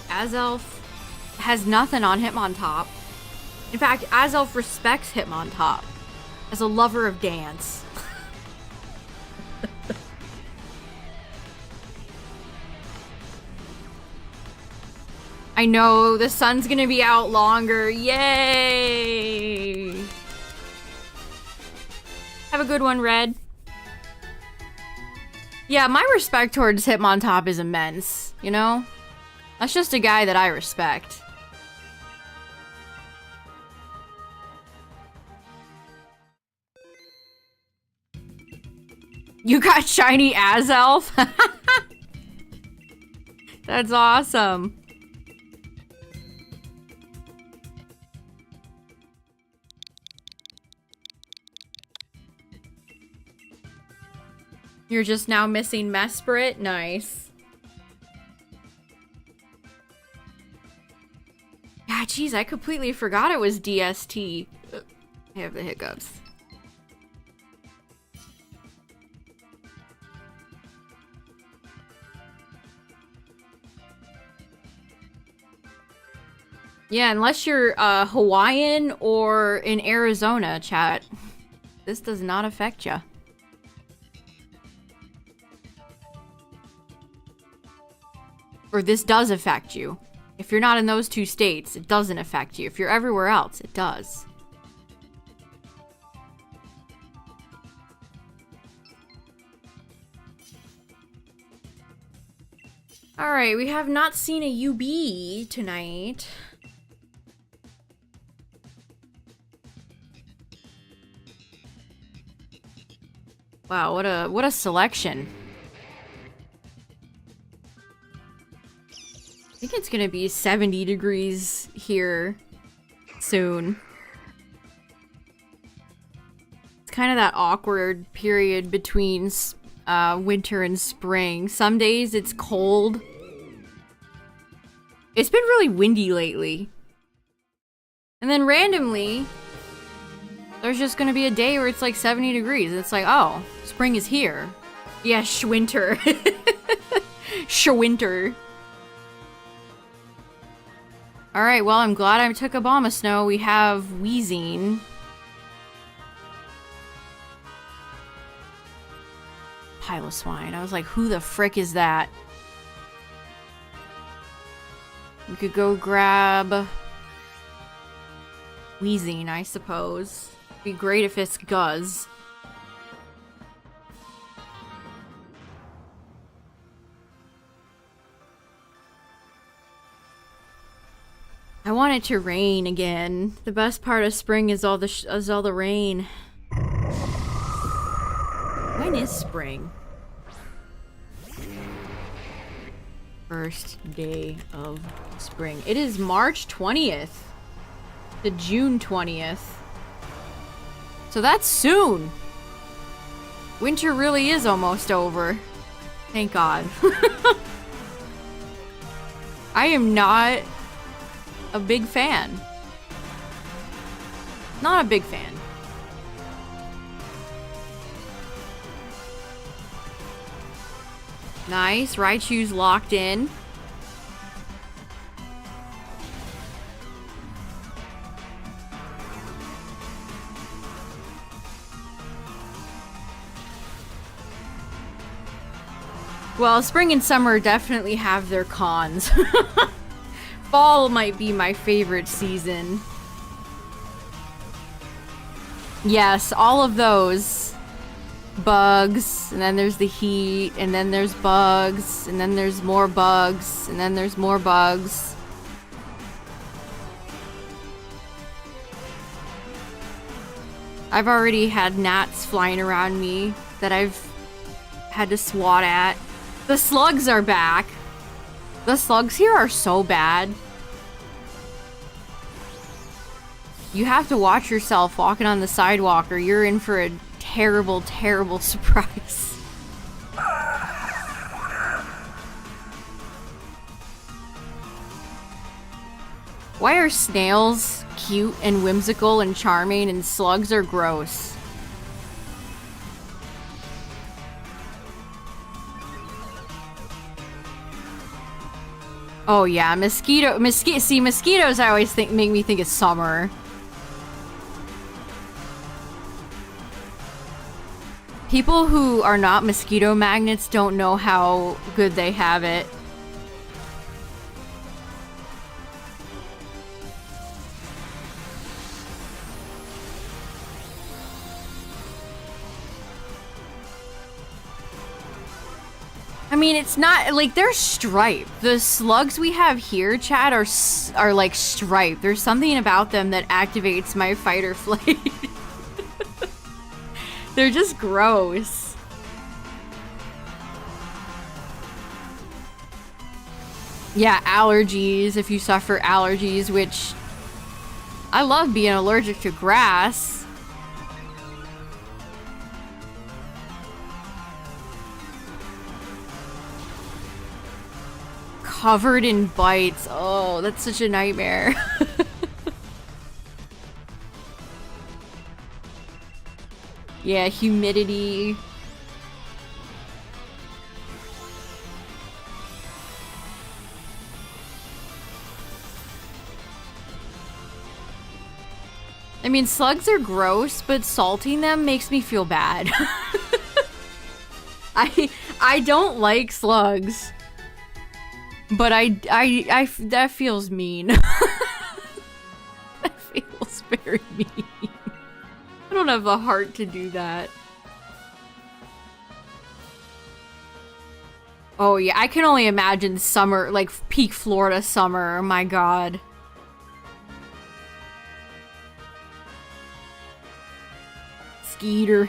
Azelf has nothing on Hitmontop. In fact, Azelf respects Hitmontop as a lover of dance. I know, the sun's gonna be out longer. Yay! Have a good one, Red. Yeah, my respect towards Hitmontop is immense, you know? That's just a guy that I respect. You got shiny Azelf? That's awesome. You're just now missing Mesprit? Nice. Yeah, geez, I completely forgot it was DST. I have the hiccups. Yeah, unless you're Hawaiian or in Arizona, chat. This does not affect ya. Or this does affect you. If you're not in those two states, it doesn't affect you. If you're everywhere else, it does. Alright, we have not seen a UB tonight. Wow, what a selection. I think it's gonna be 70 degrees here soon. It's kind of that awkward period between winter and spring. Some days it's cold. It's been really windy lately. And then randomly, there's just gonna be a day where it's like 70 degrees. It's like, oh, spring is here. Yeah, schwinter. Schwinter. Alright, well, I'm glad I took Obama Snow. We have Wheezing. Pile of swine. I was like, who the frick is that? We could go grab Wheezing, I suppose. Be great if it's Guzz. I want it to rain again. The best part of spring is all the rain. When is spring? First day of spring. It is March 20th to June 20th. So that's soon. Winter really is almost over. Thank God. I am not a big fan. Not a big fan. Nice. Raichu's locked in. Well, spring and summer definitely have their cons. Fall might be my favorite season. Yes, all of those. Bugs, and then there's the heat, and then there's bugs, and then there's more bugs, and then there's more bugs. I've already had gnats flying around me that I've had to swat at. The slugs are back. The slugs here are so bad. You have to watch yourself walking on the sidewalk or you're in for a terrible, terrible surprise. Why are snails cute and whimsical and charming and slugs are gross? Oh yeah, see, mosquitoes I always think make me think of summer. People who are not mosquito magnets don't know how good they have it. I mean, it's not like they're striped. The slugs we have here, Chad, are like striped. There's something about them that activates my fight or flight. They're just gross. Yeah, allergies, if you suffer allergies, which I love being allergic to grass. Covered in bites. Oh, that's such a nightmare. Yeah, humidity. I mean, slugs are gross, but salting them makes me feel bad. I don't like slugs. But that feels mean. That feels very mean. I don't have the heart to do that. Oh yeah, I can only imagine summer, like peak Florida summer. My God. Skeeter.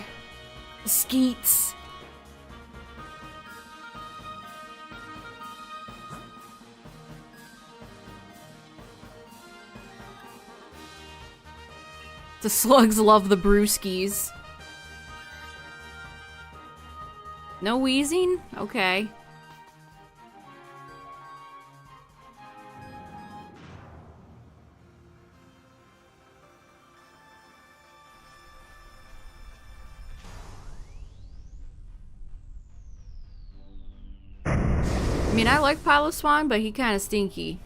Skeets. The slugs love the brewskis. No wheezing? Okay. I mean, I like Piloswine, but he kind of stinky.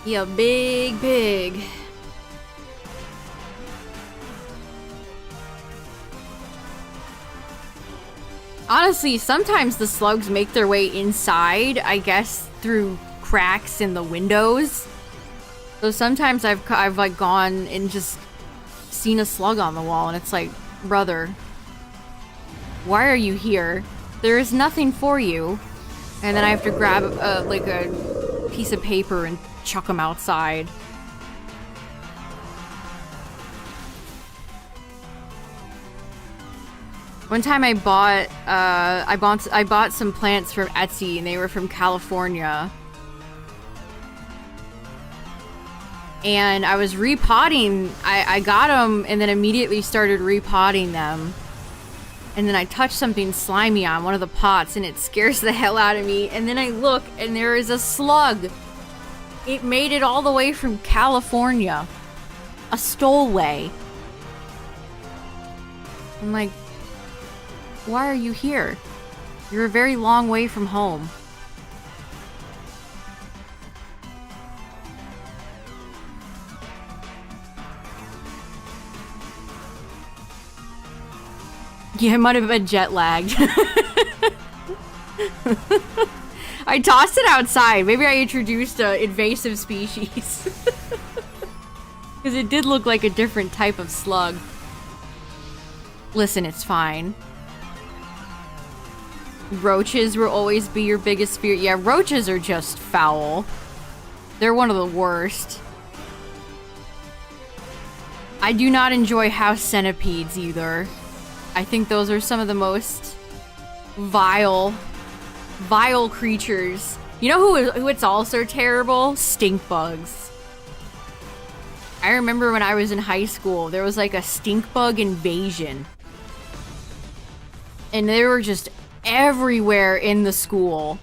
Yeah, big pig. Honestly, sometimes the slugs make their way inside, I guess, through cracks in the windows. So sometimes I've like gone and just seen a slug on the wall and it's like, brother, why are you here? There is nothing for you. And then I have to grab like a piece of paper and chuck them outside. One time I bought some plants from Etsy and they were from California. And I was repotting. I got them and then immediately started repotting them. And then I touched something slimy on one of the pots and it scares the hell out of me. And then I look and there is a slug. It made it all the way from California. A stowaway. I'm like, why are you here? You're a very long way from home. Yeah, it might have been jet lagged. I tossed it outside. Maybe I introduced an invasive species. Because it did look like a different type of slug. Listen, it's fine. Roaches will always be your biggest fear. Yeah, roaches are just foul. They're one of the worst. I do not enjoy house centipedes either. I think those are some of the most vile creatures. You know who it's also terrible? Stink bugs. I remember when I was in high school, there was like a stink bug invasion. And they were just everywhere in the school.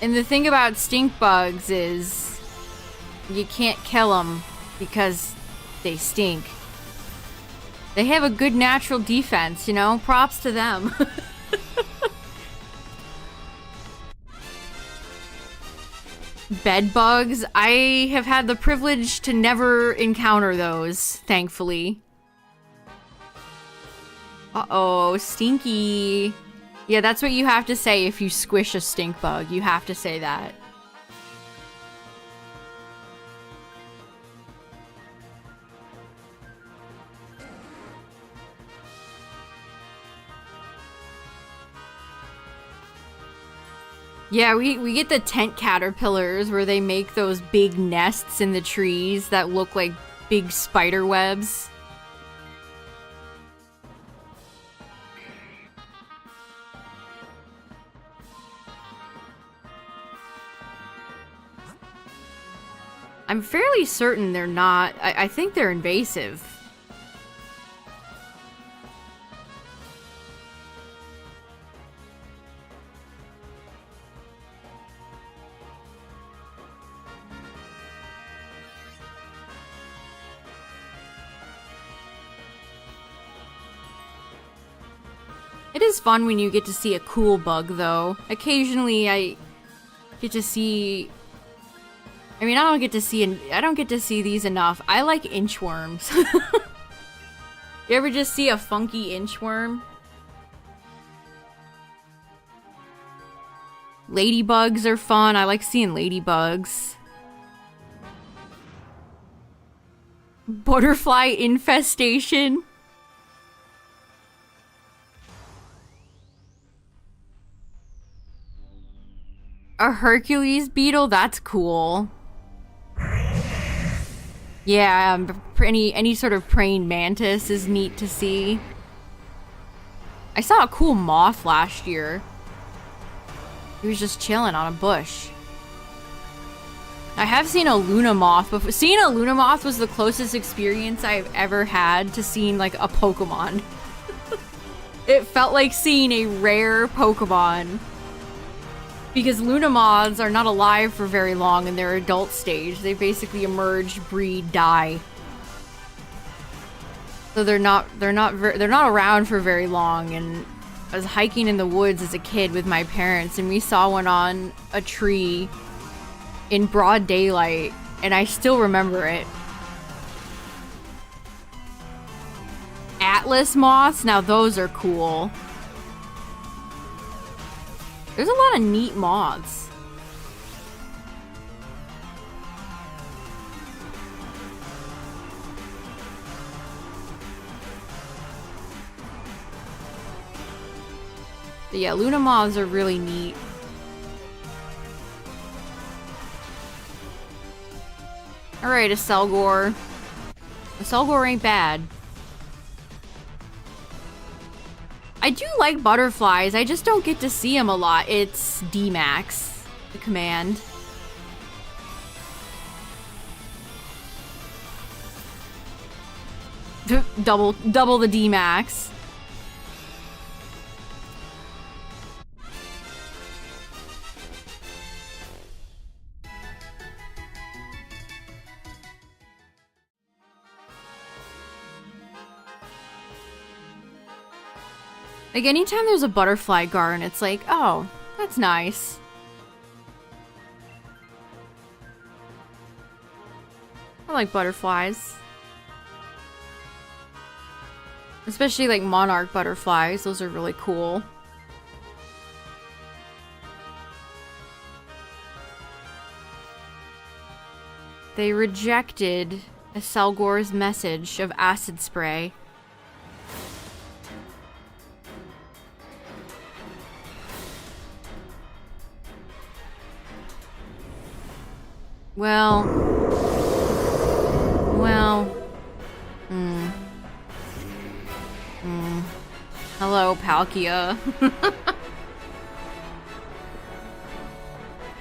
And the thing about stink bugs is you can't kill them because they stink. They have a good natural defense, you know? Props to them. Bed bugs. I have had the privilege to never encounter those, thankfully. Uh-oh, stinky. Yeah, that's what you have to say if you squish a stink bug. You have to say that. Yeah, we get the tent caterpillars where they make those big nests in the trees that look like big spider webs. I'm fairly certain they're not. I think they're invasive. It is fun when you get to see a cool bug, though. Occasionally, I get to see... I mean, I don't get to see these enough. I like inchworms. You ever just see a funky inchworm? Ladybugs are fun. I like seeing ladybugs. Butterfly infestation. A Hercules beetle? That's cool. Yeah, any sort of praying mantis is neat to see. I saw a cool moth last year. He was just chilling on a bush. I have seen a Luna moth before. Seeing a Luna moth was the closest experience I've ever had to seeing like a Pokemon. It felt like seeing a rare Pokemon. Because Luna moths are not alive for very long in their adult stage. They basically emerge, breed, die. So they're not around for very long. And I was hiking in the woods as a kid with my parents, and we saw one on a tree in broad daylight, and I still remember it. Atlas moths, now those are cool. There's a lot of neat moths. But yeah, Luna moths are really neat. Alright, a Selgor. A Selgor ain't bad. I do like butterflies, I just don't get to see them a lot. It's dmax, the command. Double the dmax. Like, anytime there's a butterfly garden, it's like, oh, that's nice. I like butterflies. Especially like monarch butterflies. Those are really cool. They rejected a Selgor's message of acid spray. Well. Hello, Palkia.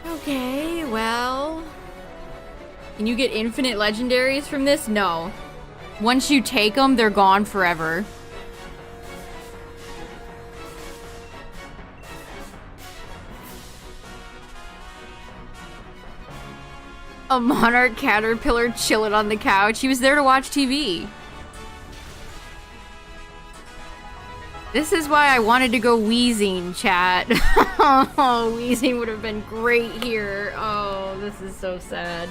Okay, well. Can you get infinite legendaries from this? No. Once you take them, they're gone forever. A monarch caterpillar chilling on the couch. He was there to watch TV. This is why I wanted to go Weezing, chat. Oh, Weezing would have been great here. Oh, this is so sad.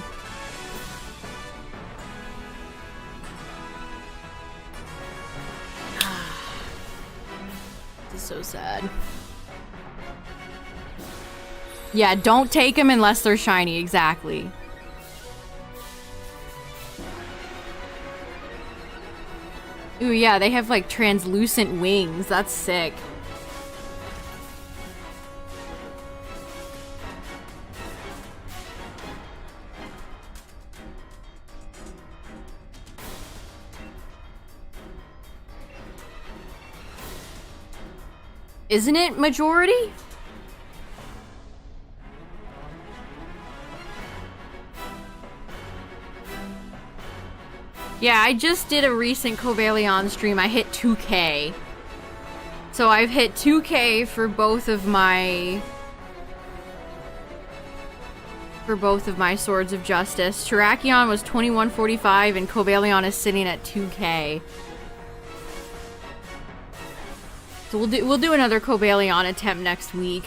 This is so sad. Yeah, don't take them unless they're shiny, exactly. Ooh, yeah, they have like translucent wings. That's sick. Isn't it majority? Yeah, I just did a recent Cobalion stream. I hit 2K. So I've hit 2K for both of my Swords of Justice. Terrakion was 2145 and Cobalion is sitting at 2K. So we'll do another Cobalion attempt next week.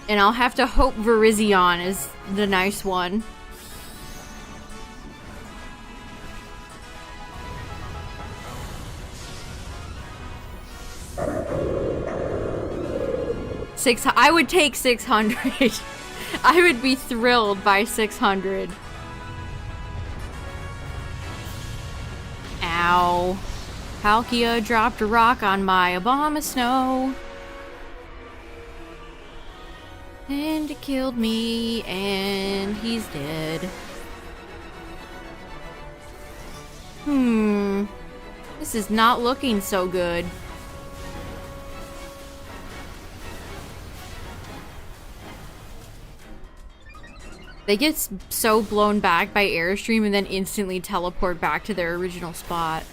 And I'll have to hope Virizion is the nice one. I would take 600. I would be thrilled by 600. Ow. Palkia dropped a rock on my Abomasnow. And it killed me, and he's dead. This is not looking so good. They get so blown back by Airstream and then instantly teleport back to their original spot.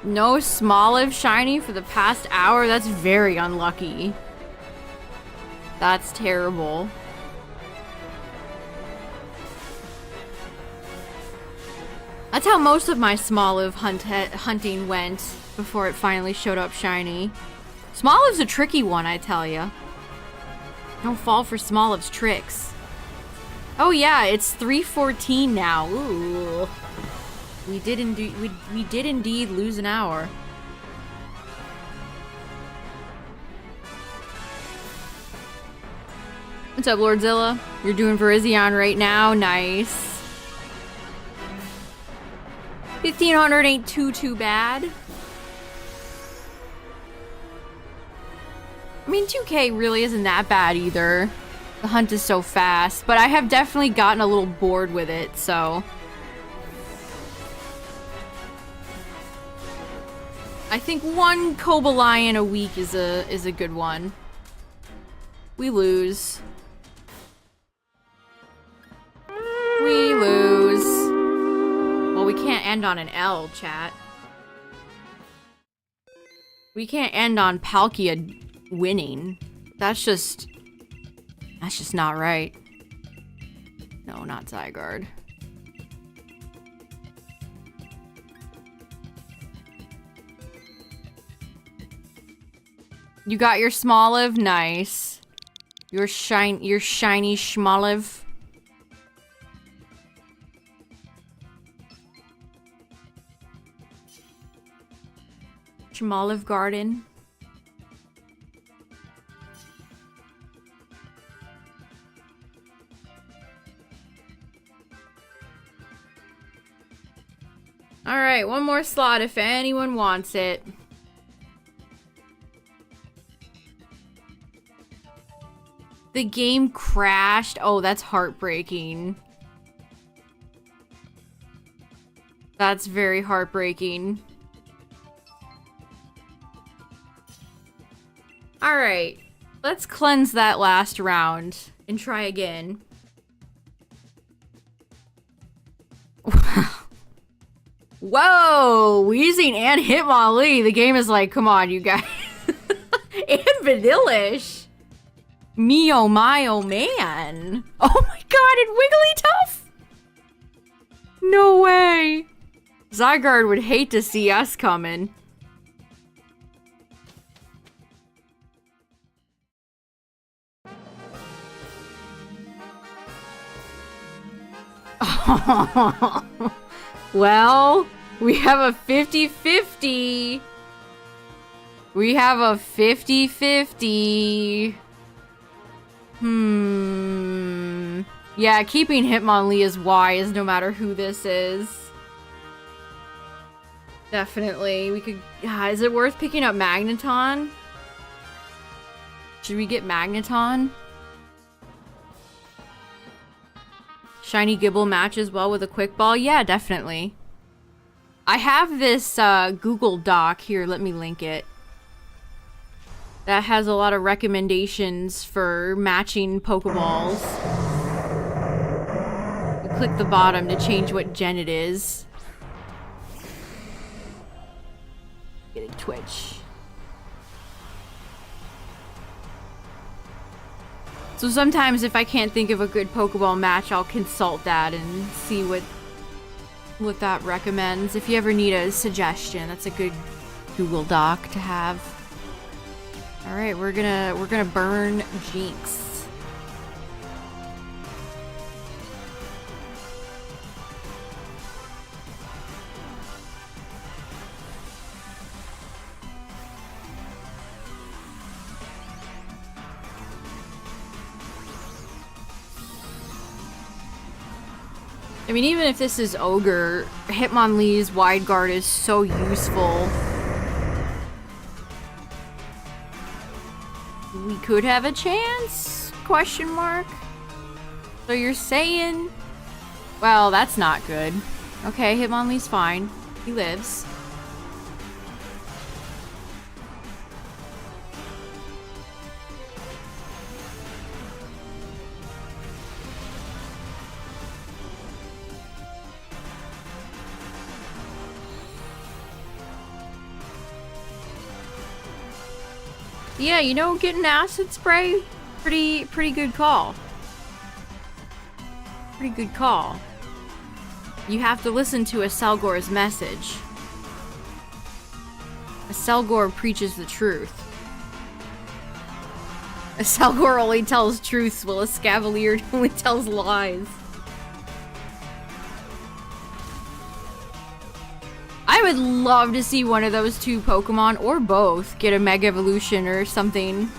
No Smoliv shiny for the past hour? That's very unlucky. That's terrible. That's how most of my Smoliv hunting went before it finally showed up shiny. Smoliv's a tricky one, I tell ya. Don't fall for Smoliv's tricks. Oh yeah, it's 3:14 now. Ooh. We did indeed lose an hour. What's up, Lordzilla? You're doing Virizion right now? Nice. 1500 ain't too bad. I mean, 2K really isn't that bad either. The hunt is so fast, but I have definitely gotten a little bored with it, so... I think one Cobalion a week is a good one. We lose. We lose. Well, we can't end on an L, chat. We can't end on Palkia winning. That's just not right. No, not Zygarde. You got your Smoliv? Nice. Your shiny Smoliv. Smoliv Garden. Alright, one more slot if anyone wants it. The game crashed. Oh, that's heartbreaking. That's very heartbreaking. Alright, let's cleanse that last round and try again. Whoa! Weezing and Hitmonlee. The game is like, come on, you guys. And Vanillish. Me oh my oh man. Oh my god, and Wigglytuff? No way. Zygarde would hate to see us coming. Well, we have a 50-50. We have a 50-50. Yeah, keeping Hitmonlee is wise no matter who this is. Definitely. We could... is it worth picking up Magneton? Should we get Magneton? Shiny Gibble matches well with a Quick Ball? Yeah, definitely. I have this Google Doc here. Let me link it. That has a lot of recommendations for matching Pokeballs. You click the bottom to change what gen it is. Getting Twitch. So sometimes if I can't think of a good Pokeball match, I'll consult that and see what that recommends. If you ever need a suggestion, that's a good Google Doc to have. All right, we're gonna burn Jinx. I mean, even if this is Ogre, Hitmonlee's Wide Guard is so useful. We could have a chance? Question mark. So you're saying... Well, that's not good. Okay, Hitmonlee's fine. He lives. Yeah, you know, getting acid spray, pretty good call. Pretty good call. You have to listen to a Selgor's message. A Selgor preaches the truth. A Selgor only tells truths, while a Scavalier only tells lies. I would love to see one of those two Pokemon, or both, get a Mega Evolution or something.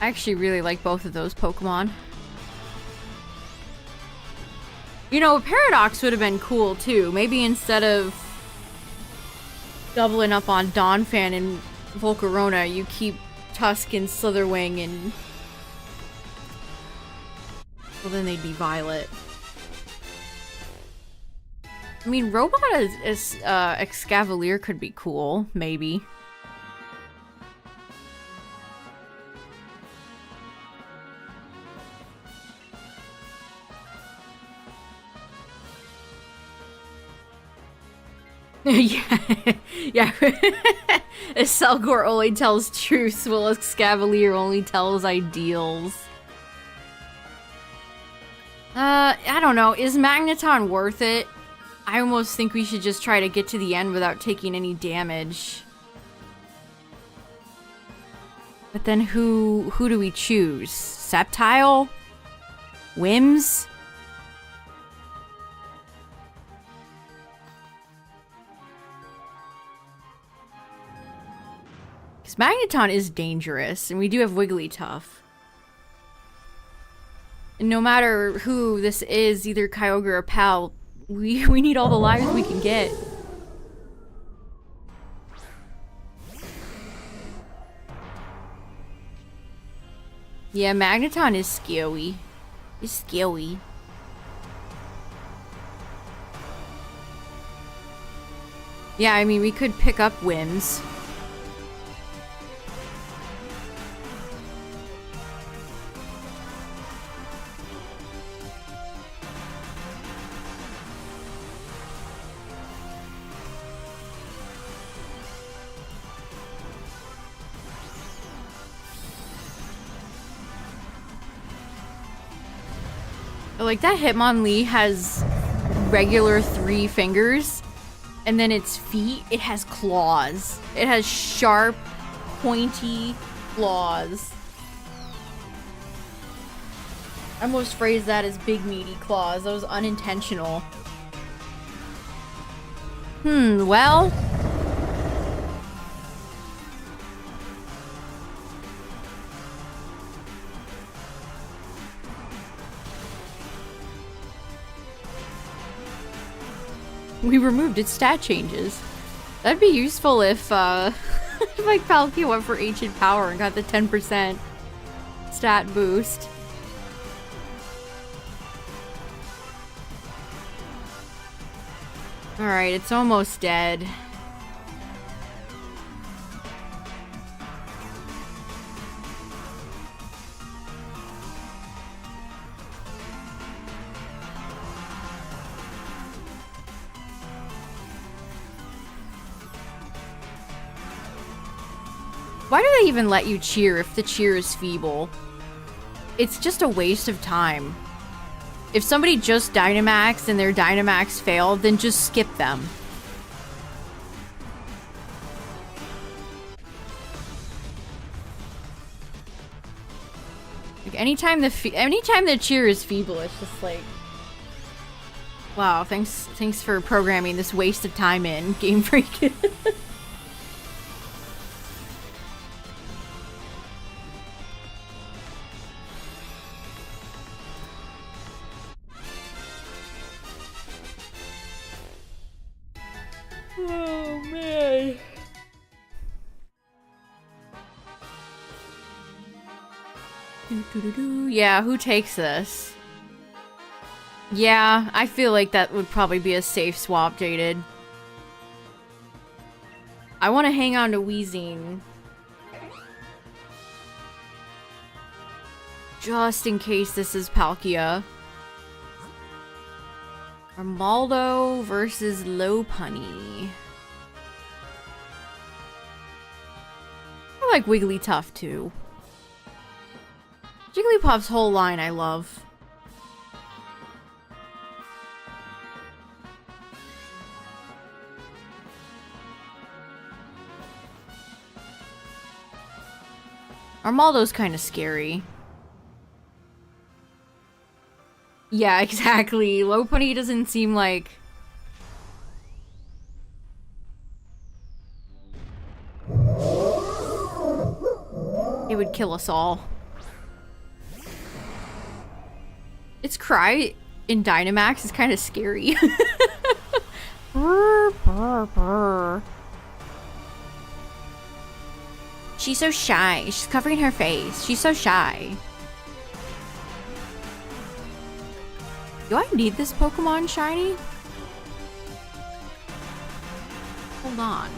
I actually really like both of those Pokemon. You know, Paradox would have been cool too. Maybe instead of doubling up on Donphan and Volcarona, you keep Tusk and Slitherwing and... Well, then they'd be Violet. I mean, Robot as Excavalier could be cool, maybe. Yeah, yeah. Selgor only tells truths, while Excavalier only tells ideals. I don't know. Is Magneton worth it? I almost think we should just try to get to the end without taking any damage. But then who do we choose? Sceptile? Whims? Because Magneton is dangerous, and we do have Wigglytuff. And no matter who this is, either Kyogre or Pal, we need all the lives we can get. Yeah, Magneton is scary. It's scary. Yeah, I mean, we could pick up Whims. Like, that Hitmonlee has regular 3 fingers, and then its feet, it has claws. It has sharp, pointy claws. I almost phrased that as big, meaty claws. That was unintentional. Well... we removed its stat changes. That'd be useful if, if like Palkia went for Ancient Power and got the 10% stat boost. Alright, it's almost dead. Why do they even let you cheer if the cheer is feeble? It's just a waste of time. If somebody just Dynamaxed and their Dynamax failed, then just skip them. Like anytime the cheer is feeble, it's just like, wow, thanks for programming this waste of time in, Game Freak. Oh, man. Yeah, who takes this? Yeah, I feel like that would probably be a safe swap, Jaded. I want to hang on to Weezing. Just in case this is Palkia. Armaldo versus Lopunny. I like Wigglytuff too. Jigglypuff's whole line I love. Armaldo's kind of scary. Yeah, exactly. Lopunny doesn't seem like... it would kill us all. Its cry in Dynamax is kind of scary. Brr, brr, brr. She's so shy. She's covering her face. She's so shy. Do I need this Pokemon shiny? Hold on.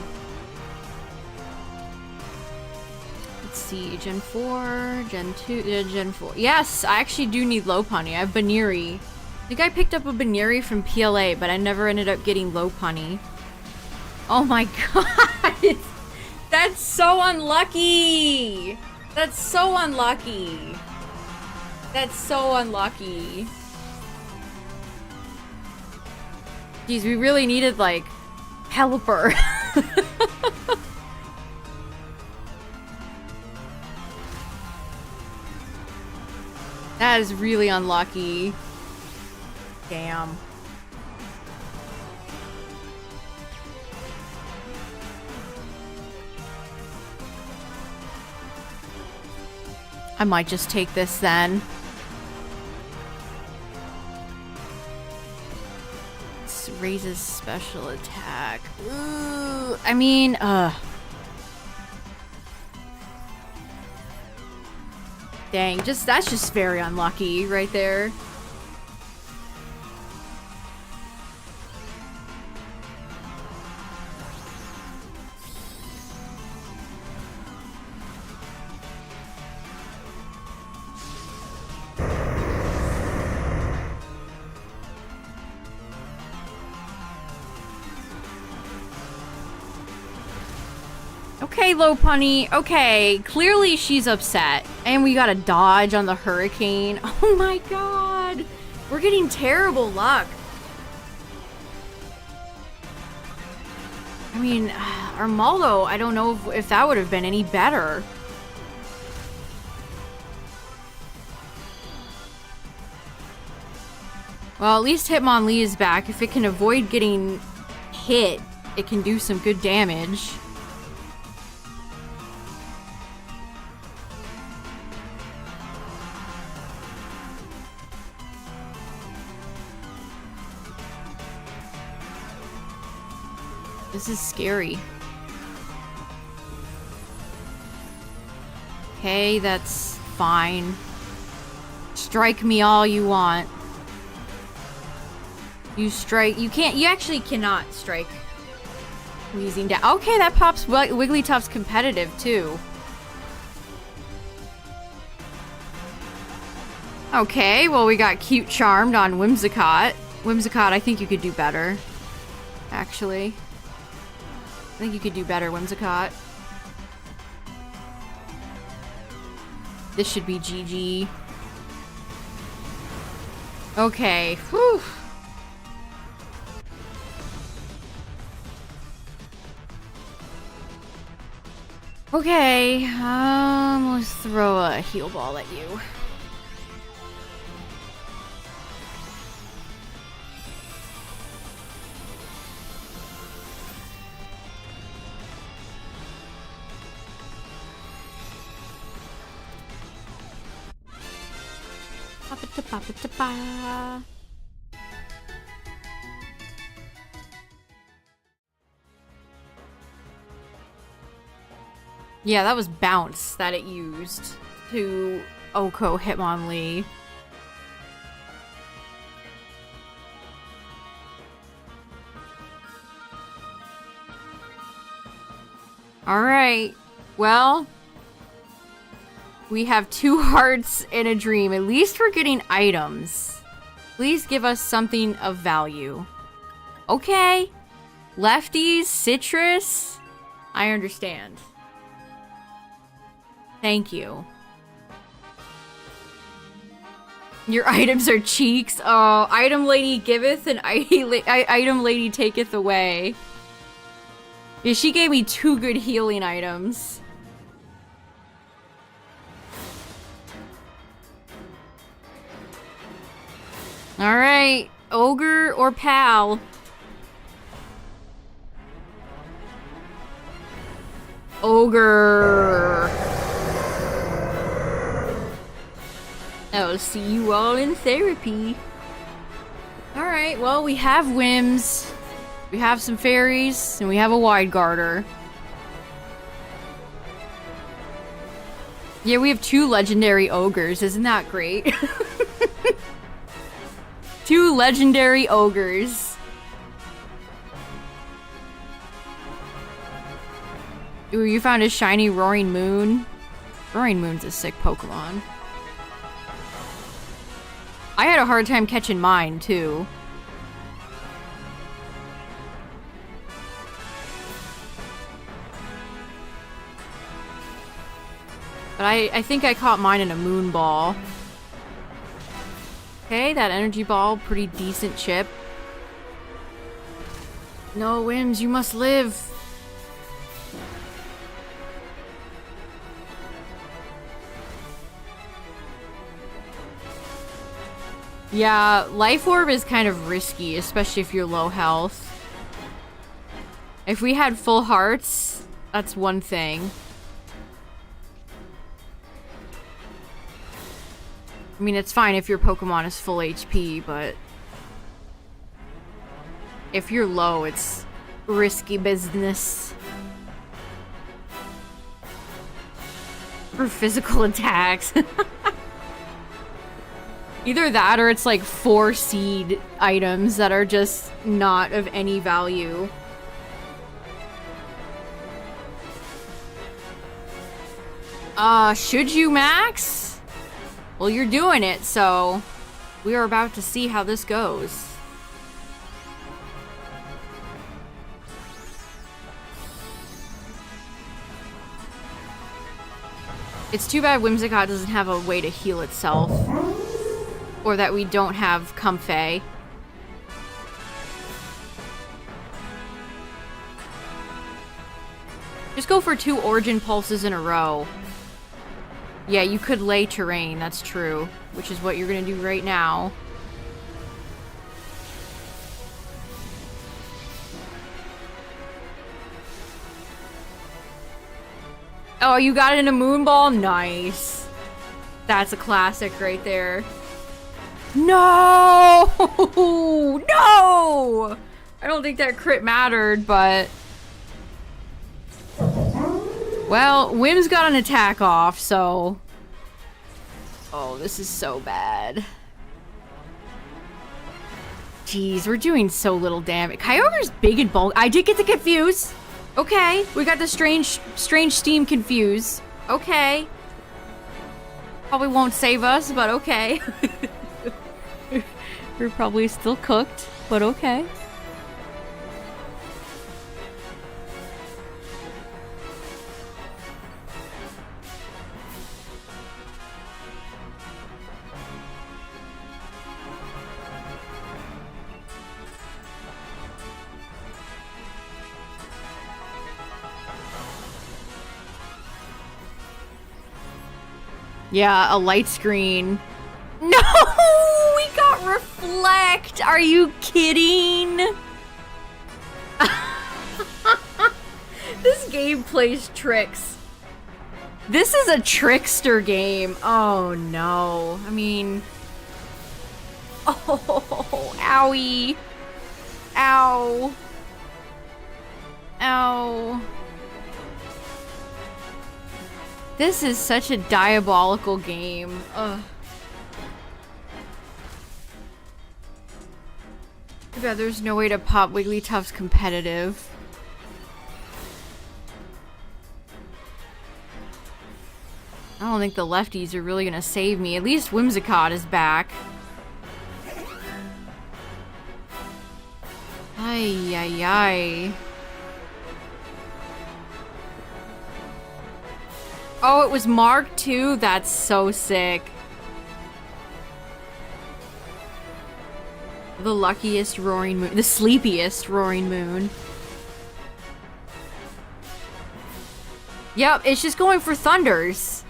Let's see. Gen 4, Gen 2, Gen 4. Yes, I actually do need Lopunny. I have Baniri. I think I picked up a Baniri from PLA, but I never ended up getting Lopunny. Oh my god! That's so unlucky! That's so unlucky. That's so unlucky. Geez, we really needed, like, helper. That is really unlucky. Damn. I might just take this then. This raises special attack. Ooh, I mean, dang, that's just very unlucky right there. Okay, Lopunny. Okay, clearly she's upset. And we got a dodge on the hurricane. Oh my god. We're getting terrible luck. I mean, Armaldo, I don't know if that would have been any better. Well, at least Hitmonlee is back. If it can avoid getting hit, it can do some good damage. This is scary. Okay, that's fine. Strike me all you want. You actually cannot strike Wheezing down. Okay, that pops Wigglytuff's competitive too. Okay, well we got Cute Charmed on Whimsicott. Whimsicott, I think you could do better. Actually. I think you could do better, Whimsicott. This should be GG. Okay, whew. Okay, let's throw a heal ball at you. Ba-ba-da-ba-ba-da-ba. Yeah, that was Bounce that it used to Oko Hitmonlee. Alright, well, we have 2 hearts and a dream. At least we're getting items. Please give us something of value. Okay. Lefties, citrus. I understand. Thank you. Your items are cheeks. Oh, item lady giveth and item lady taketh away. Yeah, she gave me 2 good healing items. Alright, ogre or pal? Ogre. I'll see you all in therapy. Alright, well, we have whims, we have some fairies, and we have a wide garter. Yeah, we have 2 legendary ogres. Isn't that great? 2 legendary ogres. Ooh, you found a shiny Roaring Moon. Roaring Moon's a sick Pokemon. I had a hard time catching mine, too. But I think I caught mine in a Moon Ball. Okay, that energy ball, pretty decent chip. No, Wims, you must live. Yeah, Life Orb is kind of risky, especially if you're low health. If we had full hearts, that's one thing. I mean, it's fine if your Pokemon is full HP, but if you're low, it's risky business. For physical attacks. Either that or it's like 4 seed items that are just not of any value. Should you, Max? Well, you're doing it, so we are about to see how this goes. It's too bad Whimsicott doesn't have a way to heal itself. Or that we don't have Comfey. Just go for 2 Origin Pulses in a row. Yeah, you could lay terrain, that's true. Which is what you're gonna do right now. Oh, you got it in a Moonball? Nice. That's a classic right there. No! No! I don't think that crit mattered, but... Well, Whim's got an attack off, so... Oh, this is so bad. Jeez, we're doing so little damage. Kyogre's big and bulky. I did get to confuse. Okay, we got the strange steam confuse. Okay. Probably won't save us, but okay. We're probably still cooked, but okay. Yeah, a light screen. No! We got Reflect! Are you kidding? This game plays tricks. This is a trickster game. Oh no. I mean... Oh, owie. Ow. Ow. This is such a diabolical game. Ugh. Too bad there's no way to pop Wigglytuff's competitive. I don't think the lefties are really gonna save me. At least Whimsicott is back. Ay, ay, ay. Oh, it was Mark too? That's so sick. The luckiest roaring moon. The sleepiest roaring moon. Yep, it's just going for thunders.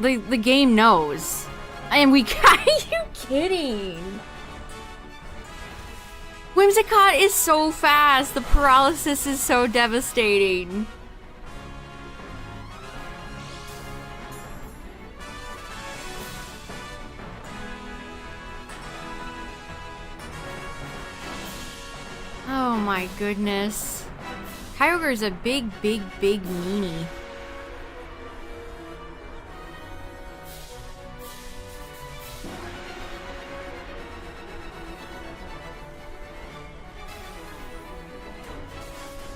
The game knows. And we got... Are you kidding? Whimsicott is so fast. The paralysis is so devastating. Oh my goodness. Kyogre's a big meanie.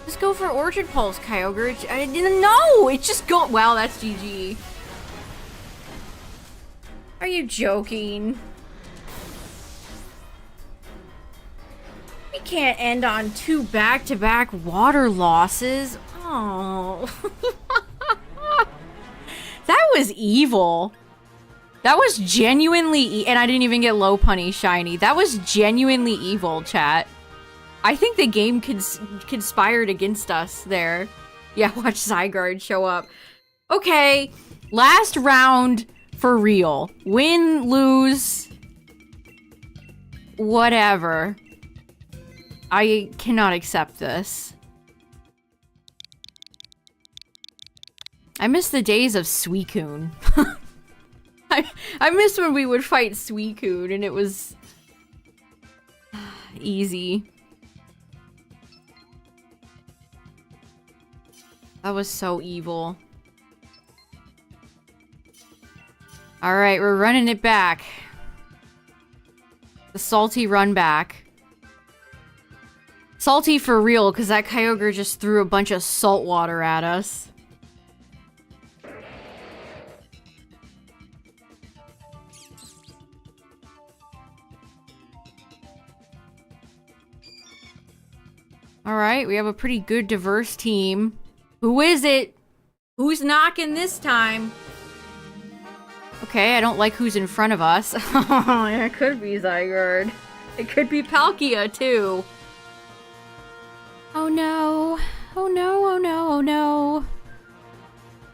Just go for Orchid Pulse, Kyogre. I didn't know! It's just go- Wow, that's GG. Are you joking? We can't end on 2 back-to-back water losses. Oh. That was evil. That was genuinely and I didn't even get Lopunny shiny. That was genuinely evil, chat. I think the game conspired against us there. Yeah, watch Zygarde show up. Okay, last round for real. Win, lose, whatever. I cannot accept this. I miss the days of Suicune. I miss when we would fight Suicune and it was easy. That was so evil. Alright, we're running it back. The salty run back. Salty for real, because that Kyogre just threw a bunch of salt water at us. Alright, we have a pretty good diverse team. Who is it? Who's knocking this time? Okay, I don't like who's in front of us. Oh, it could be Zygarde. It could be Palkia, too. Oh no. Oh no, oh no, oh no.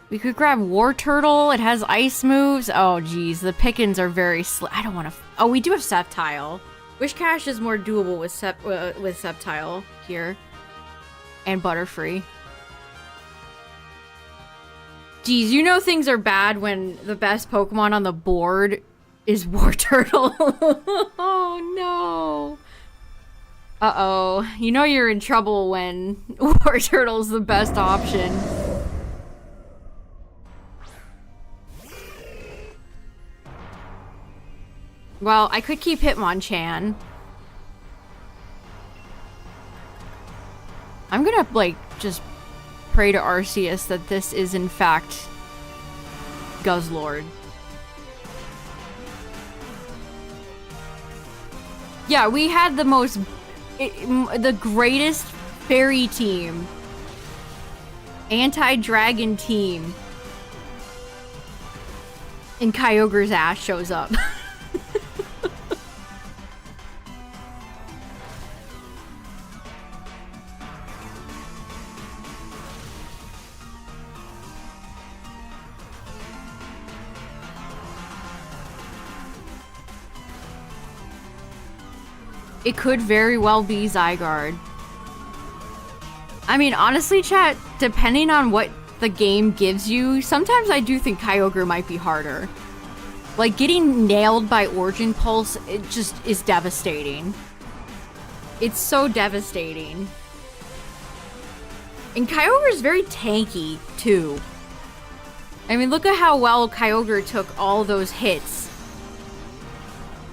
We could grab War Turtle. It has ice moves. Oh geez, the pickings are very I don't want to... Oh, we do have Sceptile. Wishcash is more doable with Sceptile here. And Butterfree. Geez, you know things are bad when the best Pokemon on the board is War Turtle. Oh no. Uh-oh. You know you're in trouble when War Turtle's the best option. Well, I could keep Hitmonchan. I'm gonna, like, just pray to Arceus that this is, in fact, Guzzlord. Yeah, we had the most... the greatest fairy team. Anti-dragon team. And Kyogre's ass shows up. It could very well be Zygarde. I mean, honestly, chat, depending on what the game gives you, sometimes I do think Kyogre might be harder. Like, getting nailed by Origin Pulse, it just is devastating. It's so devastating. And Kyogre is very tanky, too. I mean, look at how well Kyogre took all those hits.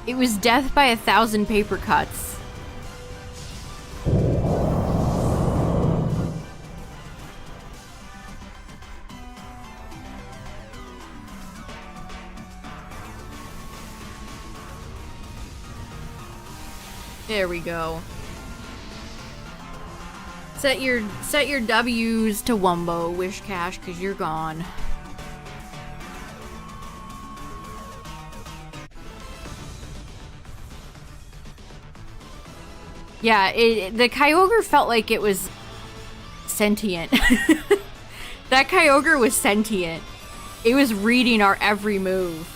It was death by 1,000 paper cuts. There we go. Set your W's to Wumbo, Wishcash, cause you're gone. Yeah, the Kyogre felt like it was sentient. That Kyogre was sentient. It was reading our every move.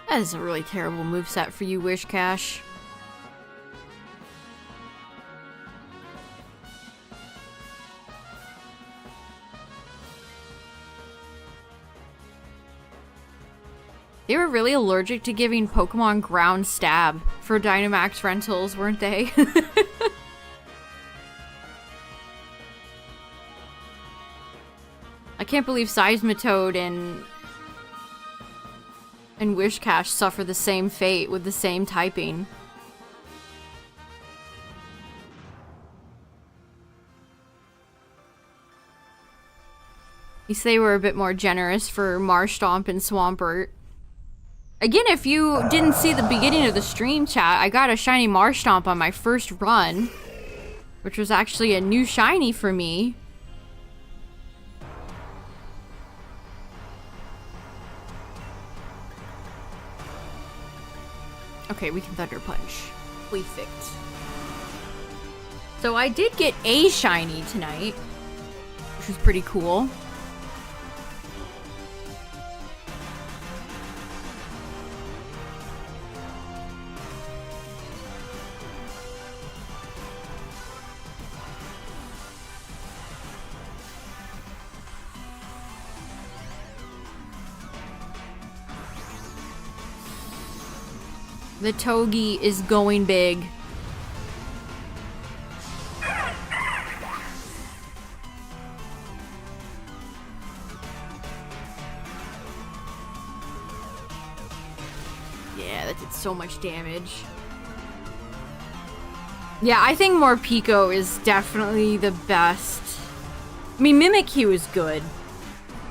That is a really terrible moveset for you, Wishcash. They were really allergic to giving Pokemon ground stab for Dynamax rentals, weren't they? I can't believe Seismitoad and Wishcash suffer the same fate with the same typing. At least they were a bit more generous for Marshtomp and Swampert. Again, if you didn't see the beginning of the stream, chat, I got a shiny Marshtomp on my first run, which was actually a new shiny for me. Okay, we can Thunder Punch. Perfect. So I did get a shiny tonight, which was pretty cool. The Togi is going big. Yeah, that did so much damage. Yeah, I think Morpeko is definitely the best. I mean, Mimikyu is good.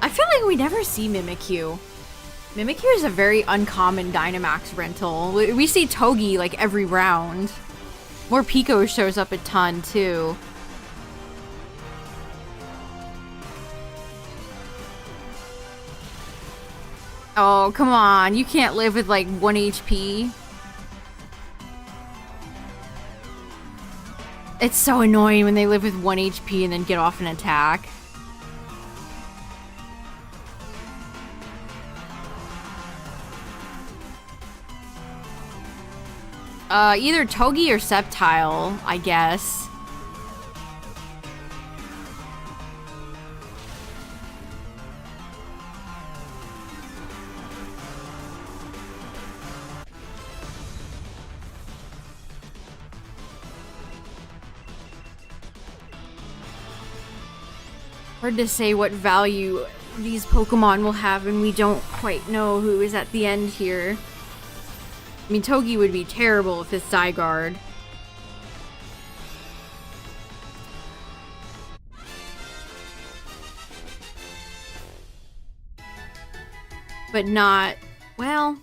I feel like we never see Mimikyu. Mimikyu is a very uncommon Dynamax rental. We see Togi like every round. Morpeko shows up a ton too. Oh, come on. You can't live with like 1 HP. It's so annoying when they live with 1 HP and then get off an attack. Either Togi or Sceptile, I guess. Hard to say what value these Pokemon will have, and we don't quite know who is at the end here. I mean, Togi would be terrible if it's Zygarde. But not... well...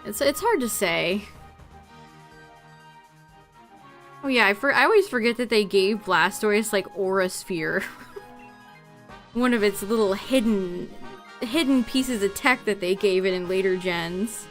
It's hard to say. Oh yeah, I always forget that they gave Blastoise, like, Aura Sphere. One of its little hidden pieces of tech that they gave it in later gens.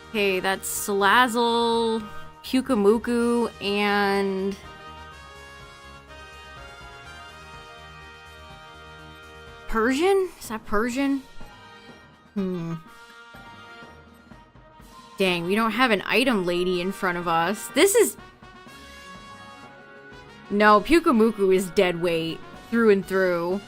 Okay, that's Salazzle, Pyukumuku, and... Persian? Is that Persian? Dang, we don't have an item lady in front of us. This is... No, Pyukumuku is dead weight. Through and through.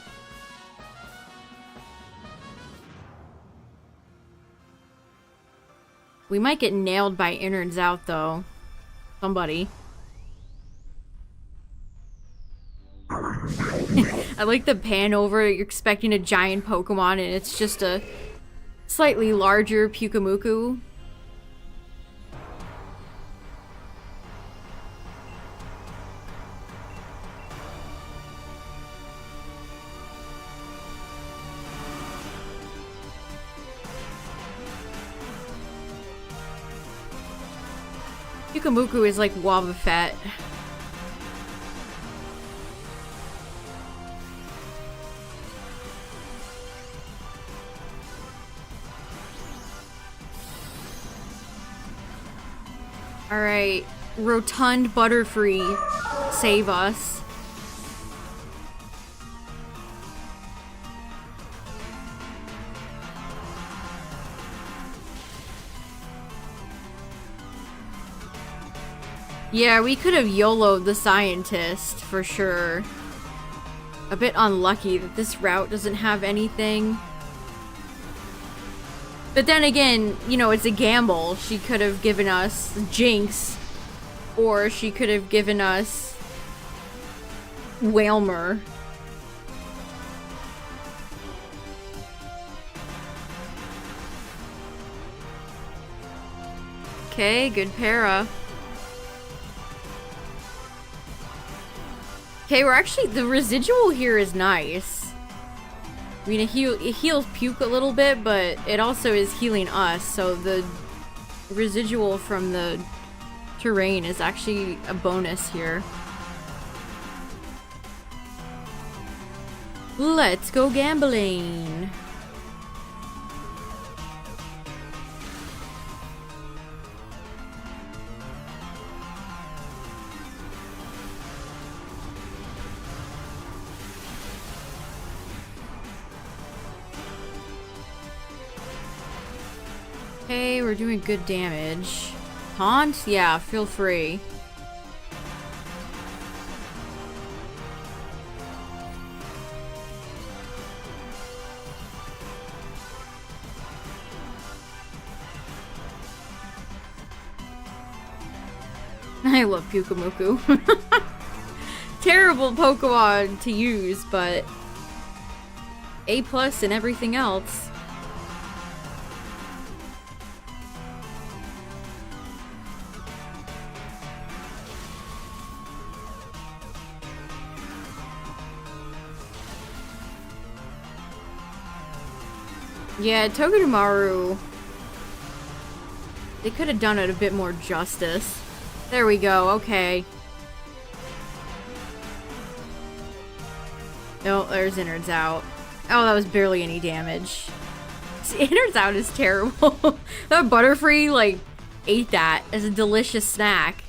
We might get nailed by innards out, though. Somebody. I like the pan over. You're expecting a giant Pokemon, and it's just a slightly larger Pyukumuku. Pyukumuku is like Wobbuffet. Alright, Rotund Butterfree, save us. Yeah, we could have YOLO'd the scientist, for sure. A bit unlucky that this route doesn't have anything. But then again, you know, it's a gamble. She could have given us Jinx, or she could have given us Wailmer. Okay, good para. Okay, we're actually, the residual here is nice. I mean, it heals Puke a little bit, but it also is healing us, so the residual from the terrain is actually a bonus here. Let's go gambling. Okay, we're doing good damage. Taunt? Yeah, feel free. I love Pyukumuku. Terrible Pokemon to use, but A+ in everything else. Yeah, Togedemaru. They could have done it a bit more justice. There we go, okay. Oh, there's Innards Out. Oh, that was barely any damage. Innards Out is terrible. That Butterfree, like, ate that as a delicious snack.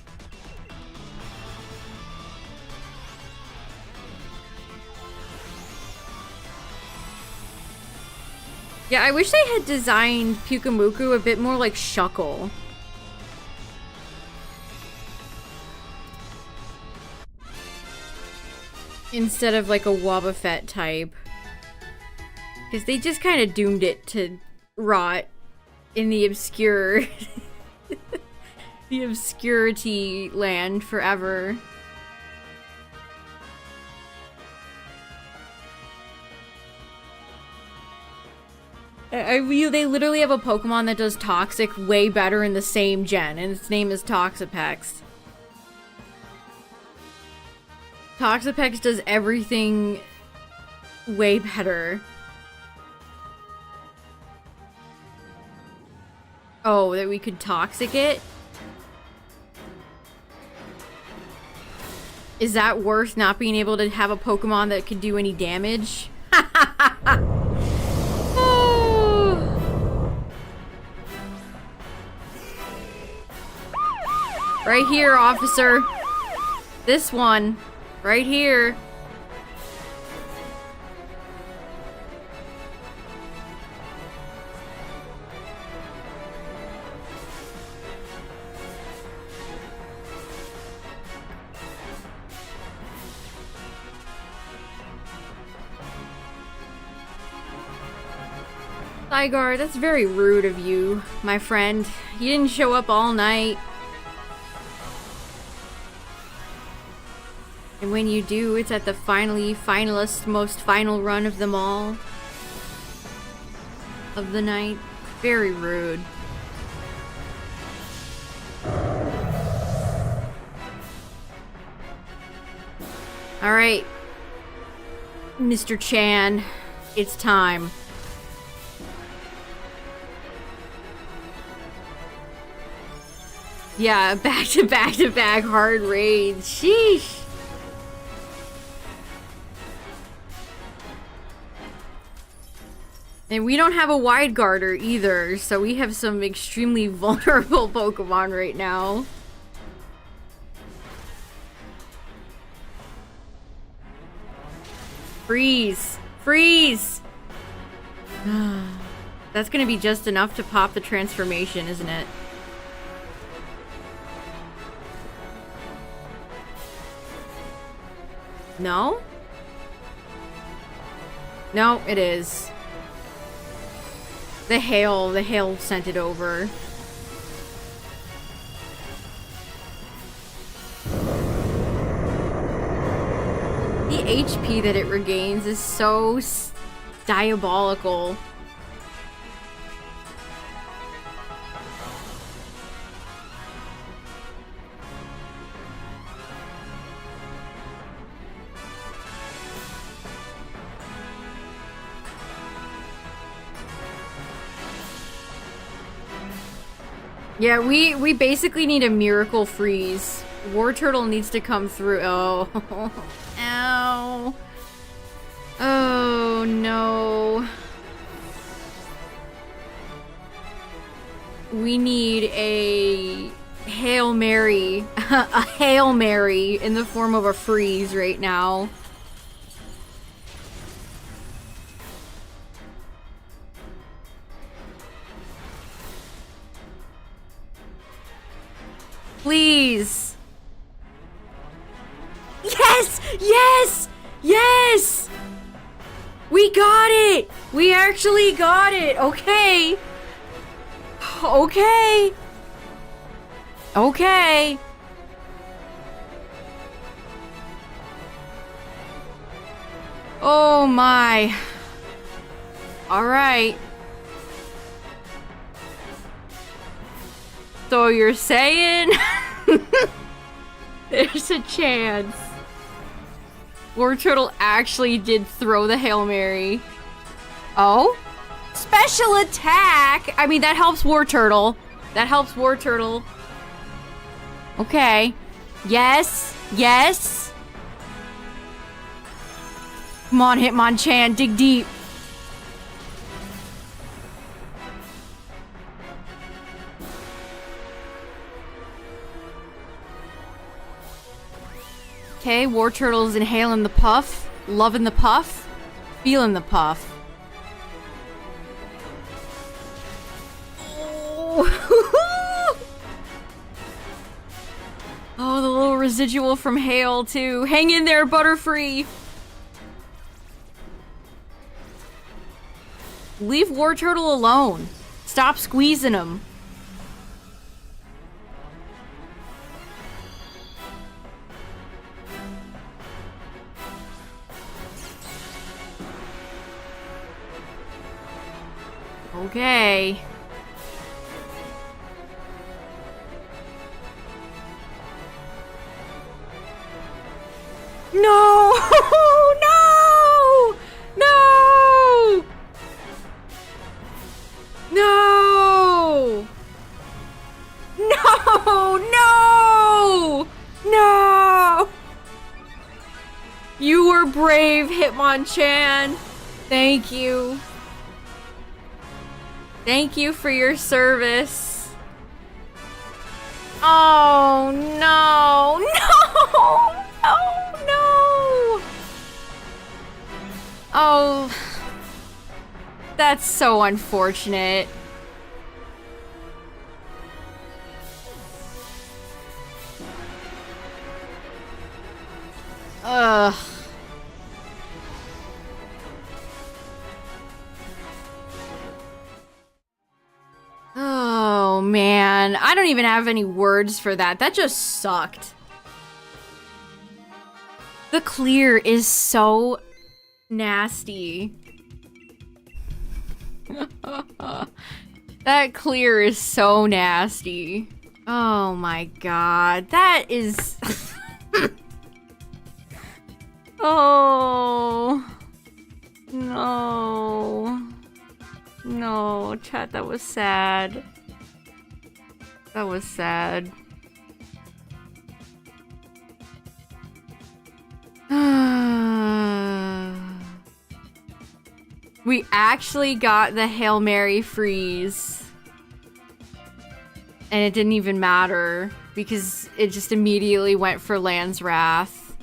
Yeah, I wish they had designed Pyukumuku a bit more like Shuckle. Instead of like a Wobbuffet type. Because they just kind of doomed it to rot in the obscure... the obscurity land forever. They literally have a Pokemon that does Toxic way better in the same gen, and its name is Toxapex. Toxapex does everything way better. Oh, that we could Toxic it? Is that worth not being able to have a Pokemon that could do any damage? Right here, officer. This one. Right here. Zygarde, that's very rude of you, my friend. You didn't show up all night. And when you do, it's at the finalist, most final run of them all. Of the night. Very rude. Alright. Mr. Chan, it's time. Yeah, back to back hard raids. Sheesh. And we don't have a wide guarder either, so we have some extremely vulnerable Pokemon right now. Freeze! Freeze! That's gonna be just enough to pop the transformation, isn't it? No? No, it is. The hail sent it over. The HP that it regains is so diabolical. Yeah, we basically need a miracle freeze. War Turtle needs to come through. Oh. Ow. Oh, no. We need a Hail Mary. A Hail Mary in the form of a freeze right now. Please. Yes! Yes! Yes! We got it! We actually got it! Okay. Okay. Okay. Oh my. Alright. So you're saying there's a chance War Turtle actually did throw the Hail Mary. Oh? Special attack! I mean, that helps War Turtle. That helps War Turtle. Okay. Yes. Yes. Come on, Hitmonchan, dig deep. Okay, War Turtle's inhaling the puff, loving the puff, feeling the puff. Oh, oh, the little residual from Hail too. Hang in there, Butterfree. Leave War Turtle alone. Stop squeezing him. Okay. No! No! No! No! No! No! No! You were brave, Hitmonchan. Thank you. Thank you for your service. Oh, no. No! No, no! Oh. That's so unfortunate. Ugh. Oh, man. I don't even have any words for that. That just sucked. The clear is so nasty. That clear is so nasty. Oh my god. That is... Oh. No. No, chat, that was sad. That was sad. We actually got the Hail Mary freeze. And it didn't even matter because it just immediately went for Land's Wrath.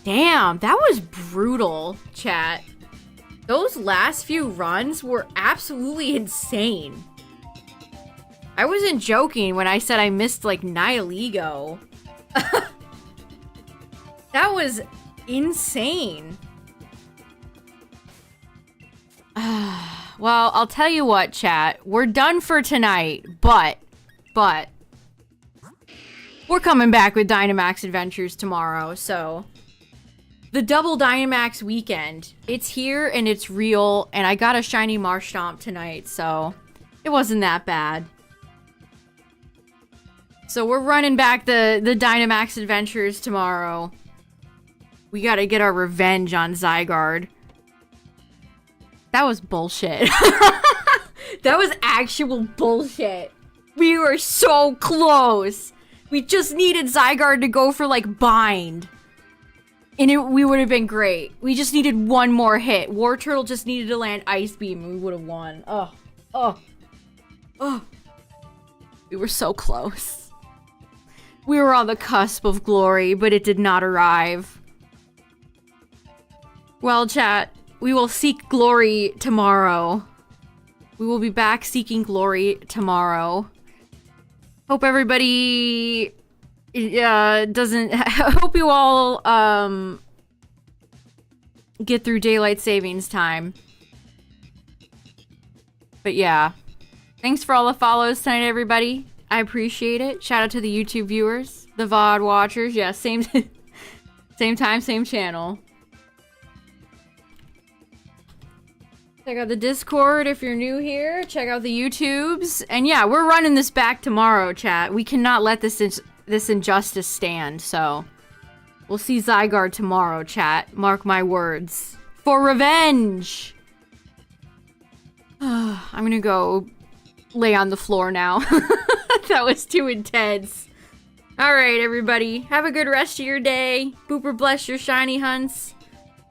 Damn, that was brutal, chat. Those last few runs were absolutely insane. I wasn't joking when I said I missed like Nihilego. That was insane. Well, I'll tell you what, chat. We're done for tonight, but we're coming back with Dynamax Adventures tomorrow, so the double Dynamax weekend. It's here and it's real, and I got a shiny Marshtomp tonight, so it wasn't that bad. So we're running back the Dynamax Adventures tomorrow. We gotta get our revenge on Zygarde. That was bullshit. That That was actual bullshit. We were so close. We just needed Zygarde to go for, like, bind. And we would have been great. We just needed one more hit. War Turtle just needed to land Ice Beam and we would have won. Oh. Oh. Oh. We were so close. We were on the cusp of glory, but it did not arrive. Well, chat, we will seek glory tomorrow. We will be back seeking glory tomorrow. Hope everybody doesn't... I hope you all get through daylight savings time. But yeah. Thanks for all the follows tonight, everybody. I appreciate it. Shout out to the YouTube viewers, the VOD watchers. Yeah, same time, same channel. Check out the Discord if you're new here. Check out the YouTubes. And yeah, we're running this back tomorrow, chat. We cannot let this injustice stand, so... We'll see Zygarde tomorrow, chat. Mark my words. For revenge! I'm gonna go lay on the floor now. That was too intense. Alright, everybody. Have a good rest of your day. Booper bless your shiny hunts.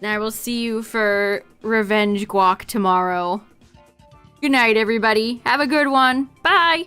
And I will see you for Revenge Guac tomorrow. Good night, everybody. Have a good one. Bye!